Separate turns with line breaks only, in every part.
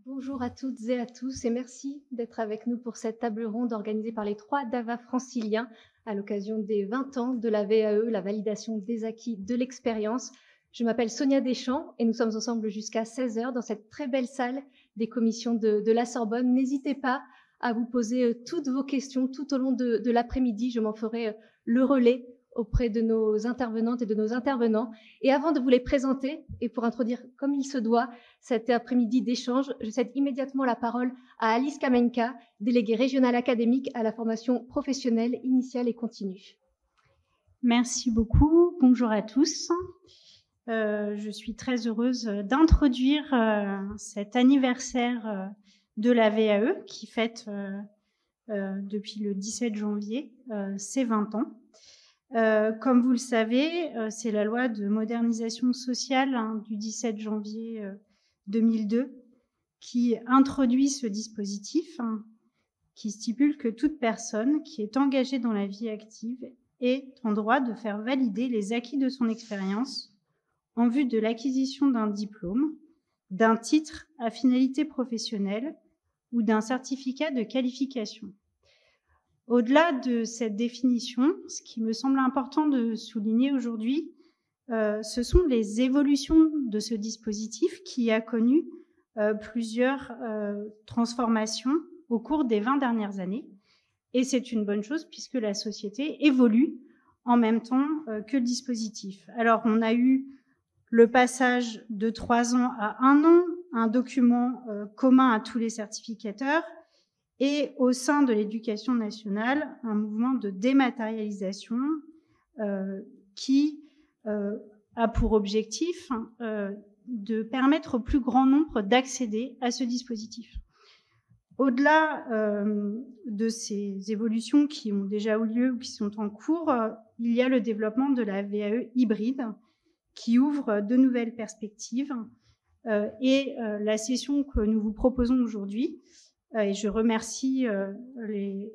Bonjour à toutes et à tous et merci d'être avec nous pour cette table ronde organisée par les 3 DAVA franciliens à l'occasion des 20 ans de la VAE, la validation des acquis de l'expérience. Je m'appelle Sonia Deschamps et nous sommes ensemble jusqu'à 16h dans cette très belle salle des commissions de la Sorbonne. N'hésitez pas à vous poser toutes vos questions tout au long de l'après-midi. Je m'en ferai le relais auprès de nos intervenantes et de nos intervenants. Et avant de vous les présenter, et pour introduire comme il se doit cet après-midi d'échange, je cède immédiatement la parole à Alice Kamenka, déléguée régionale académique à la formation professionnelle initiale et continue.
Merci beaucoup. Bonjour à tous. Je suis très heureuse d'introduire cet anniversaire de la VAE qui fête depuis le 17 janvier ses 20 ans. Comme vous le savez, c'est la loi de modernisation sociale du 17 janvier 2002 qui introduit ce dispositif qui stipule que toute personne qui est engagée dans la vie active est en droit de faire valider les acquis de son expérience en vue de l'acquisition d'un diplôme, d'un titre à finalité professionnelle ou d'un certificat de qualification. Au-delà de cette définition, ce qui me semble important de souligner aujourd'hui, ce sont les évolutions de ce dispositif qui a connu plusieurs transformations au cours des 20 dernières années. Et c'est une bonne chose puisque la société évolue en même temps que le dispositif. Alors, on a eu le passage de 3 ans à 1 an, un document commun à tous les certificateurs, et au sein de l'éducation nationale, un mouvement de dématérialisation qui a pour objectif de permettre au plus grand nombre d'accéder à ce dispositif. Au-delà de ces évolutions qui ont déjà eu lieu ou qui sont en cours, il y a le développement de la VAE hybride qui ouvre de nouvelles perspectives et la session que nous vous proposons aujourd'hui, et je remercie les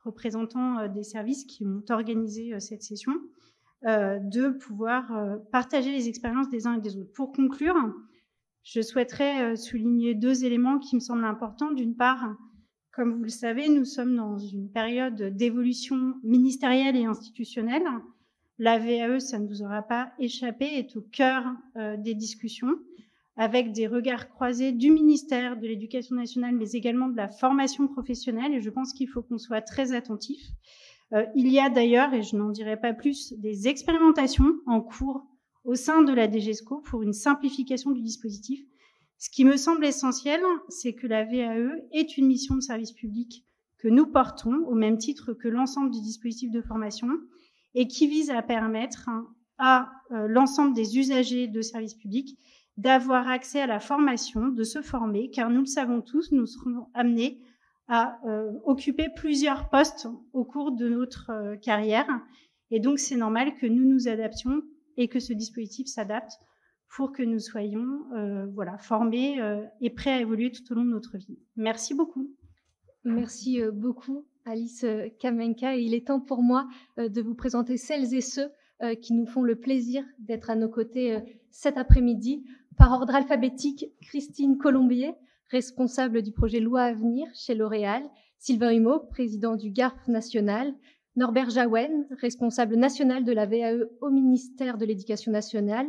représentants des services qui ont organisé cette session, de pouvoir partager les expériences des uns et des autres. Pour conclure, je souhaiterais souligner 2 éléments qui me semblent importants. D'une part, comme vous le savez, nous sommes dans une période d'évolution ministérielle et institutionnelle. La VAE, ça ne vous aura pas échappé, est au cœur des discussions, avec des regards croisés du ministère de l'Éducation nationale, mais également de la formation professionnelle, et je pense qu'il faut qu'on soit très attentif. Il y a d'ailleurs, et je n'en dirai pas plus, des expérimentations en cours au sein de la DGESCO pour une simplification du dispositif. Ce qui me semble essentiel, c'est que la VAE est une mission de service public que nous portons, au même titre que l'ensemble du dispositif de formation, et qui vise à permettre à l'ensemble des usagers de service public d'avoir accès à la formation, de se former, car nous le savons tous, nous serons amenés à occuper plusieurs postes au cours de notre carrière. Et donc, c'est normal que nous nous adaptions et que ce dispositif s'adapte pour que nous soyons formés et prêts à évoluer tout au long de notre vie. Merci beaucoup.
Merci beaucoup, Alice Kamenka. Et il est temps pour moi de vous présenter celles et ceux qui nous font le plaisir d'être à nos côtés cet après-midi. Par ordre alphabétique, Christine Colombier, responsable du projet Loi à venir chez L'Oréal, Sylvain Humeau, président du GARF national, Norbert Jaouen, responsable national de la VAE au ministère de l'Éducation nationale,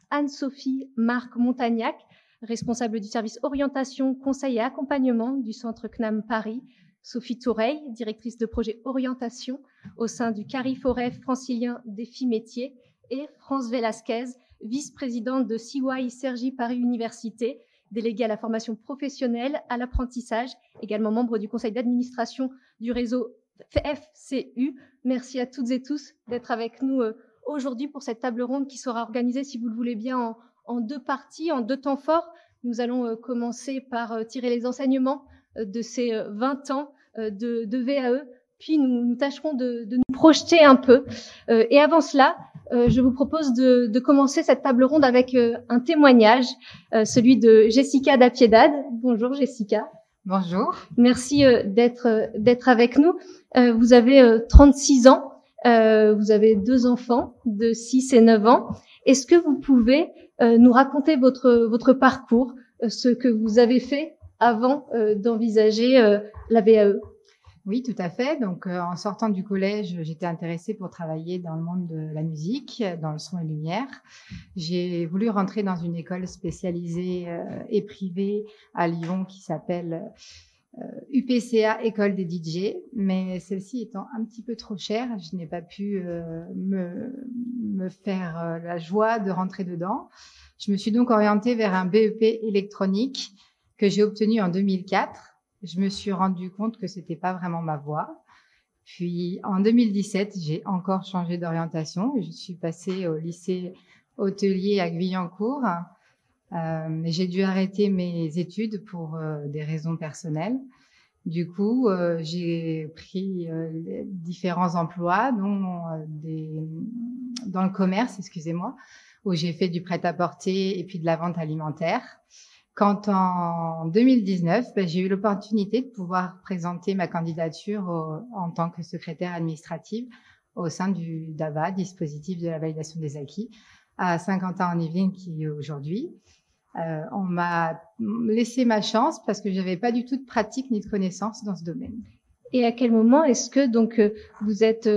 Anne-Sophie Marc Montagnac, responsable du service orientation, conseil et accompagnement du centre CNAM Paris, Sophie Toureille, directrice de projet orientation au sein du CARIFOREF francilien Défi Métiers, et France Velasquez, vice-présidente de CY Cergy Paris Université, déléguée à la formation professionnelle, à l'apprentissage, également membre du conseil d'administration du réseau FCU. Merci à toutes et tous d'être avec nous aujourd'hui pour cette table ronde qui sera organisée, si vous le voulez bien, en 2 parties, en 2 temps forts. Nous allons commencer par tirer les enseignements de ces 20 ans de VAE, puis nous tâcherons de nous projeter un peu. Et avant cela, je vous propose de commencer cette table ronde avec un témoignage, celui de Jessica Dapiedad. Bonjour Jessica.
Bonjour.
Merci d'être avec nous. Vous avez 36 ans, vous avez 2 enfants de 6 et 9 ans. Est-ce que vous pouvez nous raconter votre parcours, ce que vous avez fait avant d'envisager la VAE.
Oui, tout à fait. Donc, en sortant du collège, j'étais intéressée pour travailler dans le monde de la musique, dans le son et lumière. J'ai voulu rentrer dans une école spécialisée et privée à Lyon qui s'appelle UPCA, École des DJ, mais celle-ci étant un petit peu trop chère, je n'ai pas pu me faire la joie de rentrer dedans. Je me suis donc orientée vers un BEP électronique que j'ai obtenu en 2004. Je me suis rendu compte que c'était pas vraiment ma voie. Puis en 2017, j'ai encore changé d'orientation. Je suis passée au lycée hôtelier à Guyancourt. J'ai dû arrêter mes études pour des raisons personnelles. Du coup, j'ai pris différents emplois, dont dans le commerce, excusez-moi, où j'ai fait du prêt-à-porter et puis de la vente alimentaire. Quand en 2019, j'ai eu l'opportunité de pouvoir présenter ma candidature en tant que secrétaire administrative au sein du DAVA, dispositif de la validation des acquis, à Saint-Quentin-en-Yvelines, qui est aujourd'hui. On m'a laissé ma chance parce que j'avais pas du tout de pratique ni de connaissances dans ce domaine.
Et à quel moment est-ce que donc vous êtes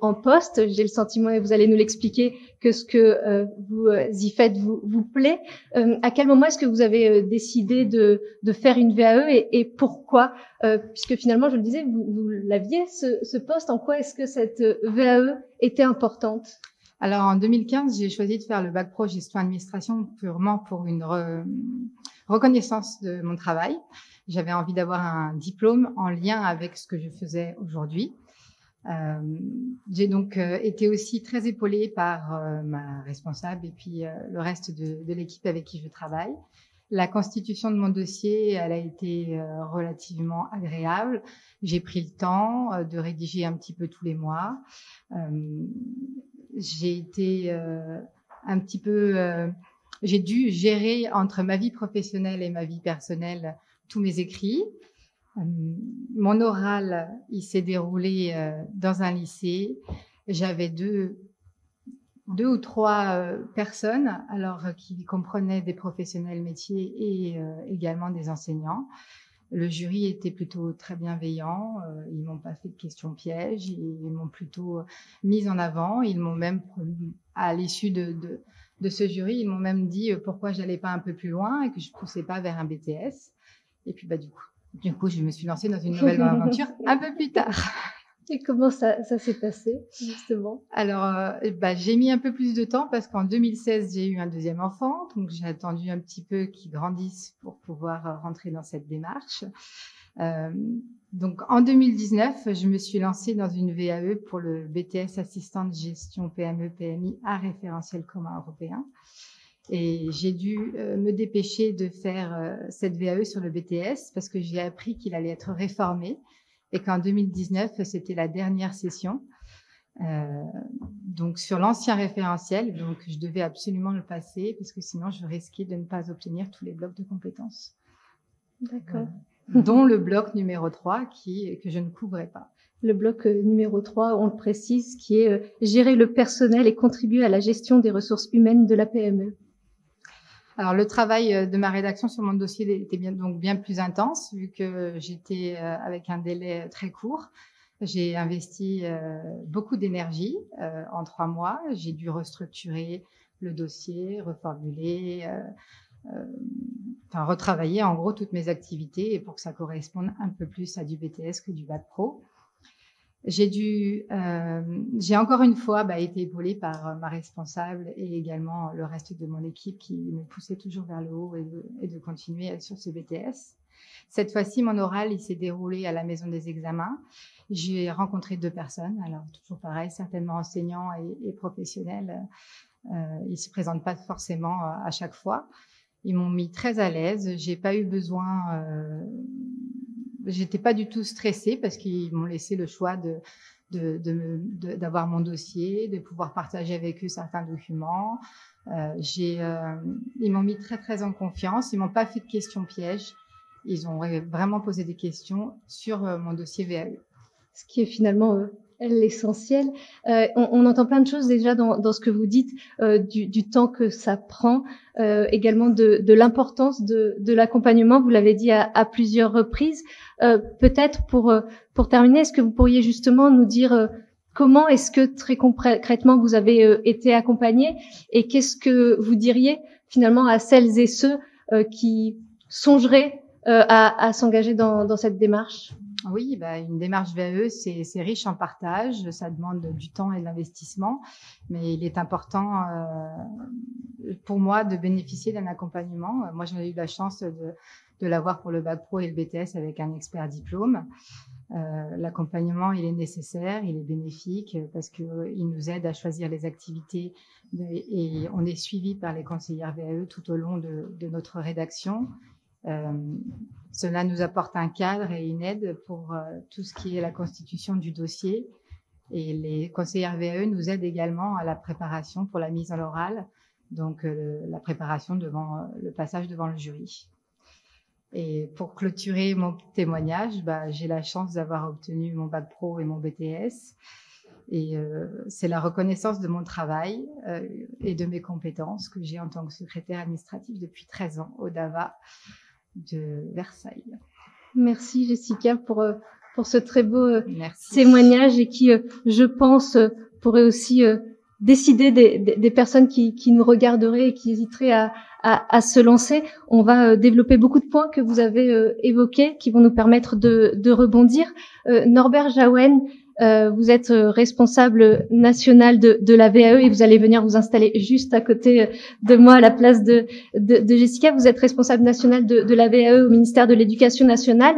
en poste? J'ai le sentiment, et vous allez nous l'expliquer, que ce que vous y faites vous plaît. À quel moment est-ce que vous avez décidé de faire une VAE et pourquoi? Puisque finalement, je le disais, vous l'aviez ce poste. En quoi est-ce que cette VAE était importante?
Alors en 2015, j'ai choisi de faire le bac pro gestion administration purement pour une reconnaissance de mon travail. J'avais envie d'avoir un diplôme en lien avec ce que je faisais aujourd'hui. J'ai donc été aussi très épaulée par ma responsable et puis le reste de l'équipe avec qui je travaille. La constitution de mon dossier, elle a été relativement agréable. J'ai pris le temps de rédiger un petit peu tous les mois. J'ai été un petit peu... j'ai dû gérer entre ma vie professionnelle et ma vie personnelle tous mes écrits. Mon oral, il s'est déroulé dans un lycée. J'avais deux ou trois personnes, alors qui comprenaient des professionnels métiers et également des enseignants. Le jury était plutôt très bienveillant. Ils m'ont pas fait de questions pièges. Ils m'ont plutôt mise en avant. Ils m'ont même, à l'issue de ce jury, ils m'ont même dit pourquoi j'allais pas un peu plus loin et que je poussais pas vers un BTS. Et puis du coup, je me suis lancée dans une nouvelle aventure un peu plus tard.
Et comment ça s'est passé, justement?
Alors, j'ai mis un peu plus de temps parce qu'en 2016, j'ai eu un deuxième enfant. Donc, j'ai attendu un petit peu qu'il grandisse pour pouvoir rentrer dans cette démarche. Donc, en 2019, je me suis lancée dans une VAE pour le BTS assistante gestion PME-PMI à référentiel commun européen. Et j'ai dû me dépêcher de faire cette VAE sur le BTS parce que j'ai appris qu'il allait être réformé et qu'en 2019, c'était la dernière session. Donc, sur l'ancien référentiel, donc je devais absolument le passer parce que sinon, je risquais de ne pas obtenir tous les blocs de compétences.
D'accord.
Dont le bloc numéro 3 que je ne couvrais pas.
Le bloc numéro 3, on le précise, qui est gérer le personnel et contribuer à la gestion des ressources humaines de la PME.
Alors, le travail de ma rédaction sur mon dossier était bien plus intense, vu que j'étais avec un délai très court. J'ai investi beaucoup d'énergie en 3 mois. J'ai dû restructurer le dossier, reformuler, retravailler en gros toutes mes activités et pour que ça corresponde un peu plus à du BTS que du bac pro. J'ai encore une fois été épaulée par ma responsable et également le reste de mon équipe qui me poussait toujours vers le haut et de continuer sur ce BTS. Cette fois-ci, mon oral, il s'est déroulé à la maison des examens. J'ai rencontré 2 personnes, alors toujours pareil, certainement enseignants et professionnels. Ils se présentent pas forcément à chaque fois. Ils m'ont mis très à l'aise. J'ai pas eu besoin... J'étais pas du tout stressée parce qu'ils m'ont laissé le choix d'avoir mon dossier, de pouvoir partager avec eux certains documents. Ils m'ont mis très, très en confiance. Ils m'ont pas fait de questions pièges. Ils ont vraiment posé des questions sur mon dossier VAE.
Ce qui est finalement l'essentiel. On entend plein de choses déjà dans ce que vous dites, du temps que ça prend, également de l'importance de l'accompagnement. Vous l'avez dit à plusieurs reprises. Peut-être pour terminer, est-ce que vous pourriez justement nous dire comment est-ce que très concrètement vous avez été accompagné, et qu'est-ce que vous diriez finalement à celles et ceux qui songeraient à s'engager dans cette démarche?
Oui, une démarche VAE, c'est riche en partage, ça demande du temps et de l'investissement, mais il est important pour moi de bénéficier d'un accompagnement. Moi, j'en ai eu la chance de l'avoir pour le bac pro et le BTS avec un expert diplôme. L'accompagnement, il est nécessaire, il est bénéfique parce qu'il nous aide à choisir les activités et on est suivi par les conseillères VAE tout au long de notre rédaction. Cela nous apporte un cadre et une aide pour tout ce qui est la constitution du dossier. Et les conseillères VAE nous aident également à la préparation pour la mise à l'oral, donc la préparation devant le passage devant le jury. Et pour clôturer mon témoignage, j'ai la chance d'avoir obtenu mon bac pro et mon BTS. Et c'est la reconnaissance de mon travail et de mes compétences que j'ai en tant que secrétaire administrative depuis 13 ans au DAVA de Versailles.
Merci Jessica pour ce très beau témoignage, et qui, je pense, pourrait aussi décider des personnes qui nous regarderaient et qui hésiteraient à se lancer. On va développer beaucoup de points que vous avez évoqués qui vont nous permettre de rebondir. Norbert Jaouen, vous êtes responsable national de la VAE et vous allez venir vous installer juste à côté de moi à la place de Jessica. Vous êtes responsable national de la VAE au ministère de l'Éducation nationale.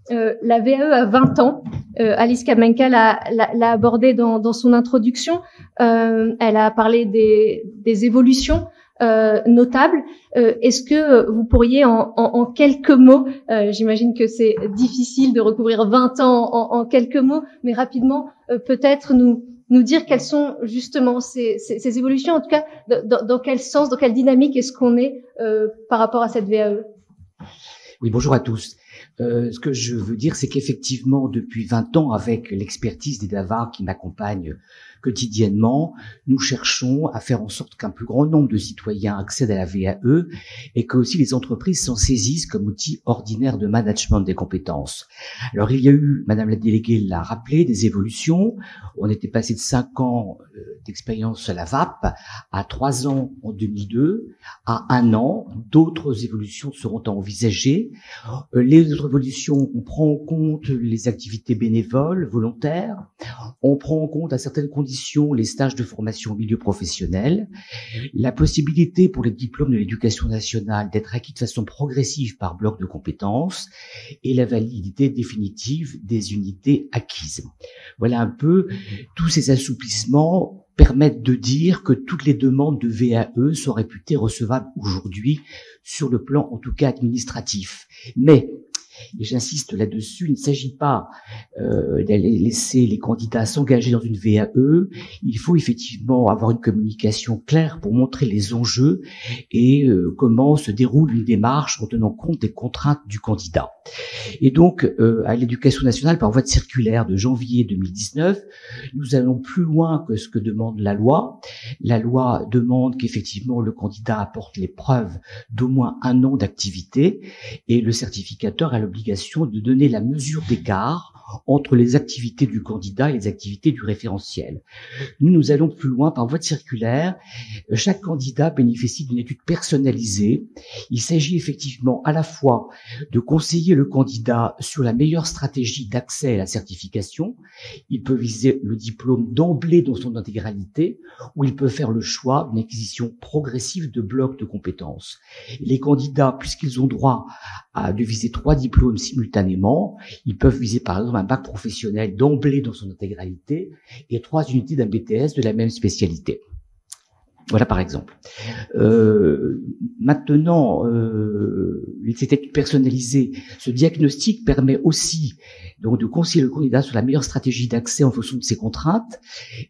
La VAE a 20 ans. Alice Kamenka l'a abordé dans son introduction. Elle a parlé des évolutions notables. Est-ce que vous pourriez en quelques mots, j'imagine que c'est difficile de recouvrir 20 ans en quelques mots, mais rapidement peut-être nous dire quelles sont justement ces évolutions, en tout cas dans quel sens, dans quelle dynamique est-ce qu'on est par rapport à cette VAE?
Oui, bonjour à tous. Ce que je veux dire, c'est qu'effectivement, depuis 20 ans, avec l'expertise des DAVA qui m'accompagnent quotidiennement, nous cherchons à faire en sorte qu'un plus grand nombre de citoyens accèdent à la VAE et que aussi les entreprises s'en saisissent comme outil ordinaire de management des compétences. Alors, il y a eu, Madame la déléguée l'a rappelé, des évolutions. On était passé de 5 ans d'expérience à la VAP à 3 ans en 2002, à 1 an. D'autres évolutions seront à envisager. Les autres évolutions, on prend en compte les activités bénévoles, volontaires. On prend en compte à certaines conditions les stages de formation au milieu professionnel, la possibilité pour les diplômes de l'éducation nationale d'être acquis de façon progressive par bloc de compétences et la validité définitive des unités acquises. Voilà un peu, tous ces assouplissements permettent de dire que toutes les demandes de VAE sont réputées recevables aujourd'hui sur le plan en tout cas administratif. Mais et j'insiste là-dessus, il ne s'agit pas d'aller laisser les candidats s'engager dans une VAE. Il faut effectivement avoir une communication claire pour montrer les enjeux et comment se déroule une démarche en tenant compte des contraintes du candidat. Et donc, à l'Éducation nationale, par voie de circulaire de janvier 2019, nous allons plus loin que ce que demande la loi. La loi demande qu'effectivement le candidat apporte les preuves d'au moins 1 an d'activité et le certificateur a l'obligation de donner la mesure d'écart entre les activités du candidat et les activités du référentiel. Nous allons plus loin par voie de circulaire. Chaque candidat bénéficie d'une étude personnalisée. Il s'agit effectivement à la fois de conseiller le candidat sur la meilleure stratégie d'accès à la certification. Il peut viser le diplôme d'emblée dans son intégralité ou il peut faire le choix d'une acquisition progressive de blocs de compétences. Les candidats, puisqu'ils ont droit de viser 3 diplômes simultanément, ils peuvent viser par exemple un bac professionnel d'emblée dans son intégralité et 3 unités d'un BTS de la même spécialité. Voilà, par exemple. Maintenant, c'était personnalisé. Ce diagnostic permet aussi donc de conseiller le candidat sur la meilleure stratégie d'accès en fonction de ses contraintes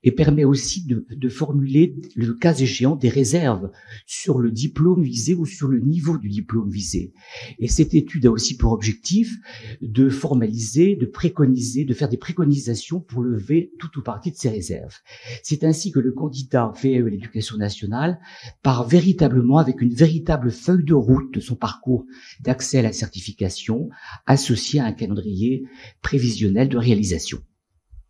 et permet aussi de formuler, le cas échéant, des réserves sur le diplôme visé ou sur le niveau du diplôme visé. Et cette étude a aussi pour objectif de formaliser, de préconiser, de faire des préconisations pour lever tout ou partie de ces réserves. C'est ainsi que le candidat VAE à l'éducation nationale part véritablement avec une véritable feuille de route de son parcours d'accès à la certification, associée à un calendrier prévisionnel de réalisation.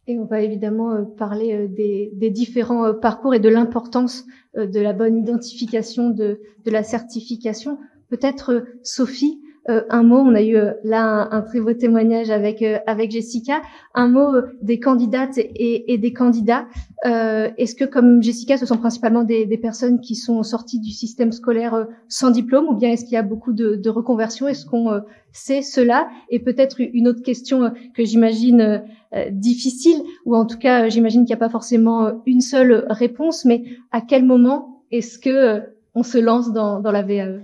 Et on va évidemment parler des différents parcours et de l'importance de la bonne identification de la certification. Peut-être, Sophie, un mot, on a eu là un très beau témoignage avec Jessica, un mot des candidates et des candidats. Est-ce que, comme Jessica, ce sont principalement des personnes qui sont sorties du système scolaire sans diplôme, ou bien est-ce qu'il y a beaucoup de reconversions? Est-ce qu'on sait cela? Et peut-être une autre question que j'imagine difficile, ou en tout cas j'imagine qu'il n'y a pas forcément une seule réponse, mais à quel moment est-ce que on se lance dans la VAE?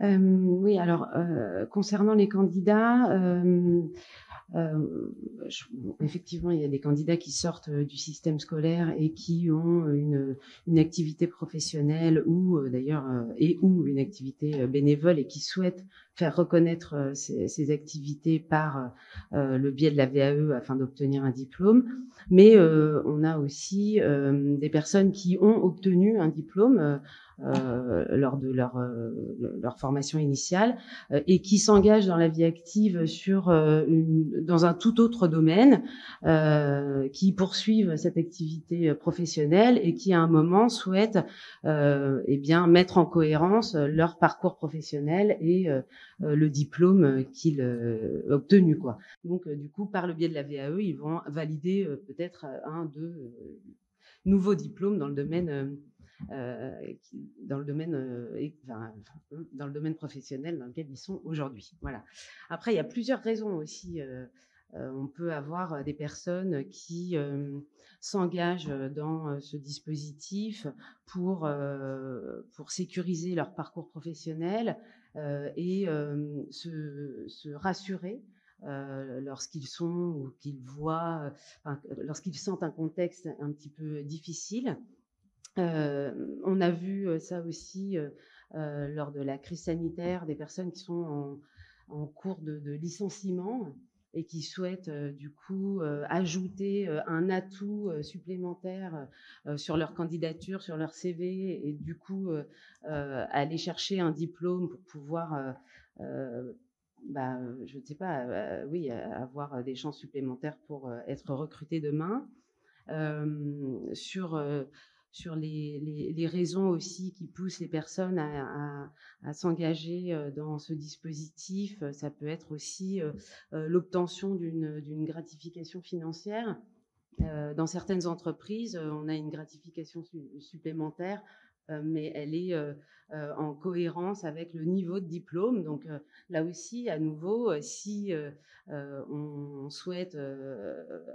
Oui, alors concernant les candidats, effectivement, il y a des candidats qui sortent du système scolaire et qui ont une activité professionnelle ou d'ailleurs ou une activité bénévole et qui souhaitent faire reconnaître ces activités par le biais de la VAE afin d'obtenir un diplôme. Mais on a aussi des personnes qui ont obtenu un diplôme lors de leur formation initiale et qui s'engagent dans la vie active dans un tout autre domaine, qui poursuivent cette activité professionnelle et qui à un moment souhaitent mettre en cohérence leur parcours professionnel et le diplôme qu'ils ont obtenu, quoi. Donc du coup, par le biais de la VAE, ils vont valider peut-être un, deux nouveaux diplômes dans le domaine dans le domaine professionnel dans lequel ils sont aujourd'hui. Voilà. Après, il y a plusieurs raisons aussi. On peut avoir des personnes qui s'engagent dans ce dispositif pour sécuriser leur parcours professionnel et se rassurer lorsqu'ils sont ou qu'ils voient, lorsqu'ils sentent un contexte un petit peu difficile. On a vu ça aussi lors de la crise sanitaire, des personnes qui sont en cours de licenciement et qui souhaitent du coup ajouter un atout supplémentaire sur leur candidature, sur leur CV et du coup aller chercher un diplôme pour pouvoir je ne sais pas, avoir des chances supplémentaires pour être recruté demain. Sur les raisons aussi qui poussent les personnes à s'engager dans ce dispositif, ça peut être aussi l'obtention d'une gratification financière. Dans certaines entreprises, on a une gratification supplémentaire, mais elle est en cohérence avec le niveau de diplôme. Donc là aussi, à nouveau, si on souhaite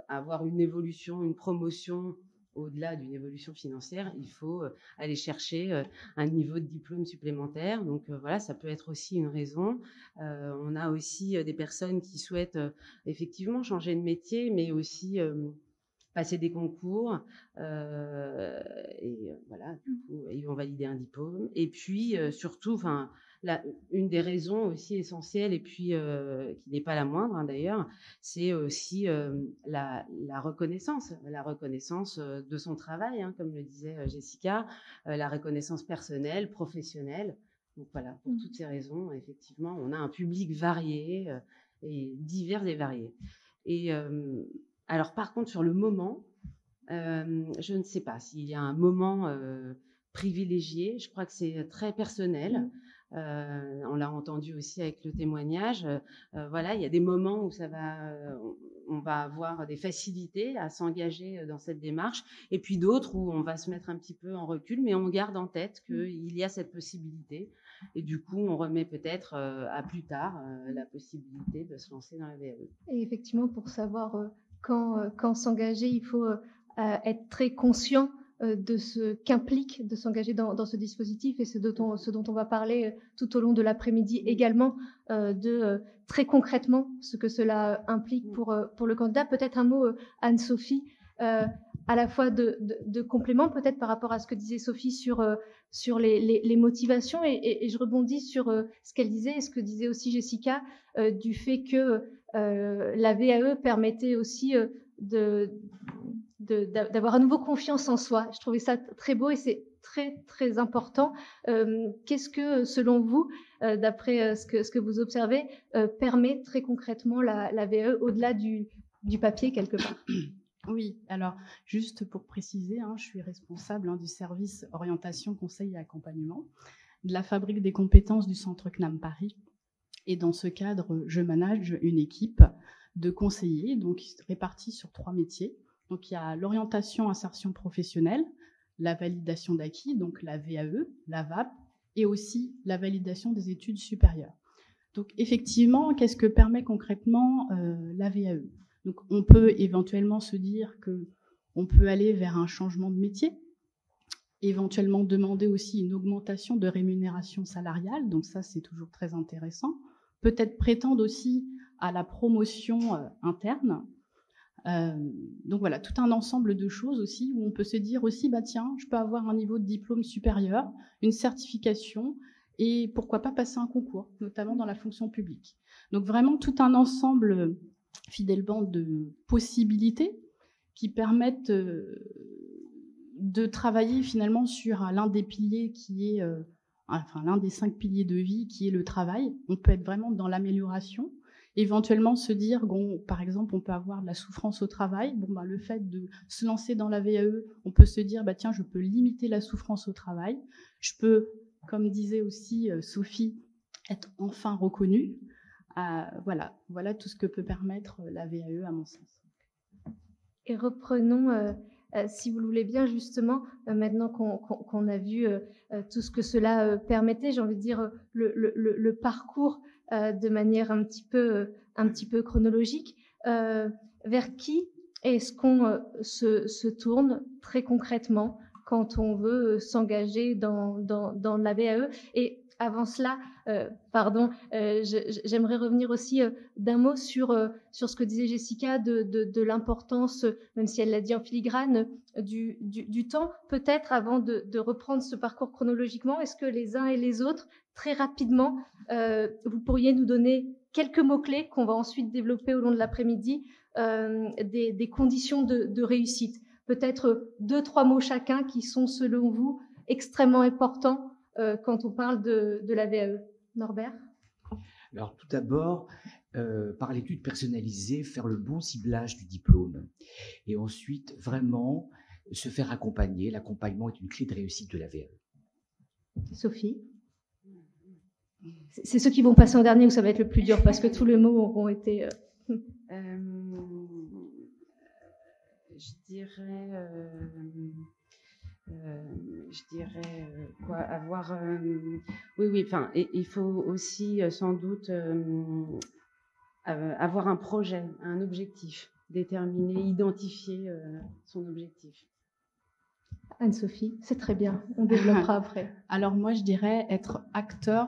avoir une évolution, une promotion au-delà d'une évolution financière, il faut aller chercher un niveau de diplôme supplémentaire. Donc voilà, ça peut être aussi une raison. On a aussi des personnes qui souhaitent effectivement changer de métier, mais aussi passer des concours. Voilà, du coup, ils vont valider un diplôme. Et puis surtout, une des raisons aussi essentielles, et puis qui n'est pas la moindre d'ailleurs, c'est aussi la reconnaissance de son travail, comme le disait Jessica, la reconnaissance personnelle, professionnelle. Donc voilà, pour toutes ces raisons, effectivement, on a un public varié et divers et varié. Et alors par contre, sur le moment, je ne sais pas s'il y a un moment privilégié. Je crois que c'est très personnel. On l'a entendu aussi avec le témoignage. Voilà, il y a des moments où on va avoir des facilités à s'engager dans cette démarche, et puis d'autres où on va se mettre un petit peu en recul, mais on garde en tête qu'il y a cette possibilité, et du coup, on remet peut-être à plus tard la possibilité de se lancer dans la VAE.
Et effectivement, pour savoir quand s'engager, il faut être très conscient de ce qu'implique de s'engager dans ce dispositif et ce dont on va parler tout au long de l'après-midi également, très concrètement ce que cela implique pour le candidat. Peut-être un mot, Anne-Sophie, à la fois de complément peut-être par rapport à ce que disait Sophie sur les motivations et je rebondis sur ce qu'elle disait et ce que disait aussi Jessica du fait que la VAE permettait aussi d'avoir à nouveau confiance en soi. Je trouvais ça très beau et c'est très très important. Qu'est-ce que, selon vous, d'après ce que vous observez, permet très concrètement la VAE au-delà du papier quelque part?
Oui, alors juste pour préciser, je suis responsable du service orientation, conseil et accompagnement de la fabrique des compétences du Centre CNAM Paris. Et dans ce cadre, je manage une équipe de conseillers, donc répartis sur 3 métiers. Donc il y a l'orientation insertion professionnelle, la validation d'acquis, donc la VAE, la VAP, et aussi la validation des études supérieures. Donc effectivement, qu'est-ce que permet concrètement la VAE? Donc on peut éventuellement se dire qu'on peut aller vers un changement de métier, éventuellement demander aussi une augmentation de rémunération salariale, donc ça c'est toujours très intéressant. Peut-être prétendre aussi à la promotion interne. Donc voilà, tout un ensemble de choses aussi où on peut se dire aussi, tiens, je peux avoir un niveau de diplôme supérieur, une certification et pourquoi pas passer un concours, notamment dans la fonction publique. Donc vraiment tout un ensemble fidèlement de possibilités qui permettent de travailler finalement sur l'un des piliers qui est, l'un des 5 piliers de vie qui est le travail. On peut être vraiment dans l'amélioration. Éventuellement se dire, par exemple, on peut avoir de la souffrance au travail. Le fait de se lancer dans la VAE, on peut se dire, tiens, je peux limiter la souffrance au travail. Je peux, comme disait aussi Sophie, être enfin reconnue. Voilà tout ce que peut permettre la VAE à mon sens.
Et reprenons, si vous le voulez bien, justement, maintenant qu'on a vu tout ce que cela permettait, j'ai envie de dire le parcours de manière un petit peu chronologique, vers qui est-ce qu'on se tourne très concrètement quand on veut s'engager dans la VAE? Et avant cela, j'aimerais revenir aussi d'un mot sur ce que disait Jessica de l'importance, même si elle l'a dit en filigrane, du temps. Peut-être avant de reprendre ce parcours chronologiquement, est-ce que les uns et les autres, très rapidement, vous pourriez nous donner quelques mots-clés qu'on va ensuite développer au long de l'après-midi, des conditions de réussite? Peut-être 2-3 mots chacun qui sont, selon vous, extrêmement importants quand on parle de la VAE. Norbert?
Alors tout d'abord, par l'étude personnalisée, faire le bon ciblage du diplôme et ensuite vraiment se faire accompagner. L'accompagnement est une clé de réussite de la VAE.
Sophie? C'est ceux qui vont passer en dernier où ça va être le plus dur parce que tous les mots auront été...
Je dirais quoi, avoir il faut aussi sans doute avoir un projet, un objectif déterminé, identifier son objectif.
Anne-Sophie, c'est très bien, on développera après.
Alors moi je dirais être acteur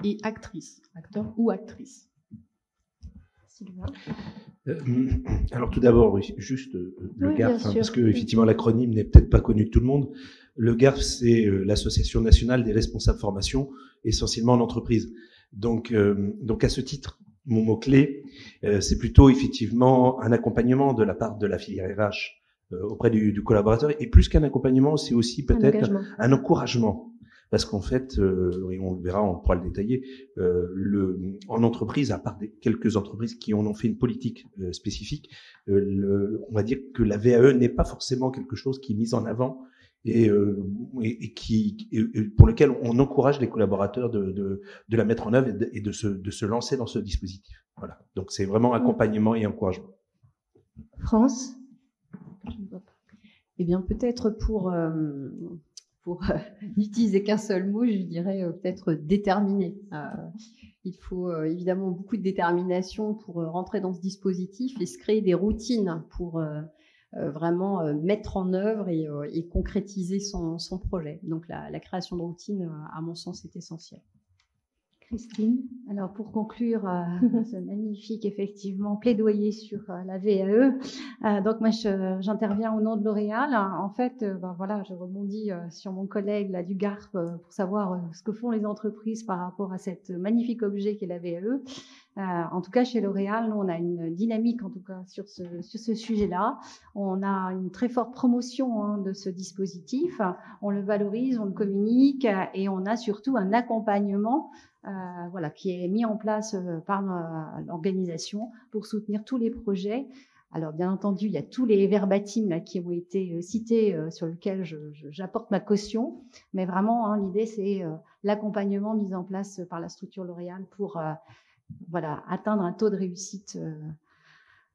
et actrice, acteur ou actrice.
Sylvain?
Alors tout d'abord, oui, juste le GARF, parce que effectivement l'acronyme n'est peut-être pas connu de tout le monde. Le GARF, c'est l'Association nationale des responsables formation, essentiellement en entreprise. Donc à ce titre, mon mot-clé, c'est plutôt effectivement un accompagnement de la part de la filière RH auprès du collaborateur. Et plus qu'un accompagnement, c'est aussi peut-être un encouragement. Parce qu'en fait, et on le verra, on pourra le détailler, en entreprise, à part quelques entreprises qui en ont fait une politique spécifique, on va dire que la VAE n'est pas forcément quelque chose qui est mis en avant et pour lequel on encourage les collaborateurs de la mettre en œuvre et de se lancer dans ce dispositif. Voilà. Donc c'est vraiment accompagnement et encouragement.
France?
Eh bien, peut-être pour n'utiliser qu'un seul mot, je dirais peut-être déterminé. Il faut évidemment beaucoup de détermination pour rentrer dans ce dispositif et se créer des routines pour vraiment mettre en œuvre et concrétiser son projet. Donc la création de routine, à mon sens, est essentielle.
Christine.
Alors pour conclure ce magnifique effectivement plaidoyer sur la VAE, donc moi j'interviens au nom de L'Oréal. En fait, voilà, je rebondis sur mon collègue là du GARP pour savoir ce que font les entreprises par rapport à cet magnifique objet qu'est la VAE. En tout cas, chez L'Oréal, nous, on a une dynamique, en tout cas, sur ce sujet-là. On a une très forte promotion de ce dispositif. On le valorise, on le communique et on a surtout un accompagnement voilà, qui est mis en place par l'organisation pour soutenir tous les projets. Alors, bien entendu, il y a tous les verbatims là, qui ont été cités sur lesquels j'apporte ma caution. Mais vraiment, l'idée, c'est l'accompagnement mis en place par la structure L'Oréal pour voilà, atteindre un taux de réussite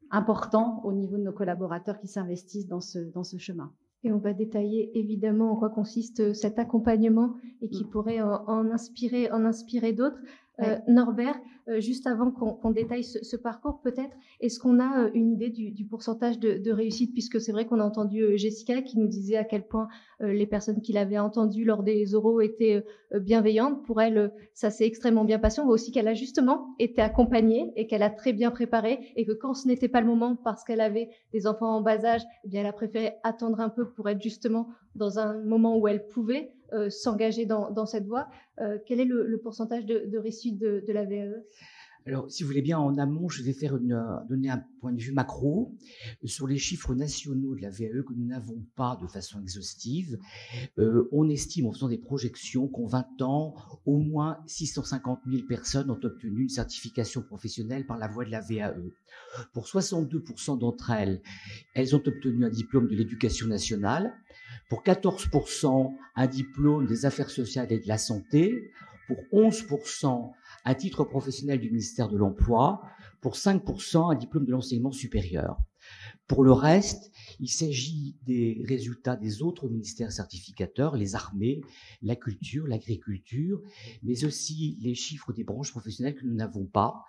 important au niveau de nos collaborateurs qui s'investissent dans ce chemin.
Et on va détailler évidemment en quoi consiste cet accompagnement et qui pourrait en inspirer d'autres. Norbert, juste avant qu'on détaille ce parcours, peut-être, est-ce qu'on a une idée du pourcentage de réussite, puisque c'est vrai qu'on a entendu Jessica qui nous disait à quel point les personnes qui l'avaient entendu lors des oraux étaient bienveillantes. Pour elle, ça s'est extrêmement bien passé. On voit aussi qu'elle a justement été accompagnée et qu'elle a très bien préparé et que quand ce n'était pas le moment parce qu'elle avait des enfants en bas âge, eh bien, elle a préféré attendre un peu pour être justement dans un moment où elle pouvait s'engager dans cette voie. Quel est le pourcentage de réussite de la VAE?
Alors, si vous voulez bien, en amont, je vais donner un point de vue macro sur les chiffres nationaux de la VAE que nous n'avons pas de façon exhaustive. On estime, en faisant des projections, qu'en 20 ans, au moins 650 000 personnes ont obtenu une certification professionnelle par la voie de la VAE. Pour 62% d'entre elles, elles ont obtenu un diplôme de l'éducation nationale. Pour 14%, un diplôme des affaires sociales et de la santé. Pour 11%, un titre professionnel du ministère de l'Emploi. Pour 5%, un diplôme de l'enseignement supérieur. Pour le reste, il s'agit des résultats des autres ministères certificateurs, les armées, la culture, l'agriculture, mais aussi les chiffres des branches professionnelles que nous n'avons pas,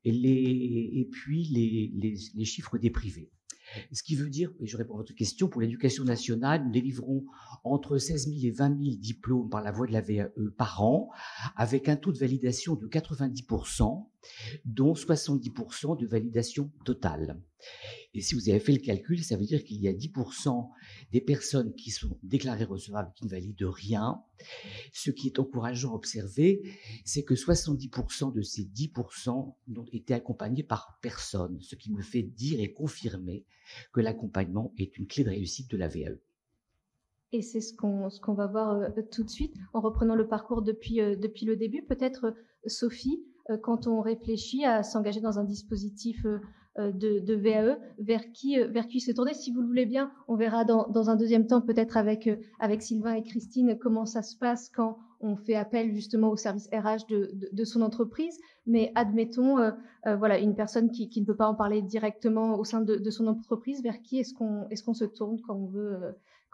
et puis les chiffres des privés. Ce qui veut dire, et je réponds à votre question, pour l'éducation nationale, nous délivrons entre 16 000 et 20 000 diplômes par la voie de la VAE par an, avec un taux de validation de 90%, dont 70% de validation totale. Et si vous avez fait le calcul, ça veut dire qu'il y a 10% des personnes qui sont déclarées recevables qui ne valident rien. Ce qui est encourageant à observer, c'est que 70% de ces 10% ont été accompagnés par personne, ce qui me fait dire et confirmer que l'accompagnement est une clé de réussite de la VAE.
Et c'est ce qu'on va voir tout de suite, en reprenant le parcours depuis le début. Peut-être, Sophie, quand on réfléchit à s'engager dans un dispositif de VAE, vers qui se tourner? Si vous le voulez bien, on verra dans un deuxième temps, peut-être avec Sylvain et Christine, comment ça se passe quand on fait appel justement au service RH de son entreprise. Mais admettons, voilà, une personne qui ne peut pas en parler directement au sein de son entreprise, vers qui est-ce qu'on se tourne quand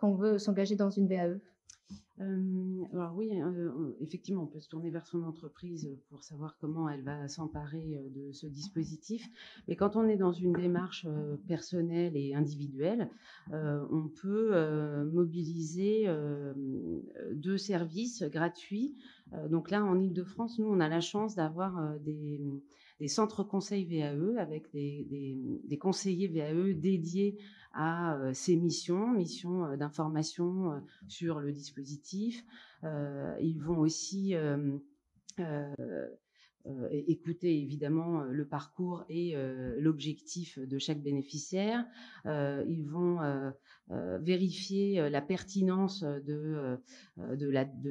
on veut s'engager dans une VAE?
Alors oui, effectivement, on peut se tourner vers son entreprise pour savoir comment elle va s'emparer de ce dispositif. Mais quand on est dans une démarche personnelle et individuelle, on peut mobiliser 2 services gratuits. Donc là, en Île-de-France, nous, on a la chance d'avoir des centres conseils VAE avec des conseillers VAE dédiés à ces missions d'information sur le dispositif. Ils vont aussi écouter évidemment le parcours et l'objectif de chaque bénéficiaire. Ils vont vérifier la pertinence de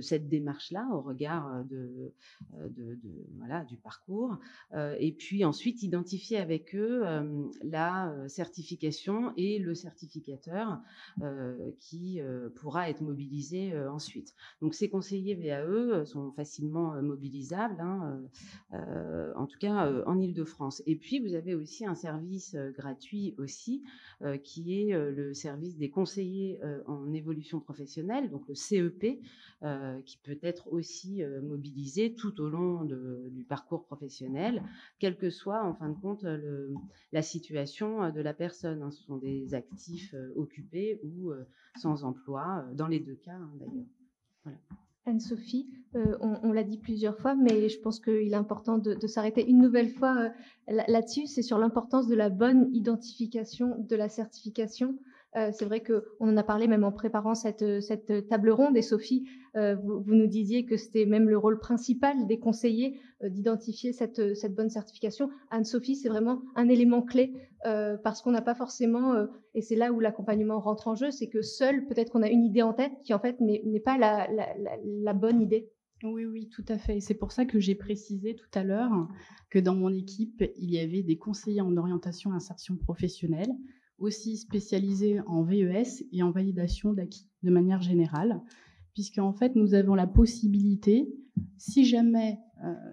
cette démarche-là au regard voilà, du parcours. Et puis ensuite identifier avec eux la certification et le certificateur qui pourra être mobilisé ensuite. Donc ces conseillers VAE sont facilement mobilisables. en tout cas en Île-de-France. Et puis, vous avez aussi un service gratuit aussi, qui est le service des conseillers en évolution professionnelle, donc le CEP, qui peut être aussi mobilisé tout au long du parcours professionnel, quelle que soit, en fin de compte, la situation de la personne. Hein. Ce sont des actifs occupés ou sans emploi, dans les deux cas, hein, d'ailleurs. Voilà.
Anne-Sophie, on l'a dit plusieurs fois, mais je pense qu'il est important de s'arrêter une nouvelle fois là-dessus. C'est sur l'importance de la bonne identification de la certification. C'est vrai qu'on en a parlé même en préparant cette table ronde. Et Sophie, vous nous disiez que c'était même le rôle principal des conseillers d'identifier cette bonne certification. Anne-Sophie, c'est vraiment un élément clé parce qu'on n'a pas forcément, et c'est là où l'accompagnement rentre en jeu, c'est que seul, peut-être qu'on a une idée en tête qui en fait n'est pas la bonne idée.
Oui, tout à fait. Et c'est pour ça que j'ai précisé tout à l'heure que dans mon équipe, il y avait des conseillers en orientation et insertion professionnelle, aussi spécialisés en VES et en validation d'acquis de manière générale, puisqu'en fait, nous avons la possibilité, si jamais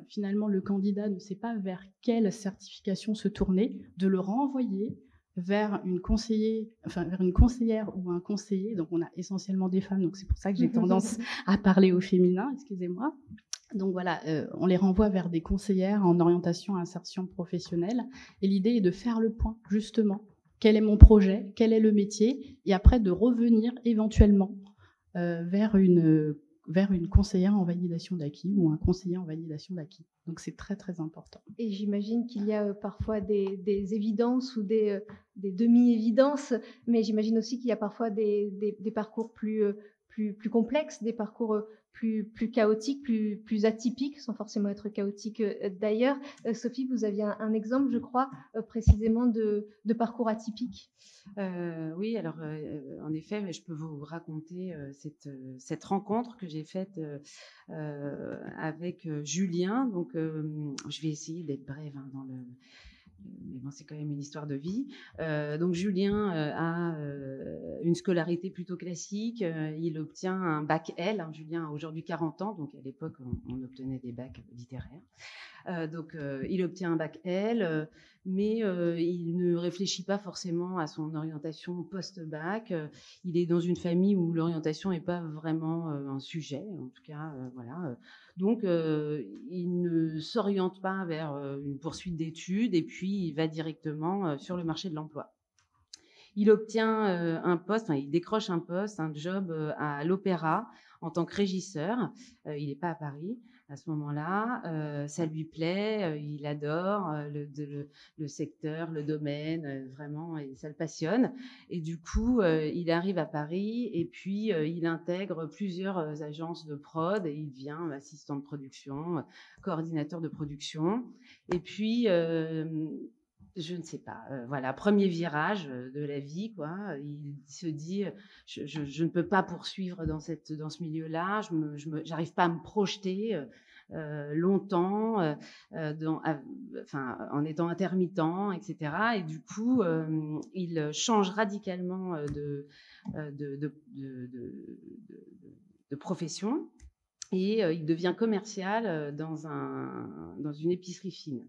finalement le candidat ne sait pas vers quelle certification se tourner, de le renvoyer vers une conseillère ou un conseiller. Donc, on a essentiellement des femmes, donc c'est pour ça que j'ai tendance à parler au féminin, excusez-moi. Donc voilà, on les renvoie vers des conseillères en orientation et insertion professionnelle. Et l'idée est de faire le point, justement. Quel est mon projet? Quel est le métier? Et après, de revenir éventuellement vers une conseillère en validation d'acquis ou un conseiller en validation d'acquis. Donc, c'est très, très important.
Et j'imagine qu'il y a parfois des évidences ou des demi-évidences, mais j'imagine aussi qu'il y a parfois des parcours plus complexes, des parcours plus chaotiques, plus atypiques, sans forcément être chaotiques d'ailleurs. Sophie, vous aviez un exemple, je crois, précisément de parcours atypique.
Oui, alors en effet, je peux vous raconter cette rencontre que j'ai faite avec Julien. Donc, je vais essayer d'être brève hein, mais bon, c'est quand même une histoire de vie. Donc Julien a une scolarité plutôt classique. Il obtient un bac L. Hein. Julien a aujourd'hui 40 ans, donc à l'époque, on obtenait des bacs littéraires. Donc, il obtient un bac L, mais il ne réfléchit pas forcément à son orientation post-bac. Il est dans une famille où l'orientation n'est pas vraiment un sujet, en tout cas, voilà. Donc, il ne s'oriente pas vers une poursuite d'études et puis il va directement sur le marché de l'emploi. Il obtient un poste, il décroche un poste, un job à l'Opéra en tant que régisseur. Il n'est pas à Paris à ce moment-là. Ça lui plaît, il adore le secteur, le domaine, vraiment, et ça le passionne. Et du coup, il arrive à Paris et puis il intègre plusieurs agences de prod et il devient assistant de production, coordinateur de production. Et puis... je ne sais pas. Voilà, premier virage de la vie, quoi. Il se dit, je ne peux pas poursuivre dans ce milieu-là. J'arrive pas à me projeter longtemps, en étant intermittent, etc. Et du coup, il change radicalement de profession et il devient commercial dans une épicerie fine.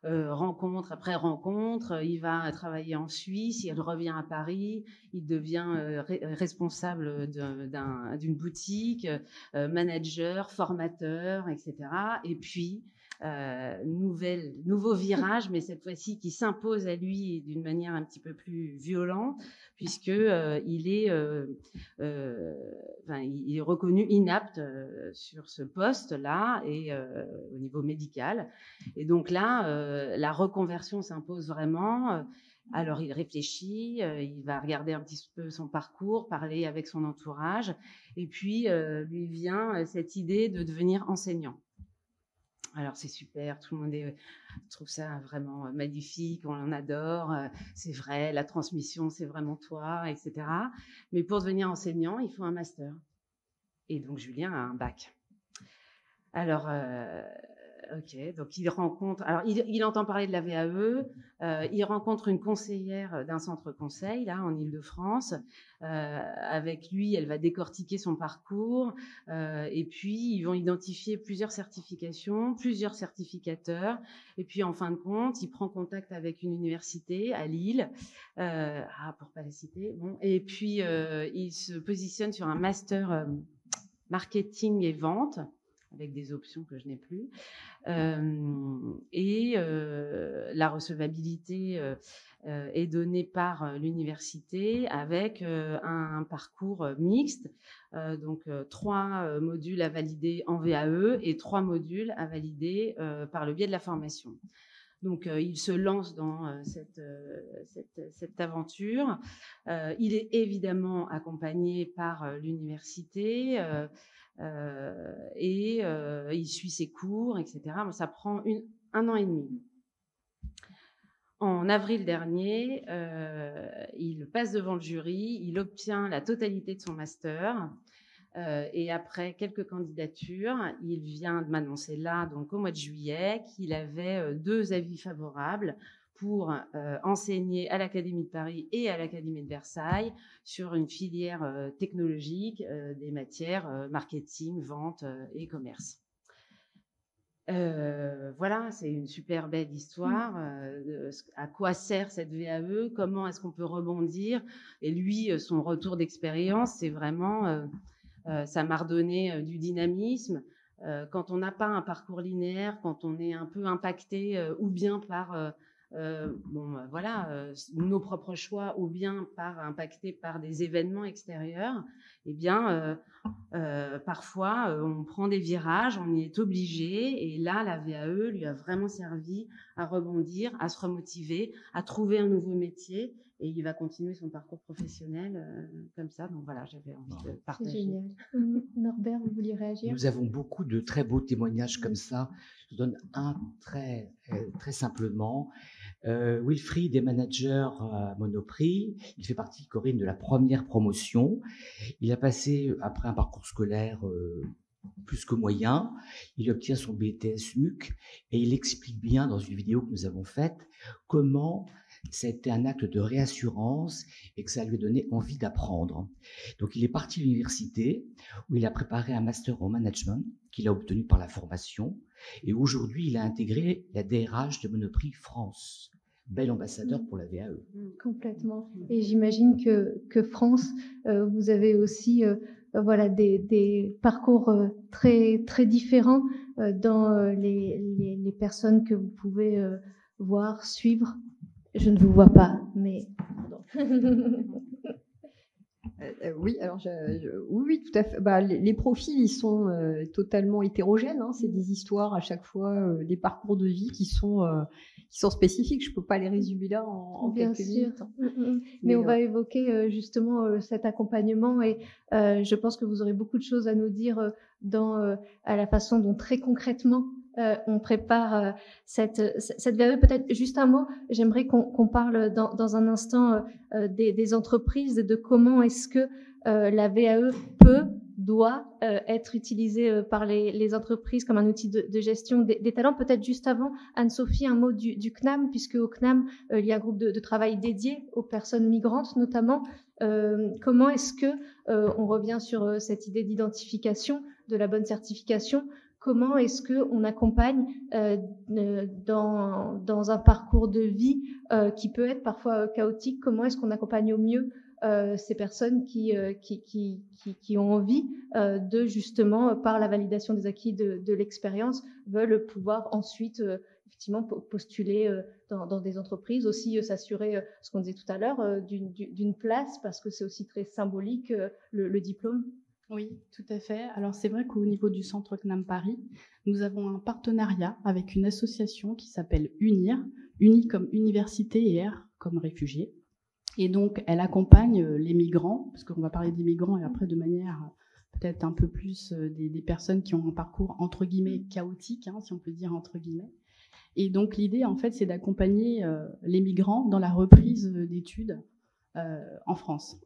Rencontre après rencontre, il va travailler en Suisse, il revient à Paris, il devient responsable d'une boutique, manager, formateur, etc. Et puis, nouveau virage, mais cette fois-ci qui s'impose à lui d'une manière un petit peu plus violente, puisque il est reconnu inapte sur ce poste-là et au niveau médical. Et donc là, la reconversion s'impose vraiment. Alors il réfléchit, il va regarder un petit peu son parcours, parler avec son entourage, et puis lui vient cette idée de devenir enseignant. Alors c'est super, tout le monde trouve ça vraiment magnifique, on en adore, c'est vrai, la transmission c'est vraiment toi, etc. Mais pour devenir enseignant, il faut un master. Et donc Julien a un bac. Alors Ok, donc il rencontre. Alors, il entend parler de la VAE. Il rencontre une conseillère d'un centre conseil là en Île-de-France. Avec lui, elle va décortiquer son parcours. Et puis, ils vont identifier plusieurs certifications, plusieurs certificateurs. Et puis, en fin de compte, il prend contact avec une université à Lille. Pour pas la citer. Bon. Et puis, il se positionne sur un master marketing et vente, avec des options que je n'ai plus. La recevabilité est donnée par l'université avec un parcours mixte, donc 3 modules à valider en VAE et 3 modules à valider par le biais de la formation. Donc, il se lance dans cette aventure. Il est évidemment accompagné par l'université il suit ses cours, etc. Bon, ça prend 1 an et demi. En avril dernier, il passe devant le jury, il obtient la totalité de son master. Et après quelques candidatures, il vient de m'annoncer là, donc au mois de juillet, qu'il avait 2 avis favorables pour enseigner à l'Académie de Paris et à l'Académie de Versailles sur une filière technologique des matières marketing, vente et commerce. Voilà, c'est une super belle histoire. À quoi sert cette VAE? Comment est-ce qu'on peut rebondir? Et lui, son retour d'expérience, c'est vraiment... ça m'a redonné du dynamisme. Quand on n'a pas un parcours linéaire, quand on est un peu impacté ou bien par nos propres choix ou bien impacté par des événements extérieurs, eh bien, parfois, on prend des virages, on y est obligé. Et là, la VAE lui a vraiment servi à rebondir, à se remotiver, à trouver un nouveau métier. Et il va continuer son parcours professionnel comme ça. Donc voilà, j'avais envie de partager.
C'est génial. Norbert, vous vouliez réagir?
Nous avons beaucoup de très beaux témoignages comme ça. Je donne un très simplement. Wilfried est manager à Monoprix. Il fait partie, Corinne, de la première promotion. Il a passé, après un parcours scolaire plus que moyen, il obtient son BTS MUC et il explique bien dans une vidéo que nous avons faite comment ça a été un acte de réassurance et que ça lui a donné envie d'apprendre. Donc il est parti à l'université où il a préparé un master en management qu'il a obtenu par la formation et aujourd'hui il a intégré la DRH de Monoprix France. Bel ambassadeur pour la VAE.
Complètement. Et j'imagine que France, vous avez aussi des parcours très, très différents dans les personnes que vous pouvez voir, suivre. Je ne vous vois pas, mais...
Oui, alors oui, tout à fait. Bah, les profils, ils sont totalement hétérogènes. Hein. C'est des histoires à chaque fois, des parcours de vie qui sont spécifiques. Je peux pas les résumer là en quelques minutes.
Mais on va évoquer justement cet accompagnement et je pense que vous aurez beaucoup de choses à nous dire à la façon dont très concrètement on prépare cette VAE. Peut-être juste un mot, j'aimerais qu'on parle dans un instant des entreprises, de comment est-ce que la VAE doit être utilisée par les entreprises comme un outil de gestion des talents. Peut-être juste avant, Anne-Sophie, un mot du CNAM, puisque au CNAM, il y a un groupe de travail dédié aux personnes migrantes notamment. Comment est-ce que on revient sur cette idée d'identification, de la bonne certification? Comment est-ce qu'on accompagne dans un parcours de vie qui peut être parfois chaotique? Comment est-ce qu'on accompagne au mieux ces personnes qui ont envie de justement, par la validation des acquis de l'expérience, veulent pouvoir ensuite effectivement postuler dans des entreprises, aussi s'assurer, ce qu'on disait tout à l'heure, d'une place, parce que c'est aussi très symbolique le diplôme.
Oui, tout à fait. Alors c'est vrai qu'au niveau du Centre CNAM Paris, nous avons un partenariat avec une association qui s'appelle UNIR, Uni comme université et R comme réfugiés. Et donc elle accompagne les migrants, parce qu'on va parler des migrants et après de manière peut-être un peu plus des personnes qui ont un parcours entre guillemets chaotique, hein, si on peut dire entre guillemets. Et donc l'idée en fait c'est d'accompagner les migrants dans la reprise d'études en France.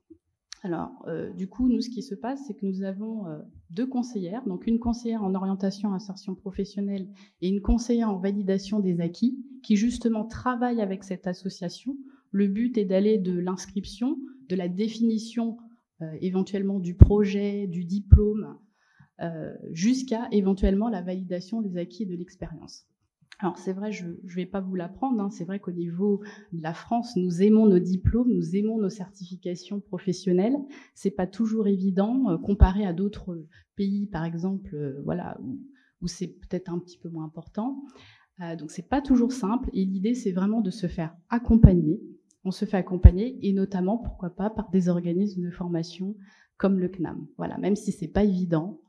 Alors, du coup, nous, ce qui se passe, c'est que nous avons 2 conseillères, donc une conseillère en orientation insertion professionnelle et une conseillère en validation des acquis, qui justement travaillent avec cette association. Le but est d'aller de l'inscription, de la définition éventuellement du projet, du diplôme, jusqu'à éventuellement la validation des acquis et de l'expérience. Alors c'est vrai, je ne vais pas vous l'apprendre, hein, c'est vrai qu'au niveau de la France, nous aimons nos diplômes, nous aimons nos certifications professionnelles. C'est pas toujours évident comparé à d'autres pays, par exemple, voilà, où c'est peut-être un petit peu moins important. Donc c'est pas toujours simple. Et l'idée, c'est vraiment de se faire accompagner. On se fait accompagner et notamment, pourquoi pas, par des organismes de formation comme le CNAM. Voilà, même si c'est pas évident,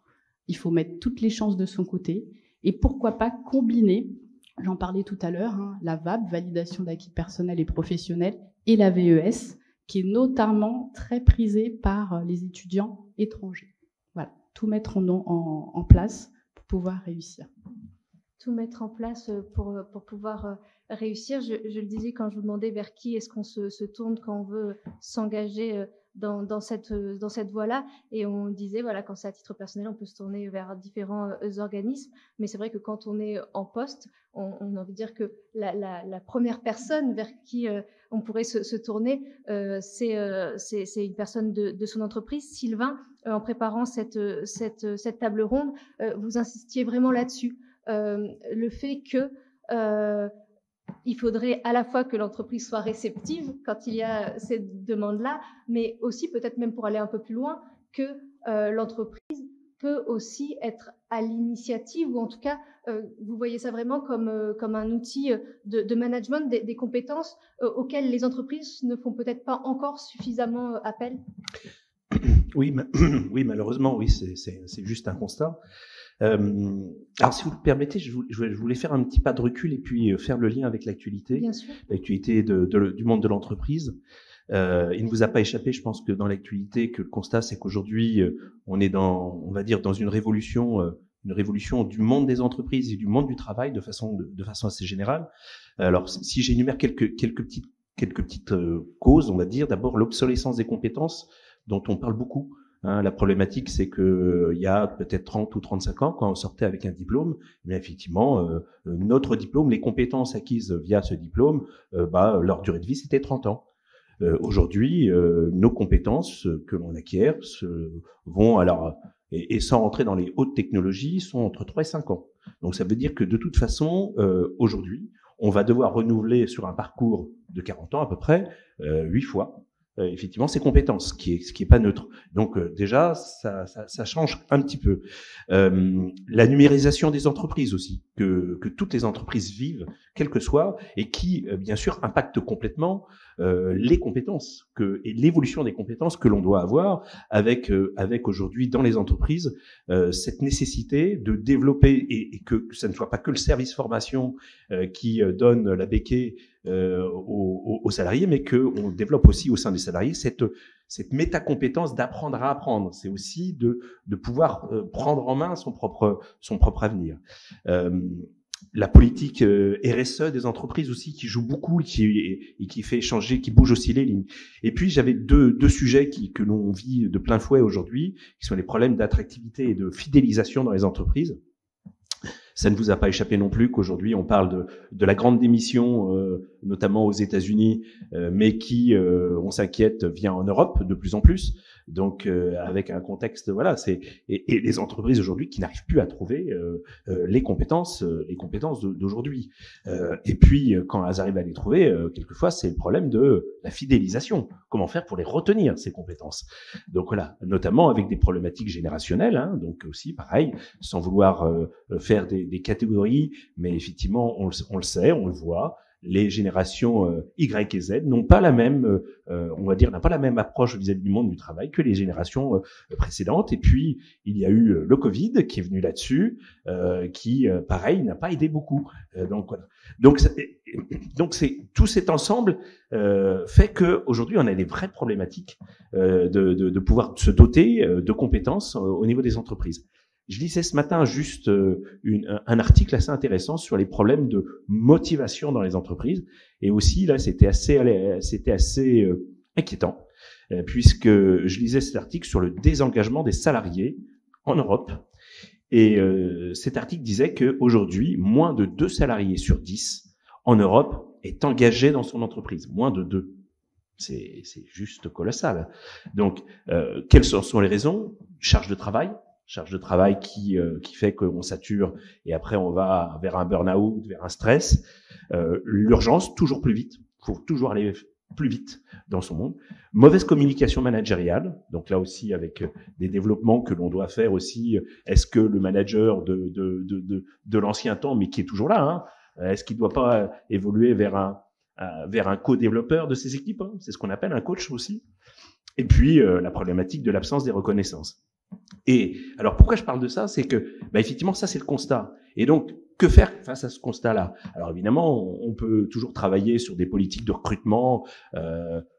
il faut mettre toutes les chances de son côté et pourquoi pas combiner. J'en parlais tout à l'heure, hein, la VAB, validation d'acquis personnels et professionnels, et la VES, qui est notamment très prisée par les étudiants étrangers. Voilà, tout mettre en place pour pouvoir réussir.
Tout mettre en place pour pouvoir réussir. Je le disais quand je vous demandais vers qui est-ce qu'on se tourne quand on veut s'engager dans cette voie-là, et on disait voilà, quand c'est à titre personnel, on peut se tourner vers différents organismes, mais c'est vrai que quand on est en poste, on a envie de dire que la première personne vers qui on pourrait se tourner, c'est une personne de son entreprise. Sylvain, en préparant cette table ronde, vous insistiez vraiment là-dessus, le fait que il faudrait à la fois que l'entreprise soit réceptive quand il y a cette demande-là, mais aussi peut-être même pour aller un peu plus loin, que l'entreprise peut aussi être à l'initiative, ou en tout cas, vous voyez ça vraiment comme un outil de management des compétences auxquelles les entreprises ne font peut-être pas encore suffisamment appel.
Oui, oui, malheureusement, oui, c'est juste un constat. Alors, si vous le permettez, je voulais faire un petit pas de recul et puis faire le lien avec l'actualité.
Bien sûr.
L'actualité du monde de l'entreprise. Il ne vous a pas échappé, je pense, que dans l'actualité, que le constat, c'est qu'aujourd'hui, on est on va dire, dans une révolution du monde des entreprises et du monde du travail de façon assez générale. Alors, si j'énumère quelques petites causes, on va dire, d'abord l'obsolescence des compétences, dont on parle beaucoup. Hein, la problématique, c'est que il y a peut-être 30 ou 35 ans, quand on sortait avec un diplôme, mais effectivement, notre diplôme, les compétences acquises via ce diplôme, leur durée de vie, c'était 30 ans. Aujourd'hui, nos compétences que l'on acquiert vont alors, et sans rentrer dans les hautes technologies, sont entre 3 et 5 ans. Donc ça veut dire que de toute façon, aujourd'hui, on va devoir renouveler sur un parcours de 40 ans à peu près 8 fois. Effectivement, ces compétences, ce qui est pas neutre. Donc déjà, ça change un petit peu. La numérisation des entreprises aussi, que toutes les entreprises vivent, quelles que soient, et qui, bien sûr, impacte complètement les compétences et l'évolution des compétences que l'on doit avoir avec aujourd'hui dans les entreprises cette nécessité de développer et que ça ne soit pas que le service formation qui donne la béquille aux salariés, mais qu'on développe aussi au sein des salariés cette métacompétence d'apprendre à apprendre. C'est aussi de pouvoir prendre en main son propre avenir. La politique RSE des entreprises aussi qui joue beaucoup et qui fait changer, qui bouge aussi les lignes. Et puis j'avais deux sujets que l'on vit de plein fouet aujourd'hui, qui sont les problèmes d'attractivité et de fidélisation dans les entreprises. Ça ne vous a pas échappé non plus qu'aujourd'hui on parle de la grande démission, notamment aux États-Unis, mais qui, on s'inquiète, vient en Europe de plus en plus. Donc avec un contexte, voilà, et les entreprises aujourd'hui qui n'arrivent plus à trouver les compétences d'aujourd'hui. Et puis quand elles arrivent à les trouver, quelquefois c'est le problème de la fidélisation. Comment faire pour les retenir, ces compétences? Donc voilà, notamment avec des problématiques générationnelles, hein, donc aussi pareil, sans vouloir faire des catégories, mais effectivement on le sait, on le voit. Les générations Y et Z n'ont pas la même, on va dire, n'a pas la même approche vis-à-vis du monde du travail que les générations précédentes. Et puis il y a eu le Covid qui est venu là-dessus, qui, pareil, n'a pas aidé beaucoup. Donc voilà. Donc c'est tout cet ensemble fait que aujourd'hui on a des vraies problématiques de pouvoir se doter de compétences au niveau des entreprises. Je lisais ce matin juste un article assez intéressant sur les problèmes de motivation dans les entreprises, et aussi là c'était assez inquiétant. puisque je lisais cet article sur le désengagement des salariés en Europe. Et cet article disait qu'aujourd'hui, moins de 2 salariés sur 10 en Europe est engagé dans son entreprise. Moins de 2. C'est juste colossal. Donc, quelles sont les raisons? Charge de travail qui fait qu'on sature et après on va vers un burn-out, vers un stress. L'urgence, toujours plus vite. Il faut toujours aller plus vite dans son monde. Mauvaise communication managériale. Donc là aussi, avec des développements que l'on doit faire aussi. Est-ce que le manager de l'ancien temps, mais qui est toujours là, est-ce qu'il ne doit pas évoluer vers un co-développeur de ses équipes, c'est ce qu'on appelle un coach aussi. Et puis la problématique de l'absence des reconnaissances. Et alors pourquoi je parle de ça, c'est que effectivement ça c'est le constat. Et donc que faire face à ce constat-là? Alors évidemment, on peut toujours travailler sur des politiques de recrutement,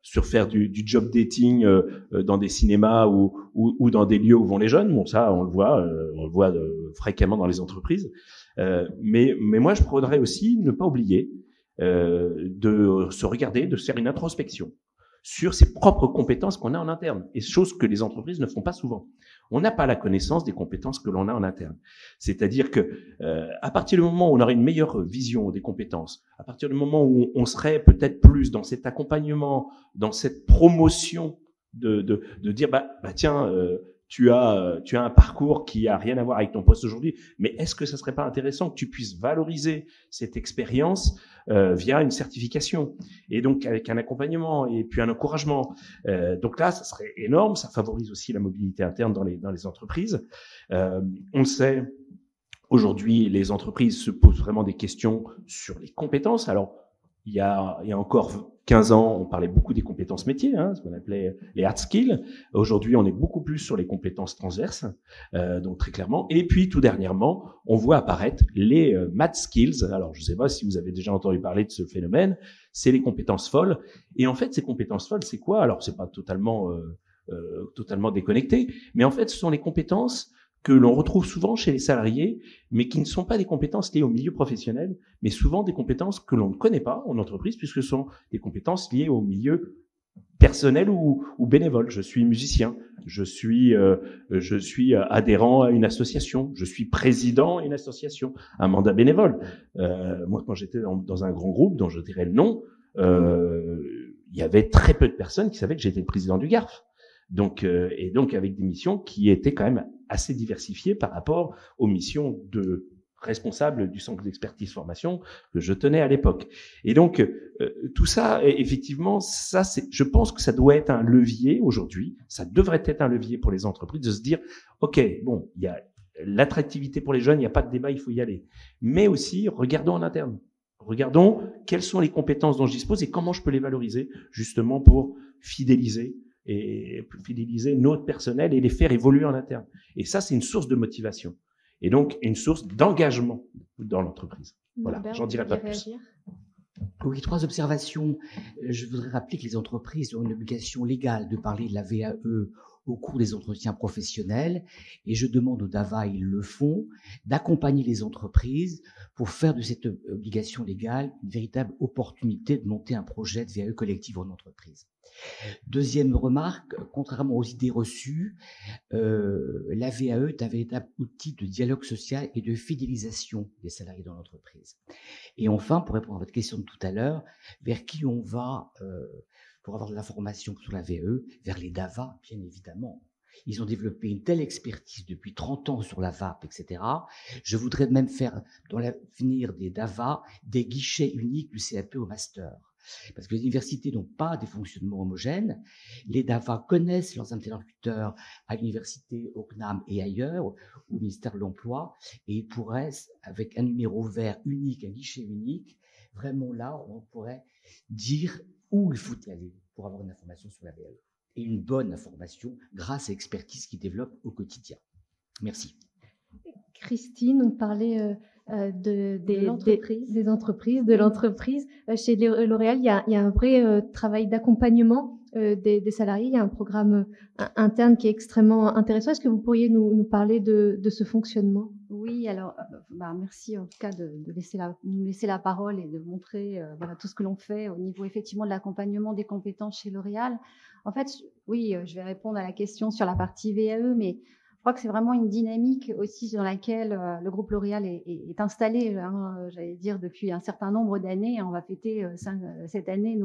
sur faire du job dating dans des cinémas ou dans des lieux où vont les jeunes. Bon, ça on le voit fréquemment dans les entreprises. Mais moi je prônerais aussi ne pas oublier de se regarder, de se faire une introspection sur ses propres compétences qu'on a en interne, et chose que les entreprises ne font pas souvent. On n'a pas la connaissance des compétences que l'on a en interne. C'est-à-dire que à partir du moment où on aurait une meilleure vision des compétences, à partir du moment où on serait peut-être plus dans cet accompagnement, dans cette promotion de dire tiens, tu as un parcours qui a rien à voir avec ton poste aujourd'hui, mais est-ce que ça serait pas intéressant que tu puisses valoriser cette expérience via une certification, et donc avec un accompagnement et puis un encouragement. Donc là, ça serait énorme, ça favorise aussi la mobilité interne dans les entreprises. On sait, aujourd'hui, les entreprises se posent vraiment des questions sur les compétences. Alors, il y a encore 15 ans, on parlait beaucoup des compétences métiers, ce qu'on appelait les hard skills. Aujourd'hui, on est beaucoup plus sur les compétences transverses, donc très clairement. Et puis, tout dernièrement, on voit apparaître les mad skills. Alors, je ne sais pas si vous avez déjà entendu parler de ce phénomène. C'est les compétences folles. Et en fait, ces compétences folles, c'est quoi? Alors, c'est pas totalement déconnecté, mais en fait, ce sont les compétences que l'on retrouve souvent chez les salariés, mais qui ne sont pas des compétences liées au milieu professionnel, mais souvent des compétences que l'on ne connaît pas en entreprise, puisque ce sont des compétences liées au milieu personnel ou bénévole. Je suis musicien, je suis adhérent à une association, je suis président d'une association, un mandat bénévole. Moi, quand j'étais dans un grand groupe, dont je dirais le nom, il y avait très peu de personnes qui savaient que j'étais le président du GARF. Donc avec des missions qui étaient quand même assez diversifiées par rapport aux missions de responsable du centre d'expertise formation que je tenais à l'époque. Et donc tout ça, effectivement, je pense que ça doit être un levier aujourd'hui. Ça devrait être un levier pour les entreprises de se dire, ok, bon, il y a l'attractivité pour les jeunes, il n'y a pas de débat, il faut y aller. Mais aussi, regardons en interne. Regardons quelles sont les compétences dont je dispose et comment je peux les valoriser justement pour fidéliser notre personnel et les faire évoluer en interne. Et ça, c'est une source de motivation. Et donc, une source d'engagement dans l'entreprise. Voilà, j'en dirai pas plus.
Oui, 3 observations. Je voudrais rappeler que les entreprises ont une obligation légale de parler de la VAE au cours des entretiens professionnels, et je demande au DAVA, ils le font, d'accompagner les entreprises pour faire de cette obligation légale une véritable opportunité de monter un projet de VAE collective en entreprise. Deuxième remarque, contrairement aux idées reçues, la VAE est un véritable outil de dialogue social et de fidélisation des salariés dans l'entreprise. Et enfin, pour répondre à votre question de tout à l'heure, vers qui on va pour avoir de l'information sur la VAE? Vers les DAVA, bien évidemment. Ils ont développé une telle expertise depuis 30 ans sur la VAP, etc. Je voudrais même faire, dans l'avenir des DAVA, des guichets uniques du CAP au master. Parce que les universités n'ont pas des fonctionnements homogènes. Les DAVA connaissent leurs interlocuteurs à l'université, au CNAM et ailleurs, au ministère de l'Emploi, et ils pourraient, avec un numéro vert unique, un guichet unique, vraiment là, on pourrait dire où il faut y aller pour avoir une information sur la VAE. Et une bonne information grâce à l'expertise qu'ils développent au quotidien. Merci.
Christine, on parlait des entreprises, de l'entreprise. Chez L'Oréal, il y a un vrai travail d'accompagnement des salariés. Il y a un programme interne qui est extrêmement intéressant. Est-ce que vous pourriez nous parler de ce fonctionnement?
Oui, alors merci en tout cas de nous laisser la parole et de montrer voilà, tout ce que l'on fait au niveau effectivement de l'accompagnement des compétences chez L'Oréal. En fait, oui, je vais répondre à la question sur la partie VAE, mais je crois que c'est vraiment une dynamique aussi dans laquelle le groupe L'Oréal est installé, j'allais dire, depuis un certain nombre d'années. On va fêter cette année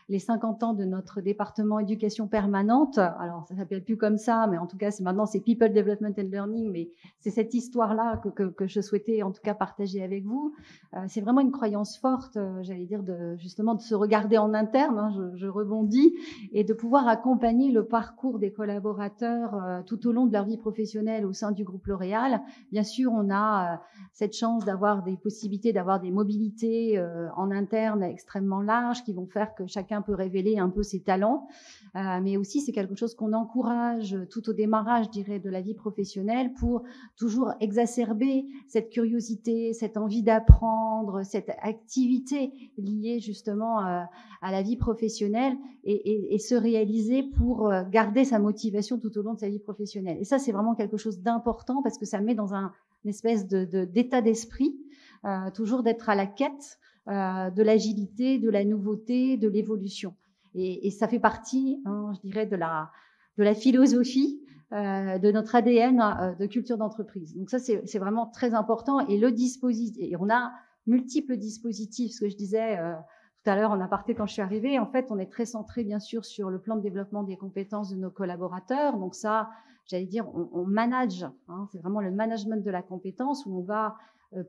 les 50 ans de notre département éducation permanente. Alors, ça s'appelle plus comme ça, mais en tout cas, maintenant, c'est People Development and Learning. Mais c'est cette histoire-là que je souhaitais en tout cas partager avec vous. C'est vraiment une croyance forte, j'allais dire, justement de se regarder en interne, je rebondis, et de pouvoir accompagner le parcours des collaborateurs tout au long de leur vie professionnelle au sein du groupe L'Oréal. Bien sûr, on a cette chance d'avoir des possibilités, d'avoir des mobilités en interne extrêmement larges qui vont faire que chacun peut révéler un peu ses talents. Mais aussi, c'est quelque chose qu'on encourage tout au démarrage, je dirais, de la vie professionnelle pour toujours exacerber cette curiosité, cette envie d'apprendre, cette activité liée justement à la vie professionnelle et se réaliser pour garder sa motivation tout au long de sa vie professionnelle. Et ça, c'est vraiment quelque chose d'important parce que ça met dans une espèce d'état d'esprit, toujours d'être à la quête de l'agilité, de la nouveauté, de l'évolution. Et ça fait partie, je dirais, de la philosophie, de notre ADN de culture d'entreprise. Donc ça, c'est vraiment très important. Et le dispositif, et on a multiples dispositifs, ce que je disais tout à l'heure en aparté quand je suis arrivée. En fait, on est très centré, bien sûr, sur le plan de développement des compétences de nos collaborateurs. Donc ça, j'allais dire, on manage, c'est vraiment le management de la compétence où on va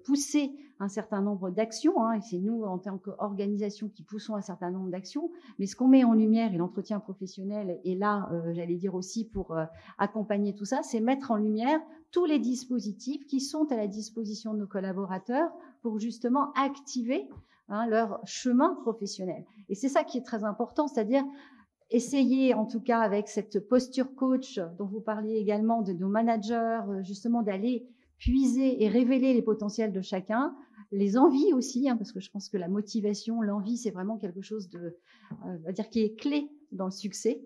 pousser un certain nombre d'actions, et c'est nous en tant qu'organisation qui poussons un certain nombre d'actions, mais ce qu'on met en lumière, et l'entretien professionnel est là, j'allais dire aussi pour accompagner tout ça, c'est mettre en lumière tous les dispositifs qui sont à la disposition de nos collaborateurs pour justement activer leur chemin professionnel. Et c'est ça qui est très important, c'est-à-dire essayer, en tout cas avec cette posture coach dont vous parliez également de nos managers, justement d'aller puiser et révéler les potentiels de chacun, les envies aussi, parce que je pense que la motivation, l'envie, c'est vraiment quelque chose on va dire, qui est clé dans le succès,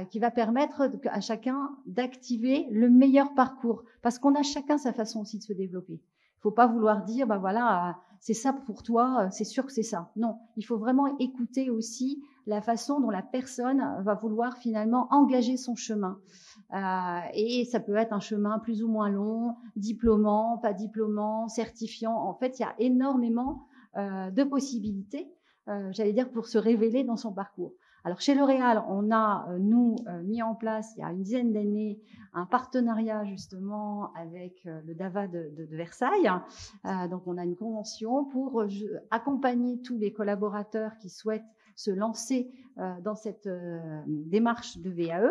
qui va permettre à chacun d'activer le meilleur parcours, parce qu'on a chacun sa façon aussi de se développer. Il ne faut pas vouloir dire, voilà, c'est ça pour toi, c'est sûr que c'est ça. Non, il faut vraiment écouter aussi la façon dont la personne va vouloir finalement engager son chemin. Et ça peut être un chemin plus ou moins long, diplômant, pas diplômant, certifiant. En fait, il y a énormément de possibilités, j'allais dire, pour se révéler dans son parcours. Alors, chez L'Oréal, on a, mis en place, il y a une dizaine d'années, un partenariat, justement, avec le DAVA de Versailles. Donc, on a une convention pour accompagner tous les collaborateurs qui souhaitent se lancer dans cette démarche de VAE.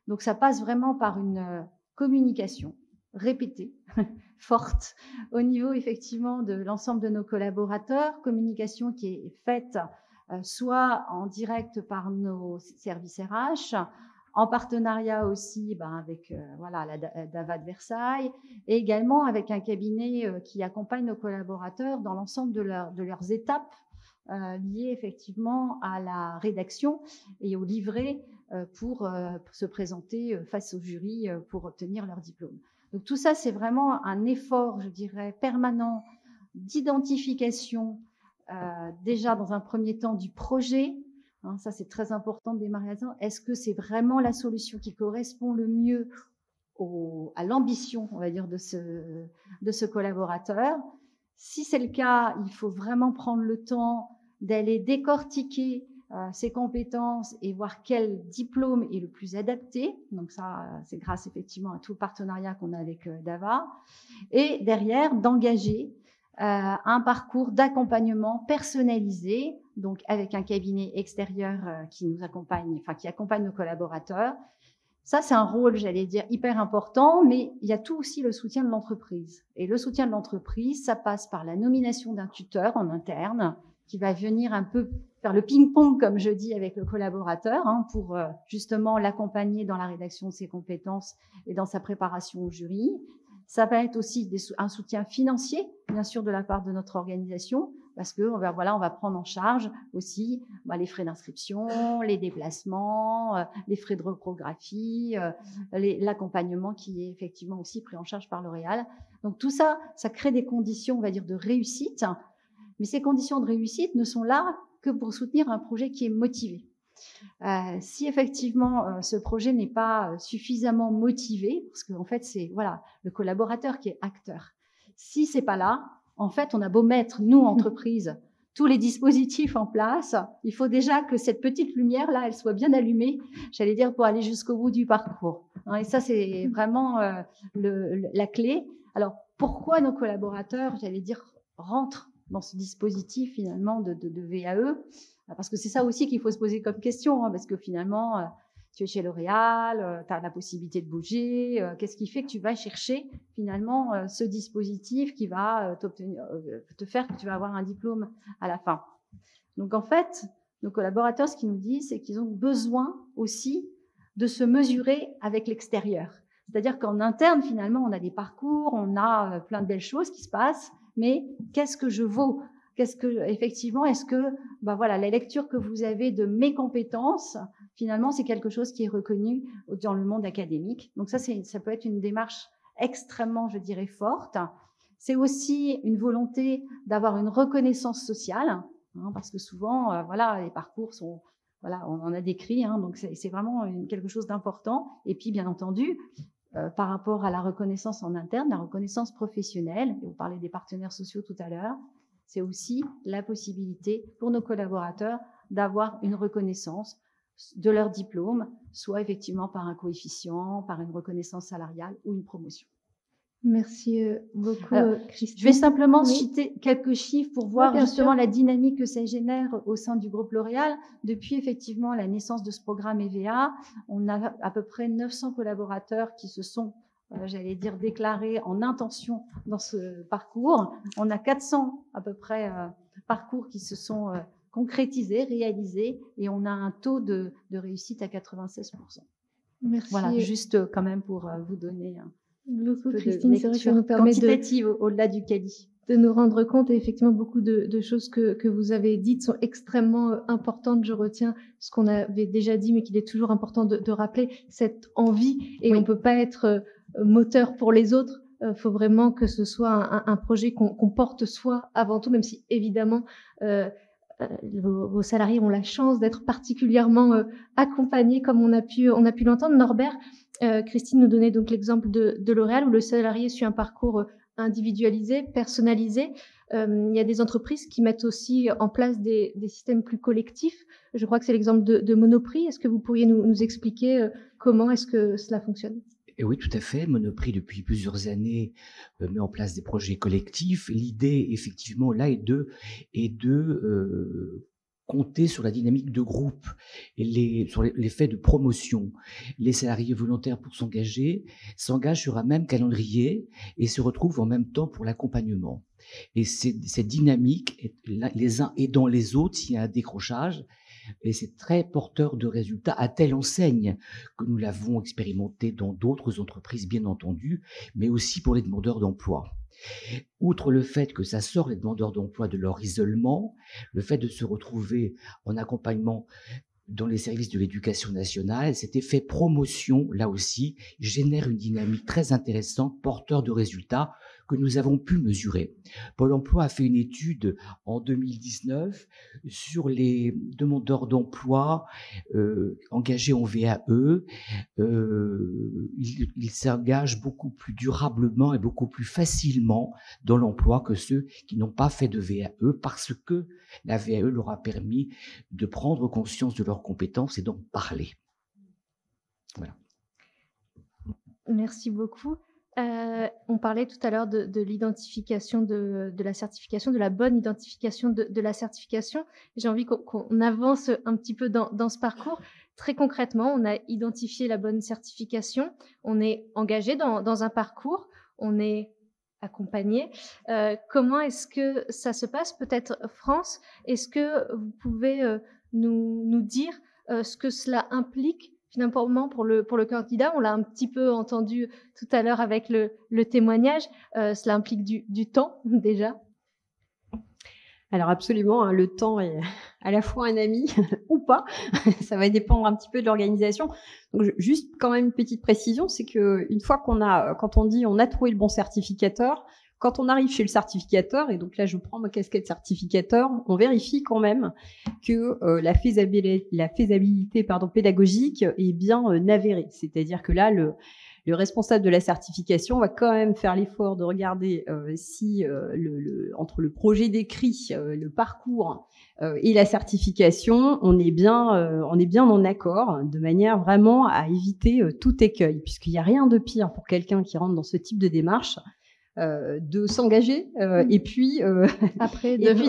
Donc, ça passe vraiment par une communication répétée, forte, au niveau, effectivement, de l'ensemble de nos collaborateurs. Communication qui est faite soit en direct par nos services RH, en partenariat aussi avec la DAVA de Versailles, et également avec un cabinet qui accompagne nos collaborateurs dans l'ensemble de leurs étapes liées effectivement à la rédaction et au livret pour se présenter face au jury pour obtenir leur diplôme. Donc tout ça, c'est vraiment un effort, je dirais, permanent d'identification, déjà dans un premier temps du projet, ça c'est très important de démarrer là-dedans. Est-ce que c'est vraiment la solution qui correspond le mieux à l'ambition, on va dire, de ce collaborateur? Si c'est le cas, il faut vraiment prendre le temps d'aller décortiquer ses compétences et voir quel diplôme est le plus adapté. Donc ça, c'est grâce effectivement à tout le partenariat qu'on a avec DAVA. Et derrière, d'engager un parcours d'accompagnement personnalisé, donc avec un cabinet extérieur qui nous accompagne, qui accompagne nos collaborateurs. Ça, c'est un rôle, j'allais dire, hyper important, mais il y a tout aussi le soutien de l'entreprise. Et le soutien de l'entreprise, ça passe par la nomination d'un tuteur en interne qui va venir un peu faire le ping-pong, comme je dis, avec le collaborateur, pour justement l'accompagner dans la rédaction de ses compétences et dans sa préparation au jury. Ça va être aussi un soutien financier, bien sûr, de la part de notre organisation, parce que on va prendre en charge aussi les frais d'inscription, les déplacements, les frais de reprographie, l'accompagnement qui est effectivement aussi pris en charge par L'Oréal. Donc tout ça, ça crée des conditions, on va dire, de réussite. Mais ces conditions de réussite ne sont là que pour soutenir un projet qui est motivé. Si effectivement ce projet n'est pas suffisamment motivé, parce qu'en fait c'est le collaborateur qui est acteur. Si c'est pas là, en fait on a beau mettre, nous entreprises, tous les dispositifs en place, il faut déjà que cette petite lumière là, elle soit bien allumée, j'allais dire, pour aller jusqu'au bout du parcours. Et ça c'est vraiment la clé. Alors pourquoi nos collaborateurs, j'allais dire, rentrent dans ce dispositif finalement de VAE? Parce que c'est ça aussi qu'il faut se poser comme question, parce que finalement, tu es chez L'Oréal, tu as la possibilité de bouger. Qu'est-ce qui fait que tu vas chercher finalement ce dispositif qui va te faire que tu vas avoir un diplôme à la fin? Donc en fait, nos collaborateurs, ce qu'ils nous disent, c'est qu'ils ont besoin aussi de se mesurer avec l'extérieur. C'est-à-dire qu'en interne, finalement, on a des parcours, on a plein de belles choses qui se passent, mais qu'est-ce que je vaux? Effectivement, est-ce que, la lecture que vous avez de mes compétences, finalement, c'est quelque chose qui est reconnu dans le monde académique. Donc ça peut être une démarche extrêmement, je dirais, forte. C'est aussi une volonté d'avoir une reconnaissance sociale, parce que souvent, les parcours sont, on en a décrit, donc c'est vraiment quelque chose d'important. Et puis, bien entendu, par rapport à la reconnaissance en interne, la reconnaissance professionnelle, et vous parlez des partenaires sociaux tout à l'heure, c'est aussi la possibilité pour nos collaborateurs d'avoir une reconnaissance de leur diplôme, soit effectivement par un coefficient, par une reconnaissance salariale ou une promotion.
Merci beaucoup, Christine.
Je vais simplement citer quelques chiffres pour voir justement la dynamique que ça génère au sein du groupe L'Oréal. Depuis effectivement la naissance de ce programme EVA, on a à peu près 900 collaborateurs qui se sont déclarés en intention dans ce parcours. On a 400 à peu près parcours qui se sont concrétisés, réalisés, et on a un taux de réussite à 96%.
Merci.
Voilà, juste quand même pour vous donner
beaucoup, Christine. C'est vrai que ça nous permet
quantitative au-delà du quali.
De nous rendre compte, et effectivement, beaucoup de choses que vous avez dites sont extrêmement importantes. Je retiens ce qu'on avait déjà dit, mais qu'il est toujours important de rappeler, cette envie, et on peut pas être moteur pour les autres. Faut vraiment que ce soit un projet qu'on porte soi avant tout, même si évidemment vos salariés ont la chance d'être particulièrement accompagnés, comme on a pu l'entendre. Norbert, Christine nous donnait donc l'exemple de L'Oréal, où le salarié suit un parcours individualisé, personnalisé. Il y a des entreprises qui mettent aussi en place des systèmes plus collectifs. Je crois que c'est l'exemple de Monoprix. Est-ce que vous pourriez nous expliquer comment est-ce que cela fonctionne?
Et oui, tout à fait. Monoprix, depuis plusieurs années, met en place des projets collectifs. L'idée, effectivement, là, est de compter sur la dynamique de groupe et sur l'effet de promotion. Les salariés volontaires, pour s'engagent sur un même calendrier et se retrouvent en même temps pour l'accompagnement. Et cette dynamique, les uns aidant les autres, s'il y a un décrochage, et c'est très porteur de résultats, à telle enseigne que nous l'avons expérimenté dans d'autres entreprises, bien entendu, mais aussi pour les demandeurs d'emploi. Outre le fait que ça sort les demandeurs d'emploi de leur isolement, le fait de se retrouver en accompagnement dans les services de l'éducation nationale, cet effet promotion, là aussi, génère une dynamique très intéressante, porteur de résultats que nous avons pu mesurer. Pôle emploi a fait une étude en 2019 sur les demandeurs d'emploi engagés en VAE. Ils s'engagent beaucoup plus durablement et beaucoup plus facilement dans l'emploi que ceux qui n'ont pas fait de VAE, parce que la VAE leur a permis de prendre conscience de leurs compétences et d'en parler. Voilà.
Merci beaucoup. On parlait tout à l'heure de l'identification de la certification, de la bonne identification de la certification. J'ai envie qu'on avance un petit peu dans ce parcours. Très concrètement, on a identifié la bonne certification, on est engagé dans un parcours, on est accompagné. Comment est-ce que ça se passe? Peut-être France, est-ce que vous pouvez nous dire ce que cela implique finalement pour le candidat? On l'a un petit peu entendu tout à l'heure avec le témoignage. Cela implique du temps déjà.
Alors absolument, hein, le temps est à la fois un ami ou pas, ça va dépendre un petit peu de l'organisation. Donc juste quand même une petite précision, c'est que une fois quand on dit on a trouvé le bon certificateur, quand on arrive chez le certificateur, et donc là je prends ma casquette certificateur, on vérifie quand même que la faisabilité pédagogique est bien avérée. C'est-à-dire que là le responsable de la certification va quand même faire l'effort de regarder si entre le projet décrit, le parcours et la certification, on est bien en accord, de manière vraiment à éviter tout écueil, puisqu'il n'y a rien de pire pour quelqu'un qui rentre dans ce type de démarche de s'engager et puis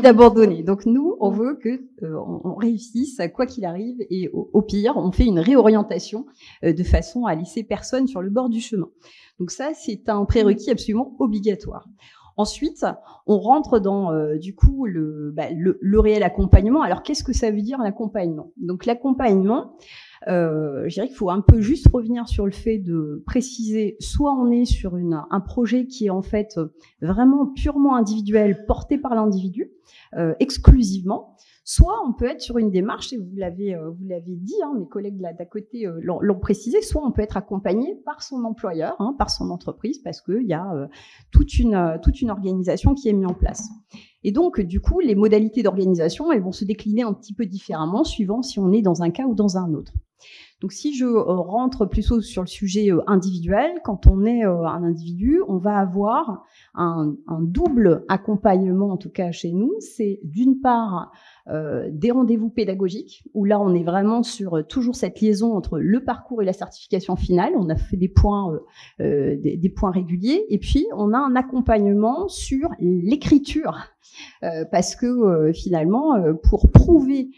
d'abandonner. Donc nous, on veut que on réussisse quoi qu'il arrive, et au pire, on fait une réorientation de façon à laisser personne sur le bord du chemin. Donc ça, c'est un prérequis absolument obligatoire. Ensuite, on rentre dans du coup le réel accompagnement. Alors qu'est-ce que ça veut dire l'accompagnement? Donc l'accompagnement, je dirais qu'il faut un peu juste revenir sur le fait de préciser, soit on est sur un projet qui est en fait vraiment purement individuel, porté par l'individu, exclusivement, soit on peut être sur une démarche, et vous l'avez dit, hein, mes collègues là d'à côté l'ont précisé, soit on peut être accompagné par son employeur, hein, par son entreprise, parce qu'il y a toute une organisation qui est mise en place. Et donc, du coup, les modalités d'organisation, elles vont se décliner un petit peu différemment, suivant si on est dans un cas ou dans un autre. Donc, si je rentre plutôt sur le sujet individuel, quand on est un individu, on va avoir un double accompagnement, en tout cas chez nous. C'est d'une part des rendez-vous pédagogiques, où là, on est vraiment sur toujours cette liaison entre le parcours et la certification finale. On a fait des points réguliers. Et puis, on a un accompagnement sur l'écriture. Parce que finalement, pour prouver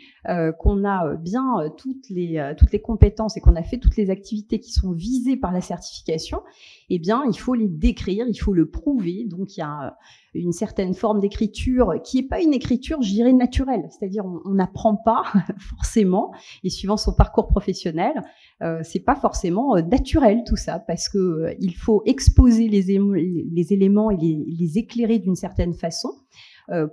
qu'on a bien toutes les compétences et qu'on a fait toutes les activités qui sont visées par la certification, eh bien, il faut les décrire, il faut le prouver. Donc, il y a une certaine forme d'écriture qui n'est pas une écriture, je dirais, naturelle. C'est-à-dire, on n'apprend pas forcément, et suivant son parcours professionnel, c'est pas forcément naturel tout ça, parce que il faut exposer les éléments et les éclairer d'une certaine façon,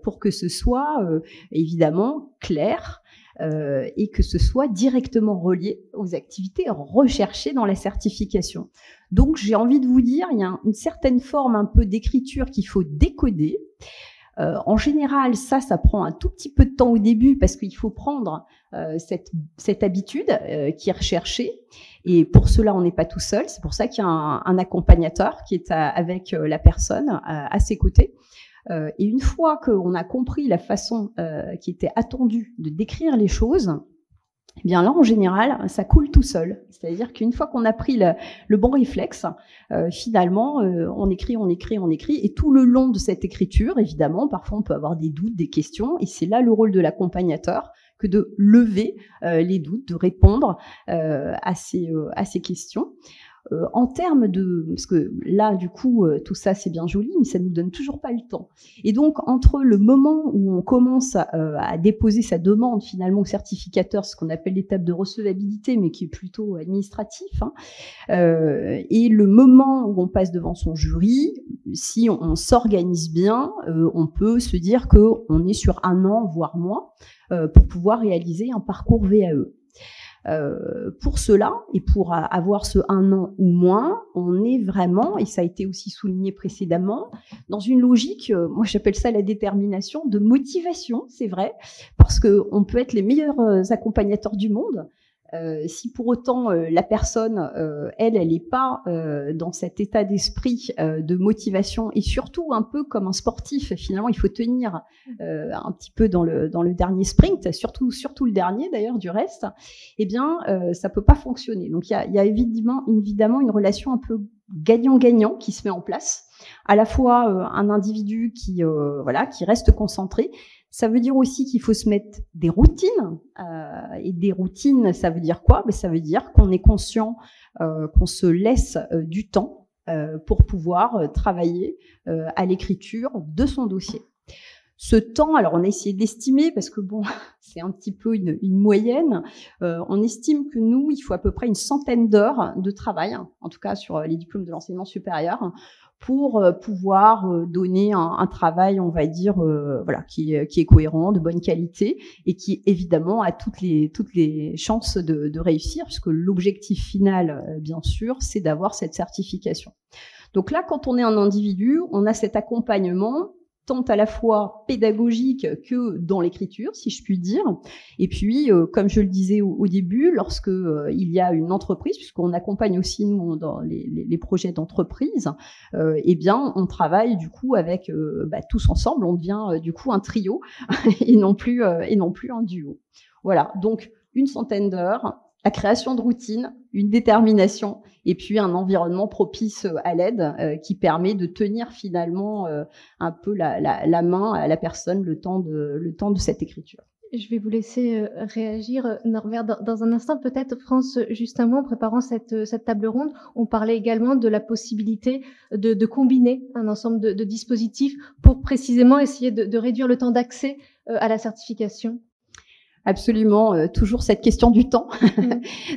pour que ce soit évidemment clair et que ce soit directement relié aux activités recherchées dans la certification. Donc j'ai envie de vous dire, il y a une certaine forme un peu d'écriture qu'il faut décoder. En général, ça prend un tout petit peu de temps au début, parce qu'il faut prendre cette habitude qui est recherchée. Et pour cela, on n'est pas tout seul. C'est pour ça qu'il y a un accompagnateur qui est avec la personne à ses côtés. Et une fois qu'on a compris la façon qui était attendue de décrire les choses, eh bien là, en général, ça coule tout seul. C'est-à-dire qu'une fois qu'on a pris le bon réflexe, finalement, on écrit, et tout le long de cette écriture, évidemment, parfois on peut avoir des doutes, des questions, et c'est là le rôle de l'accompagnateur, que de lever les doutes, de répondre à ces questions. En termes parce que là, du coup, tout ça, c'est bien joli, mais ça nous donne toujours pas le temps. Et donc, entre le moment où on commence à déposer sa demande, finalement, au certificateur, ce qu'on appelle l'étape de recevabilité, mais qui est plutôt administratif, hein, et le moment où on passe devant son jury, si on s'organise bien, on peut se dire qu'on est sur 1 an, voire moins, pour pouvoir réaliser un parcours VAE. Pour cela, et pour avoir ce 1 an ou moins, on est vraiment, et ça a été aussi souligné précédemment, dans une logique, moi j'appelle ça la détermination, de motivation, c'est vrai, parce qu'on peut être les meilleurs accompagnateurs du monde. Si pour autant la personne, elle n'est pas dans cet état d'esprit de motivation, et surtout un peu comme un sportif, finalement il faut tenir un petit peu dans le dernier sprint, surtout le dernier d'ailleurs du reste, eh bien ça peut pas fonctionner. Donc il y a évidemment une relation un peu gagnant-gagnant qui se met en place, à la fois un individu qui reste concentré. Ça veut dire aussi qu'il faut se mettre des routines. Et des routines, ça veut dire quoi? Ça veut dire qu'on est conscient qu'on se laisse du temps pour pouvoir travailler à l'écriture de son dossier. Ce temps, alors on a essayé d'estimer, parce que bon, c'est un petit peu une moyenne. On estime que nous, il faut à peu près une 100aine d'heures de travail, en tout cas sur les diplômes de l'enseignement supérieur, pour pouvoir donner un travail, on va dire, voilà, qui est cohérent, de bonne qualité et qui évidemment a toutes les chances de réussir, puisque l'objectif final, bien sûr, c'est d'avoir cette certification. Donc là, quand on est un individu, on a cet accompagnement tant à la fois pédagogique que dans l'écriture, si je puis dire. Et puis, comme je le disais au début, lorsque il y a une entreprise, puisqu'on accompagne aussi nous dans les projets d'entreprise, eh bien, on travaille du coup avec tous ensemble. On devient du coup un trio et non plus un duo. Voilà. Donc, une centaine d'heures, la création de routines, une détermination et puis un environnement propice à l'aide qui permet de tenir finalement un peu la main à la personne le temps de cette écriture.
Je vais vous laisser réagir, Norbert, dans un instant. Peut-être, France, juste un mot, en préparant cette table ronde, on parlait également de la possibilité de combiner un ensemble de dispositifs pour précisément essayer de réduire le temps d'accès à la certification.
Absolument, toujours cette question du temps.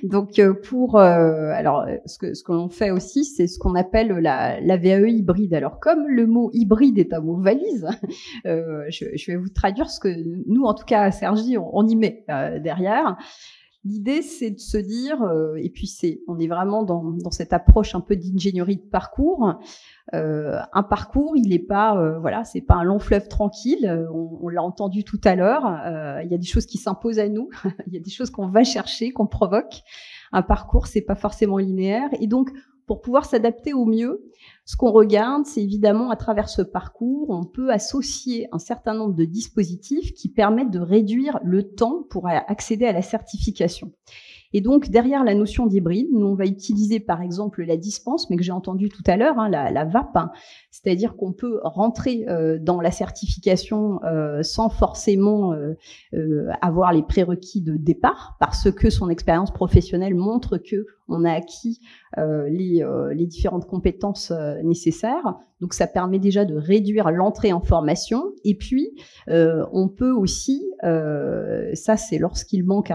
Donc alors ce que l'on fait aussi, c'est ce qu'on appelle la VAE hybride. Alors comme le mot hybride est un mot valise, je vais vous traduire ce que nous, en tout cas à Cergy, on y met derrière. L'idée, c'est de se dire, et puis on est vraiment dans cette approche un peu d'ingénierie de parcours. Un parcours, il n'est pas, voilà, c'est pas un long fleuve tranquille. On l'a entendu tout à l'heure. Il y a des choses qui s'imposent à nous. Il y a des choses qu'on va chercher, qu'on provoque. Un parcours, c'est pas forcément linéaire. Et donc, pour pouvoir s'adapter au mieux, ce qu'on regarde, c'est évidemment à travers ce parcours, on peut associer un certain nombre de dispositifs qui permettent de réduire le temps pour accéder à la certification. Et donc, derrière la notion d'hybride, nous, on va utiliser par exemple la dispense, mais que j'ai entendu tout à l'heure, hein, la VAP, hein, c'est-à-dire qu'on peut rentrer dans la certification sans forcément avoir les prérequis de départ, parce que son expérience professionnelle montre que on a acquis les différentes compétences nécessaires. Donc, ça permet déjà de réduire l'entrée en formation. Et puis, on peut aussi, ça c'est lorsqu'il manque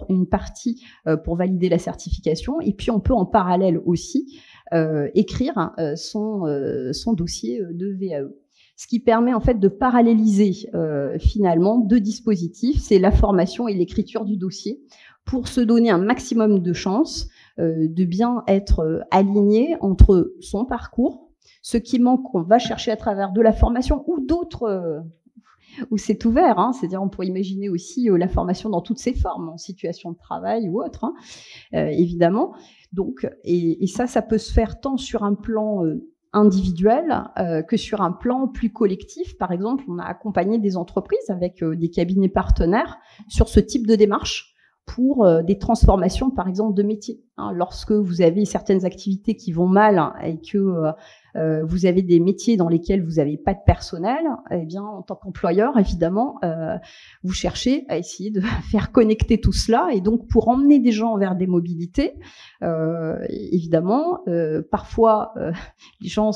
une partie pour valider la certification. Et puis, on peut en parallèle aussi écrire son dossier de VAE. Ce qui permet en fait de paralléliser finalement deux dispositifs, c'est la formation et l'écriture du dossier, pour se donner un maximum de chances de bien être aligné entre son parcours, ce qui manque qu'on va chercher à travers de la formation ou d'autres, où c'est ouvert, hein, c'est-à-dire on pourrait imaginer aussi la formation dans toutes ses formes, en situation de travail ou autre, hein, évidemment. Donc, et ça peut se faire tant sur un plan individuel que sur un plan plus collectif. Par exemple, on a accompagné des entreprises avec des cabinets partenaires sur ce type de démarche pour des transformations, par exemple, de métiers. Hein, lorsque vous avez certaines activités qui vont mal et que vous avez des métiers dans lesquels vous n'avez pas de personnel, eh bien, en tant qu'employeur, évidemment, vous cherchez à essayer de faire connecter tout cela. Et donc, pour emmener des gens vers des mobilités, évidemment, parfois, les gens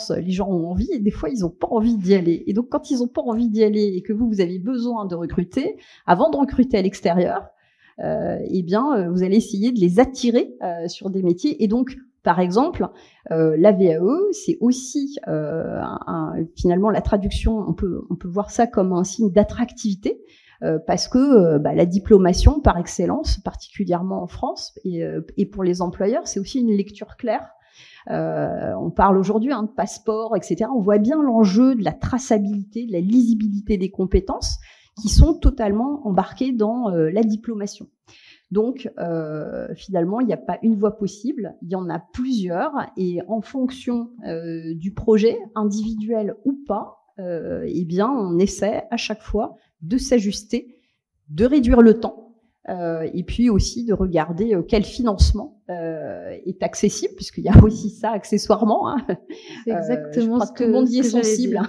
ont envie et des fois, ils n'ont pas envie d'y aller. Et donc, quand ils n'ont pas envie d'y aller et que vous avez besoin de recruter, avant de recruter à l'extérieur, eh bien, vous allez essayer de les attirer sur des métiers. Et donc, par exemple, la VAE, c'est aussi finalement la traduction. On peut voir ça comme un signe d'attractivité parce que la diplomation par excellence, particulièrement en France et pour les employeurs, c'est aussi une lecture claire. On parle aujourd'hui de passeport, etc. On voit bien l'enjeu de la traçabilité, de la lisibilité des compétences qui sont totalement embarqués dans la diplomation. Donc, finalement, il n'y a pas une voie possible, il y en a plusieurs, et en fonction du projet, individuel ou pas, eh bien, on essaie à chaque fois de s'ajuster, de réduire le temps, et puis aussi de regarder quel financement est accessible, puisqu'il y a aussi ça accessoirement. Hein.
C'est exactement
ce que tout le monde y est sensible.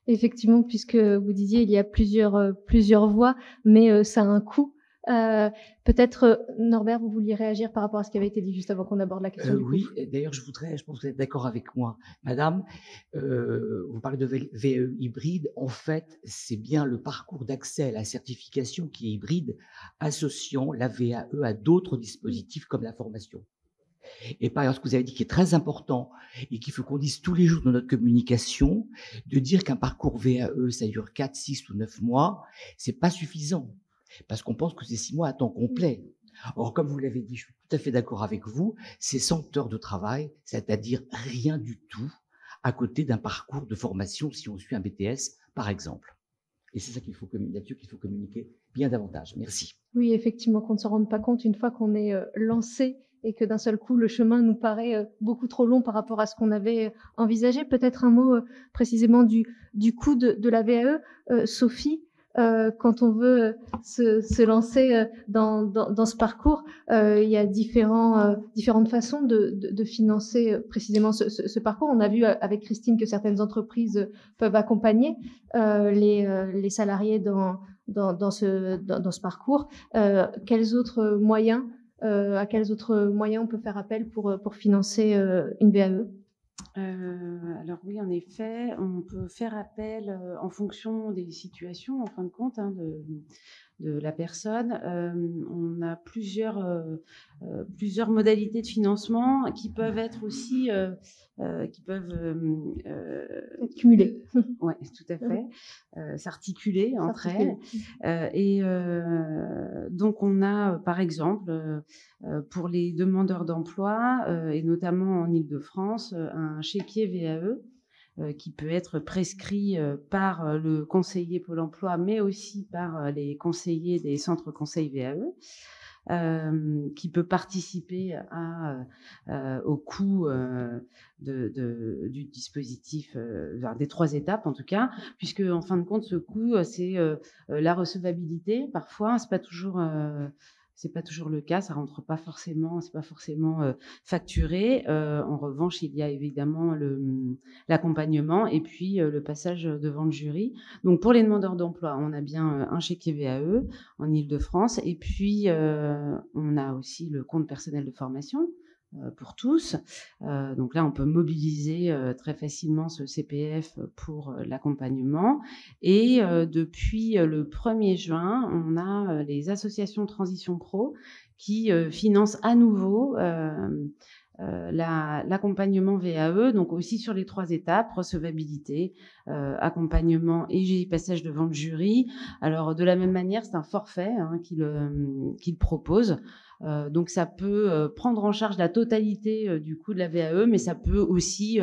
Effectivement, puisque vous disiez il y a plusieurs voies, mais ça a un coût. Peut-être, Norbert, vous vouliez réagir par rapport à ce qui avait été dit juste avant qu'on aborde la question du coût.
Oui, d'ailleurs, je pense que vous êtes d'accord avec moi. Madame, vous parlez de VAE hybride. En fait, c'est bien le parcours d'accès à la certification qui est hybride, associant la VAE à d'autres dispositifs comme la formation. Et par exemple, ce que vous avez dit qui est très important et qu'il faut qu'on dise tous les jours dans notre communication, de dire qu'un parcours VAE, ça dure 4, 6 ou 9 mois, c'est pas suffisant. Parce qu'on pense que c'est 6 mois à temps complet. Or, comme vous l'avez dit, je suis tout à fait d'accord avec vous, c'est 100 heures de travail, c'est-à-dire rien du tout à côté d'un parcours de formation si on suit un BTS, par exemple. Et c'est ça qu'il faut communiquer bien davantage. Merci.
Oui, effectivement, qu'on ne se rende pas compte une fois qu'on est lancé et que d'un seul coup, le chemin nous paraît beaucoup trop long par rapport à ce qu'on avait envisagé. Peut-être un mot précisément du coût de la VAE. Sophie, quand on veut se lancer dans ce parcours, il y a différentes façons de financer précisément ce parcours. On a vu avec Christine que certaines entreprises peuvent accompagner les salariés dans ce parcours. À quels autres moyens on peut faire appel pour financer une VAE?
Alors oui, en effet, on peut faire appel en fonction des situations, en fin de compte, de la personne. On a plusieurs modalités de financement qui peuvent être aussi
être cumulées.
Oui, tout à fait. S'articuler entre elles. Donc on a, par exemple, pour les demandeurs d'emploi, et notamment en Île-de-France, un chéquier VAE qui peut être prescrit par le conseiller Pôle emploi, mais aussi par les conseillers des centres conseils VAE, qui peut participer au coût du dispositif, des 3 étapes en tout cas, puisque en fin de compte, ce coût, c'est la recevabilité. Parfois, c'est pas toujours le cas, ça rentre pas forcément, c'est pas forcément facturé. En revanche, il y a évidemment l'accompagnement et puis le passage devant le jury. Donc pour les demandeurs d'emploi, on a bien un chéquier VAE en Île-de-France et puis on a aussi le compte personnel de formation pour tous. Donc là, on peut mobiliser très facilement ce CPF pour l'accompagnement. Et depuis le 1er juin, on a les associations Transition Pro qui financent à nouveau l'accompagnement VAE, donc aussi sur les 3 étapes, recevabilité, accompagnement et passage devant le jury. Alors de la même manière, c'est un forfait qu'il propose. Donc ça peut prendre en charge la totalité du coût de la VAE, mais ça peut aussi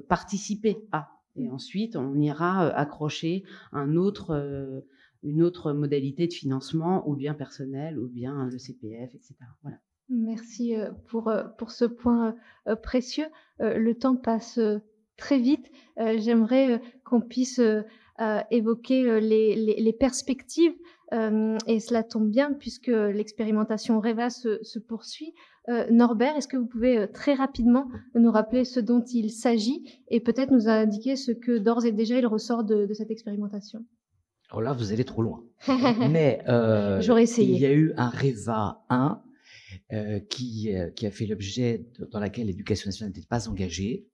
participer à. Et ensuite, on ira accrocher une autre modalité de financement, ou bien personnel, ou bien le CPF, etc. Voilà.
Merci pour ce point précieux. Le temps passe très vite. J'aimerais qu'on puisse évoquer les perspectives. Et cela tombe bien puisque l'expérimentation REVA se poursuit. Norbert, est-ce que vous pouvez très rapidement nous rappeler ce dont il s'agit et peut-être nous indiquer ce que d'ores et déjà il ressort de cette expérimentation?
Alors là, vous allez trop loin. Mais
j'aurais essayé.
Il y a eu un REVA 1 qui a fait l'objet dans laquelle l'éducation nationale n'était pas engagée.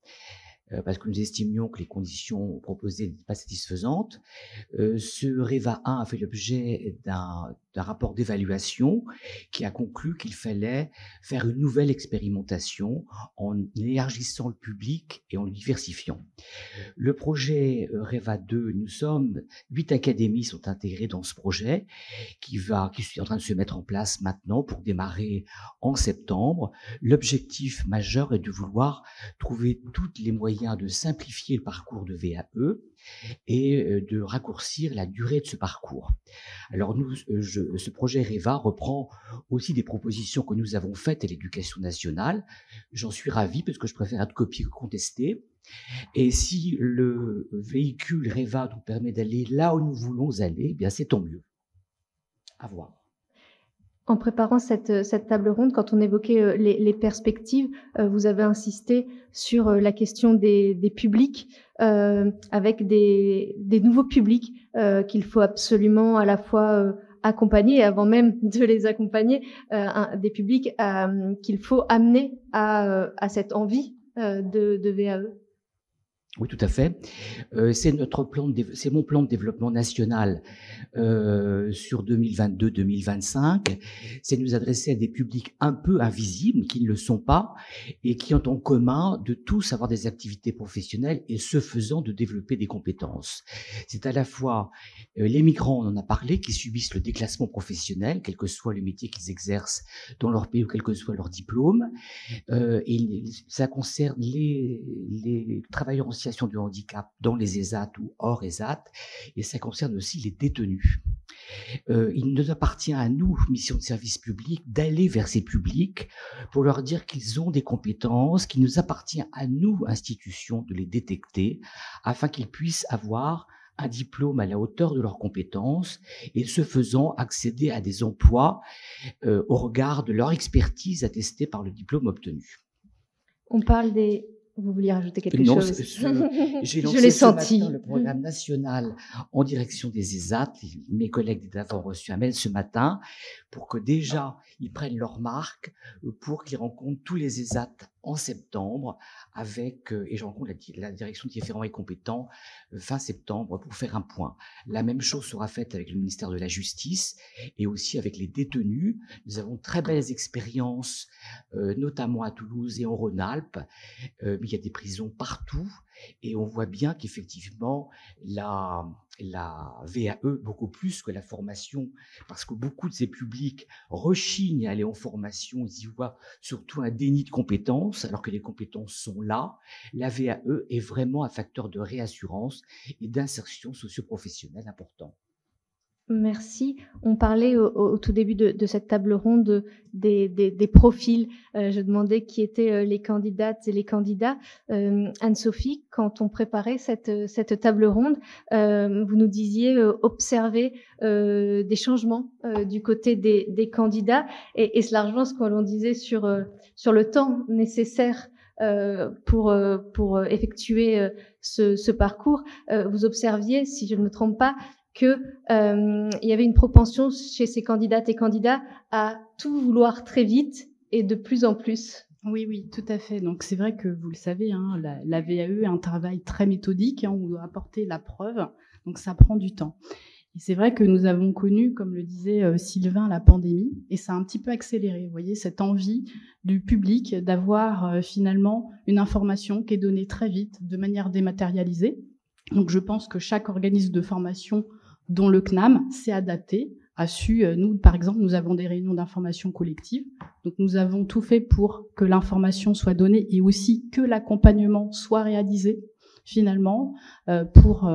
Parce que nous estimions que les conditions proposées n'étaient pas satisfaisantes. Ce REVA 1 a fait l'objet d'un rapport d'évaluation qui a conclu qu'il fallait faire une nouvelle expérimentation en élargissant le public et en le diversifiant. Le projet REVA 2, 8 académies sont intégrées dans ce projet qui est en train de se mettre en place maintenant pour démarrer en septembre. L'objectif majeur est de vouloir trouver tous les moyens de simplifier le parcours de VAE et de raccourcir la durée de ce parcours. Alors ce projet REVA reprend aussi des propositions que nous avons faites à l'éducation nationale. J'en suis ravi parce que je préfère être copié que contesté. Et si le véhicule REVA nous permet d'aller là où nous voulons aller, eh bien c'est tant mieux. À voir.
En préparant cette table ronde, quand on évoquait les perspectives, vous avez insisté sur la question des publics, avec des nouveaux publics qu'il faut absolument à la fois accompagner, et avant même de les accompagner, des publics qu'il faut amener à cette envie de VAE.
Oui, tout à fait. C'est mon plan de développement national sur 2022-2025. C'est nous adresser à des publics un peu invisibles, qui ne le sont pas, et qui ont en commun de tous avoir des activités professionnelles et ce faisant de développer des compétences. C'est à la fois les migrants, on en a parlé, qui subissent le déclassement professionnel, quel que soit le métier qu'ils exercent dans leur pays ou quel que soit leur diplôme. Et ça concerne les travailleurs en situation de handicap dans les ESAT ou hors ESAT, et ça concerne aussi les détenus. Il nous appartient à nous, mission de service public, d'aller vers ces publics pour leur dire qu'ils ont des compétences, qu'il nous appartient à nous, institutions, de les détecter afin qu'ils puissent avoir un diplôme à la hauteur de leurs compétences et ce faisant accéder à des emplois au regard de leur expertise attestée par le diplôme obtenu.
On parle des... Vous vouliez rajouter quelque chose?
J'ai lancé ce matin le programme national en direction des ESAT. Mes collègues d'EDAVA ont reçu un mail ce matin pour que déjà ils prennent leur marque, pour qu'ils rencontrent tous les ESAT en septembre avec, et je rencontre la direction différents et compétents fin septembre pour faire un point. La même chose sera faite avec le ministère de la Justice et aussi avec les détenus. Nous avons très belles expériences, notamment à Toulouse et en Rhône-Alpes. Il y a des prisons partout et on voit bien qu'effectivement la VAE, beaucoup plus que la formation, parce que beaucoup de ces publics rechignent à aller en formation, ils y voient surtout un déni de compétences, alors que les compétences sont là. La VAE est vraiment un facteur de réassurance et d'insertion socio-professionnelle important.
Merci. On parlait au tout début de cette table ronde des profils. Je demandais qui étaient les candidates et les candidats. Anne-Sophie, quand on préparait cette table ronde, vous nous disiez observer des changements du côté des candidats et c'est largement ce que l'on disait sur le temps nécessaire pour effectuer ce parcours. Vous observiez, si je ne me trompe pas, que il y avait une propension chez ces candidates et candidats à tout vouloir très vite et de plus en plus.
Oui, oui, tout à fait. Donc c'est vrai que vous le savez, hein, la VAE est un travail très méthodique, hein, on doit apporter la preuve, donc ça prend du temps. Et c'est vrai que nous avons connu, comme le disait Sylvain, la pandémie, et ça a un petit peu accéléré, vous voyez, cette envie du public d'avoir finalement une information qui est donnée très vite, de manière dématérialisée. Donc je pense que chaque organisme de formation dont le CNAM s'est adapté, a su, nous par exemple, nous avons des réunions d'information collective, donc nous avons tout fait pour que l'information soit donnée et aussi que l'accompagnement soit réalisé finalement pour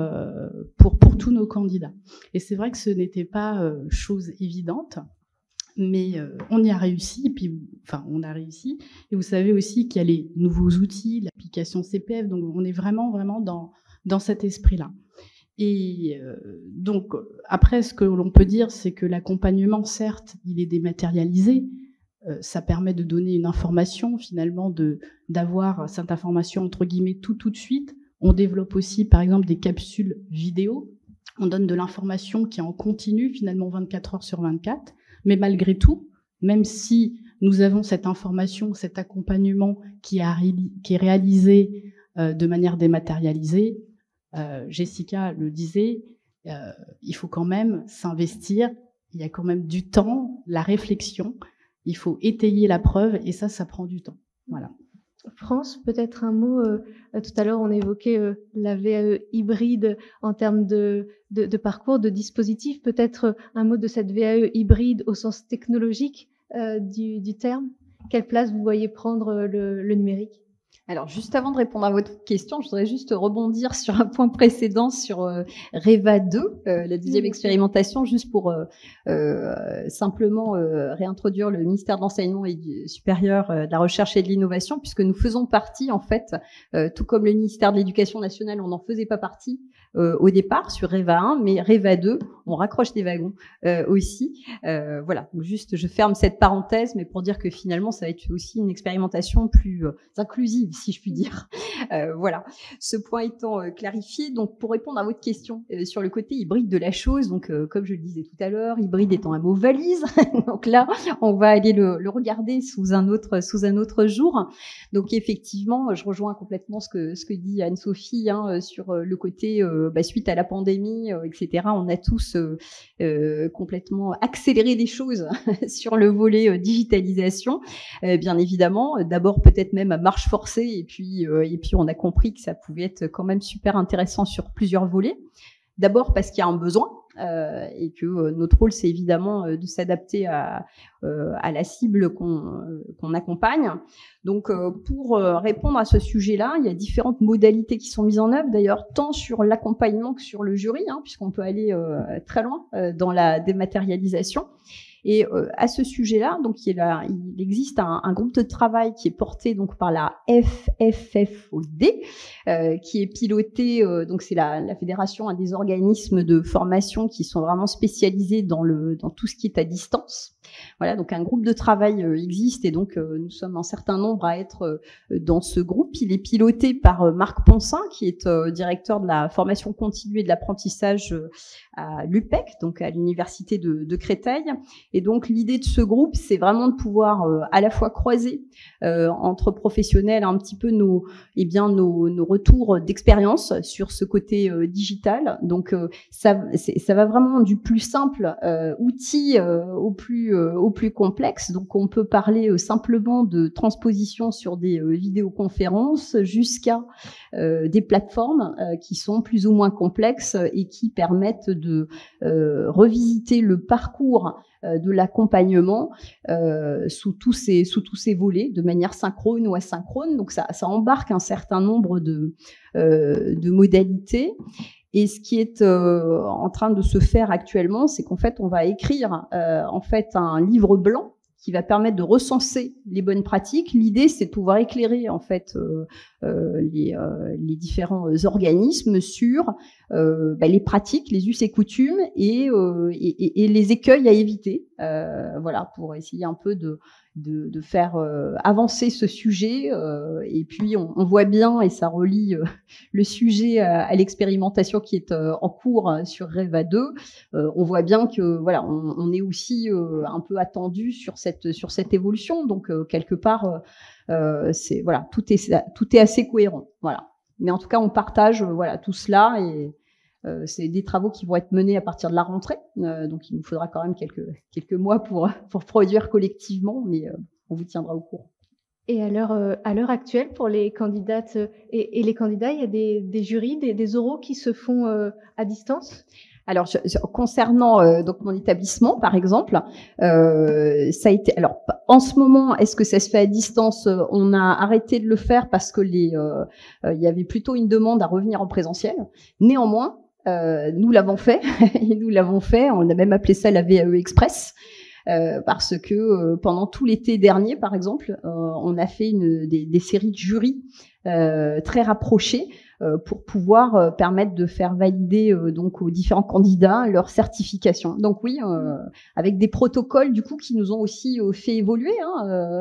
tous nos candidats. Et c'est vrai que ce n'était pas chose évidente, mais on y a réussi, et puis, enfin, on a réussi. Et vous savez aussi qu'il y a les nouveaux outils, l'application CPF, donc on est vraiment dans cet esprit-là. Et donc, après, ce que l'on peut dire, c'est que l'accompagnement, certes, il est dématérialisé. Ça permet de donner une information, finalement, d'avoir cette information, entre guillemets, tout de suite. On développe aussi, par exemple, des capsules vidéo. On donne de l'information qui est en continu, finalement, 24 heures sur 24. Mais malgré tout, même si nous avons cette information, cet accompagnement qui est réalisé de manière dématérialisée, Jessica le disait, il faut quand même s'investir, il y a quand même du temps, la réflexion, il faut étayer la preuve et ça prend du temps. Voilà.
France, peut-être un mot, tout à l'heure on évoquait la VAE hybride en termes de parcours, de dispositif, peut-être un mot de cette VAE hybride au sens technologique du terme. Quelle place vous voyez prendre le numérique ?
Alors, juste avant de répondre à votre question, je voudrais juste rebondir sur un point précédent sur REVA 2, la deuxième expérimentation, juste pour simplement réintroduire le ministère de l'Enseignement supérieur, de la Recherche et de l'Innovation, puisque nous faisons partie, en fait, tout comme le ministère de l'Éducation nationale, on n'en faisait pas partie au départ sur REVA 1, mais REVA 2, on raccroche des wagons aussi. Voilà, donc juste je ferme cette parenthèse, mais pour dire que finalement, ça va être aussi une expérimentation plus inclusive, si je puis dire. Voilà. Ce point étant clarifié, donc pour répondre à votre question sur le côté hybride de la chose, donc comme je le disais tout à l'heure, hybride étant un mot valise, donc là on va aller le regarder sous un autre jour. Donc effectivement, je rejoins complètement ce que dit Anne-Sophie sur le côté suite à la pandémie, etc. On a tous complètement accéléré les choses sur le volet digitalisation, bien évidemment. D'abord peut-être même à marche forcée, et puis on a compris que ça pouvait être quand même super intéressant sur plusieurs volets. D'abord parce qu'il y a un besoin et que notre rôle c'est évidemment de s'adapter à la cible qu'on accompagne. Donc pour répondre à ce sujet-là, il y a différentes modalités qui sont mises en œuvre d'ailleurs tant sur l'accompagnement que sur le jury, puisqu'on peut aller très loin dans la dématérialisation. Et à ce sujet-là, donc il existe un groupe de travail qui est porté donc par la FFFOD, qui est piloté, donc c'est la fédération des organismes de formation qui sont vraiment spécialisés dans tout ce qui est à distance. Voilà, donc un groupe de travail existe et donc nous sommes un certain nombre à être dans ce groupe. Il est piloté par Marc Poncin, qui est directeur de la formation continue et de l'apprentissage à l'UPEC, donc à l'université de Créteil. Et donc l'idée de ce groupe, c'est vraiment de pouvoir à la fois croiser entre professionnels un petit peu nos retours d'expérience sur ce côté digital. Donc ça va vraiment du plus simple outil au plus complexe. Donc on peut parler simplement de transposition sur des vidéoconférences jusqu'à des plateformes qui sont plus ou moins complexes et qui permettent de revisiter le parcours de l'accompagnement sous tous ces volets de manière synchrone ou asynchrone. Donc ça embarque un certain nombre de modalités. Et ce qui est en train de se faire actuellement, c'est qu'en fait on va écrire un livre blanc qui va permettre de recenser les bonnes pratiques. L'idée, c'est de pouvoir éclairer en fait les différents organismes sur les pratiques, les us et coutumes et les écueils à éviter. Voilà, pour essayer un peu de faire avancer ce sujet. Et puis, on voit bien, et ça relie le sujet à l'expérimentation qui est en cours sur REVA 2. On voit bien que voilà, on est aussi un peu attendu sur cette évolution. Donc, quelque part, c'est voilà, tout est assez cohérent. Voilà. Mais en tout cas, on partage voilà tout cela et c'est des travaux qui vont être menés à partir de la rentrée, donc il nous faudra quand même quelques mois pour produire collectivement, mais on vous tiendra au courant.
Et à l'heure actuelle, pour les candidates et les candidats, il y a des jurys, des oraux qui se font à distance?
Alors, concernant donc mon établissement, par exemple, ça a été. Alors, en ce moment, est-ce que ça se fait à distance? On a arrêté de le faire parce que il y avait plutôt une demande à revenir en présentiel. Néanmoins, nous l'avons fait. Et nous l'avons fait. On a même appelé ça la VAE Express. Parce que pendant tout l'été dernier, par exemple, on a fait des séries de jurys très rapprochées pour pouvoir permettre de faire valider donc aux différents candidats leur certification. Donc oui, avec des protocoles du coup qui nous ont aussi fait évoluer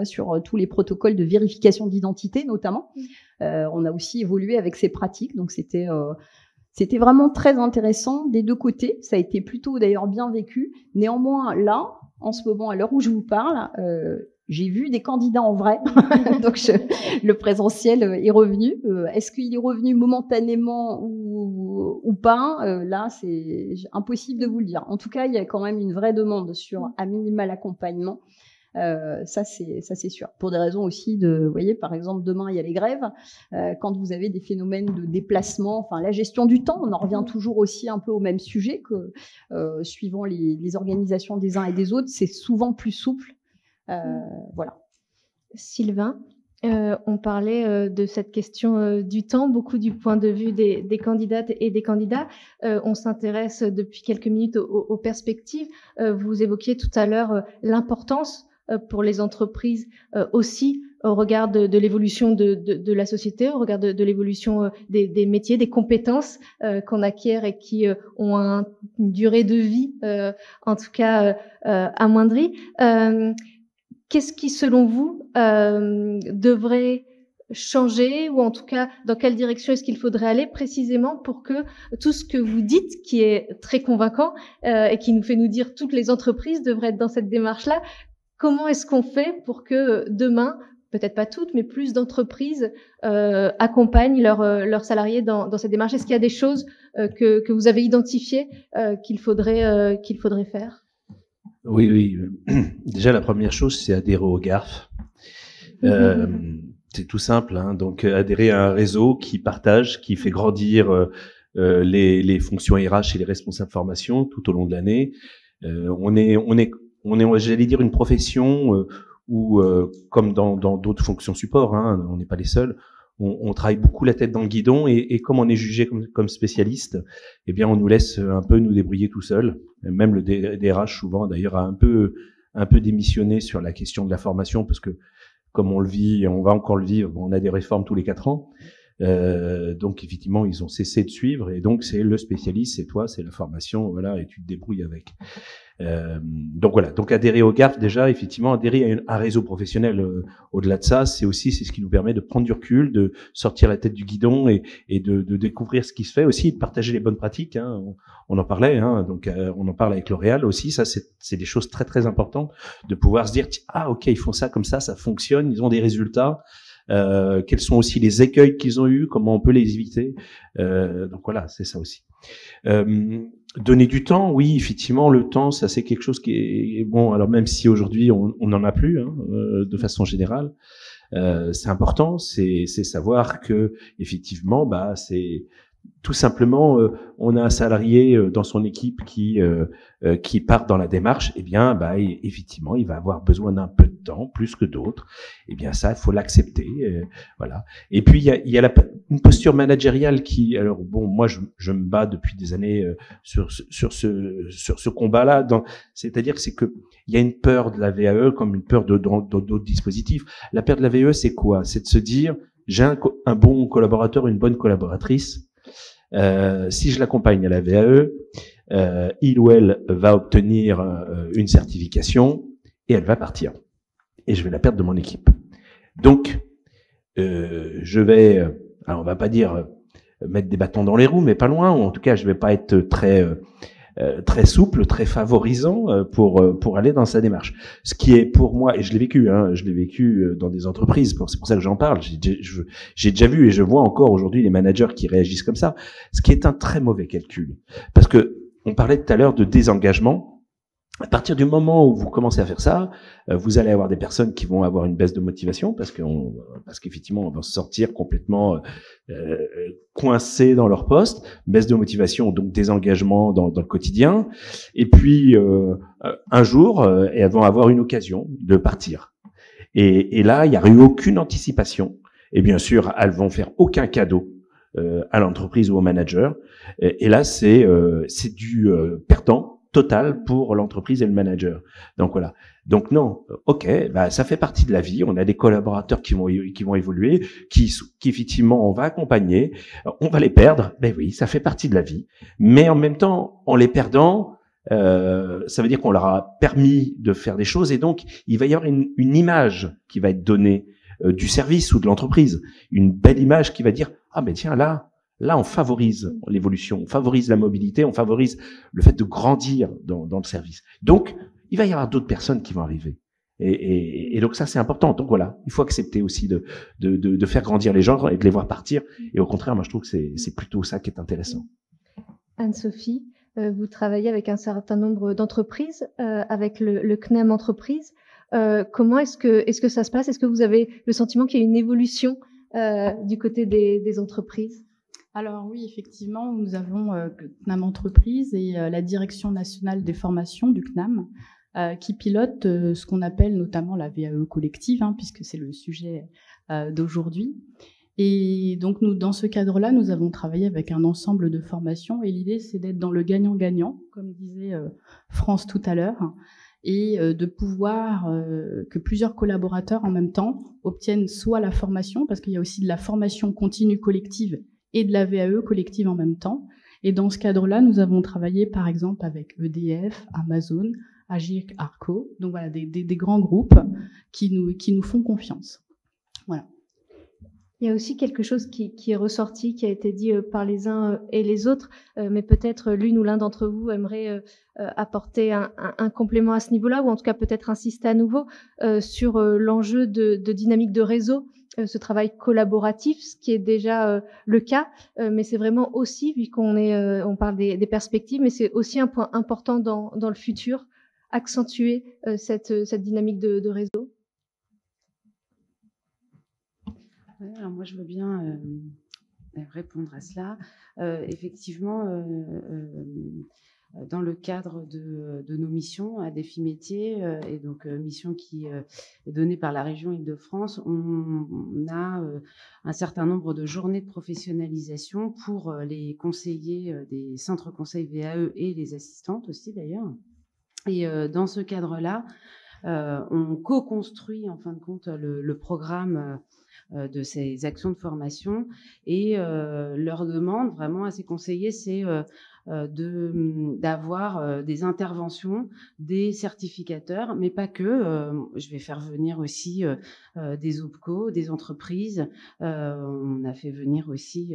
sur tous les protocoles de vérification d'identité notamment. On a aussi évolué avec ces pratiques. Donc c'était vraiment très intéressant des deux côtés. Ça a été plutôt d'ailleurs bien vécu. Néanmoins, là, en ce moment, à l'heure où je vous parle, j'ai vu des candidats en vrai. Donc, le présentiel est revenu. Est-ce qu'il est revenu momentanément ou pas? Là, c'est impossible de vous le dire. En tout cas, il y a quand même une vraie demande sur à minima l'accompagnement. Ça c'est sûr. Pour des raisons aussi vous voyez, par exemple, demain il y a les grèves. Quand vous avez des phénomènes de déplacement, enfin la gestion du temps, on en revient toujours aussi un peu au même sujet que suivant les organisations des uns et des autres, c'est souvent plus souple. Voilà.
Sylvain, on parlait de cette question du temps, beaucoup du point de vue des candidates et des candidats. On s'intéresse depuis quelques minutes aux perspectives. Vous évoquiez tout à l'heure l'importance pour les entreprises aussi au regard de l'évolution de la société, au regard de l'évolution des métiers, des compétences qu'on acquiert et qui ont une durée de vie, en tout cas amoindrie. Qu'est-ce qui, selon vous, devrait changer, ou en tout cas dans quelle direction est-ce qu'il faudrait aller précisément pour que tout ce que vous dites, qui est très convaincant et qui nous fait nous dire toutes les entreprises devraient être dans cette démarche-là, comment est-ce qu'on fait pour que demain, peut-être pas toutes, mais plus d'entreprises accompagnent leurs salariés dans cette démarche? Est-ce qu'il y a des choses que vous avez identifiées qu'il faudrait faire?
Oui. Déjà, la première chose, c'est adhérer au GARF. C'est tout simple, hein. Donc adhérer à un réseau qui partage, qui fait grandir les fonctions RH et les responsables formation tout au long de l'année. On est, j'allais dire, une profession où, comme dans d'autres fonctions support, hein, on n'est pas les seuls. On travaille beaucoup la tête dans le guidon, et comme on est jugé comme spécialiste, eh bien on nous laisse un peu nous débrouiller tout seul. Même le DRH souvent d'ailleurs a un peu démissionné sur la question de la formation, parce que comme on le vit, et on va encore le vivre, on a des réformes tous les 4 ans. Donc effectivement, ils ont cessé de suivre, et donc c'est le spécialiste, c'est toi, c'est la formation, voilà, et tu te débrouilles avec. Donc voilà, donc adhérer au GARF, déjà, effectivement, adhérer à un réseau professionnel. Au-delà de ça, c'est ce qui nous permet de prendre du recul, de sortir la tête du guidon et de découvrir ce qui se fait aussi, de partager les bonnes pratiques, hein. On en parlait, hein, donc on en parle avec L'Oréal aussi. Ça, c'est des choses très très importantes, de pouvoir se dire, ah ok, ils font ça comme ça fonctionne, ils ont des résultats. Quels sont aussi les écueils qu'ils ont eus, comment on peut les éviter. Donc voilà, c'est ça aussi. Donner du temps, oui, effectivement, le temps, ça c'est quelque chose qui est bon. Alors même si aujourd'hui on n'en a plus, hein, de façon générale, c'est important, c'est savoir que effectivement, c'est tout simplement, on a un salarié dans son équipe qui part dans la démarche, eh bien, effectivement, il va avoir besoin d'un peu de temps, plus que d'autres. Eh bien, ça, il faut l'accepter, voilà. Et puis, il y a une posture managériale qui, alors bon, moi, je me bats depuis des années sur ce combat-là. C'est-à-dire que il y a une peur de la VAE comme une peur d'autres dispositifs. La peur de la VAE, c'est quoi? C'est de se dire, j'ai un bon collaborateur, une bonne collaboratrice. Si je l'accompagne à la VAE, il ou elle va obtenir une certification et elle va partir. Et je vais la perdre de mon équipe. Donc, je vais, alors on va pas dire mettre des bâtons dans les roues, mais pas loin, ou en tout cas, je vais pas être très souple, très favorisant pour aller dans sa démarche. Ce qui est pour moi, et je l'ai vécu, hein, dans des entreprises, c'est pour ça que j'en parle, j'ai déjà vu et je vois encore aujourd'hui les managers qui réagissent comme ça, ce qui est un très mauvais calcul. Parce que on parlait tout à l'heure de désengagement. À partir du moment où vous commencez à faire ça, vous allez avoir des personnes qui vont avoir une baisse de motivation parce qu'effectivement on va se sortir complètement coincés dans leur poste, baisse de motivation, donc désengagement dans le quotidien. Et puis un jour, elles vont avoir une occasion de partir. Et là, il n'y a eu aucune anticipation. Et bien sûr, elles vont faire aucun cadeau à l'entreprise ou au manager. Et là, c'est du perdant total pour l'entreprise et le manager. Donc voilà. Donc non, ok, ça fait partie de la vie. On a des collaborateurs qui vont évoluer, qui effectivement on va accompagner. On va les perdre. Ben oui, ça fait partie de la vie. Mais en même temps, en les perdant, ça veut dire qu'on leur a permis de faire des choses, et donc il va y avoir une image qui va être donnée du service ou de l'entreprise, une belle image qui va dire ah ben tiens là on favorise l'évolution, on favorise la mobilité, on favorise le fait de grandir dans le service. Donc, il va y avoir d'autres personnes qui vont arriver. Et donc ça, c'est important. Donc voilà, il faut accepter aussi de faire grandir les gens et de les voir partir. Et au contraire, moi, je trouve que c'est plutôt ça qui est intéressant.
Anne-Sophie, vous travaillez avec un certain nombre d'entreprises, avec le CNAM Entreprise. Comment est-ce que ça se passe? Est-ce que vous avez le sentiment qu'il y a une évolution du côté des entreprises?
Alors oui, effectivement, nous avons CNAM Entreprise et la Direction nationale des formations du CNAM qui pilote ce qu'on appelle notamment la VAE collective, puisque c'est le sujet d'aujourd'hui. Et donc, dans ce cadre-là, nous avons travaillé avec un ensemble de formations, et l'idée, c'est d'être dans le gagnant-gagnant, comme disait France tout à l'heure, et de pouvoir que plusieurs collaborateurs en même temps obtiennent soit la formation, parce qu'il y a aussi de la formation continue collective et de la VAE collective en même temps. Et dans ce cadre-là, nous avons travaillé par exemple avec EDF, Amazon, Agirc Arco, donc voilà, des grands groupes qui nous font confiance. Voilà.
Il y a aussi quelque chose qui est ressorti, qui a été dit par les uns et les autres, mais peut-être l'une ou l'un d'entre vous aimerait apporter un complément à ce niveau-là, ou en tout cas peut-être insister à nouveau sur l'enjeu de dynamique de réseau, ce travail collaboratif, ce qui est déjà le cas, mais c'est vraiment aussi, vu on parle des perspectives, mais c'est aussi un point important dans le futur, accentuer cette dynamique de réseau.
Ouais, alors moi, je veux bien répondre à cela. Effectivement, dans le cadre de nos missions à Défi Métiers, et donc mission qui est donnée par la région Île-de-France, on a un certain nombre de journées de professionnalisation pour les conseillers des centres conseils VAE et les assistantes aussi d'ailleurs. Et dans ce cadre-là, on co-construit en fin de compte le programme de ces actions de formation, et leur demande vraiment à ces conseillers, c'est d'avoir des interventions, des certificateurs, mais pas que. Je vais faire venir aussi des OPCO, des entreprises. On a fait venir aussi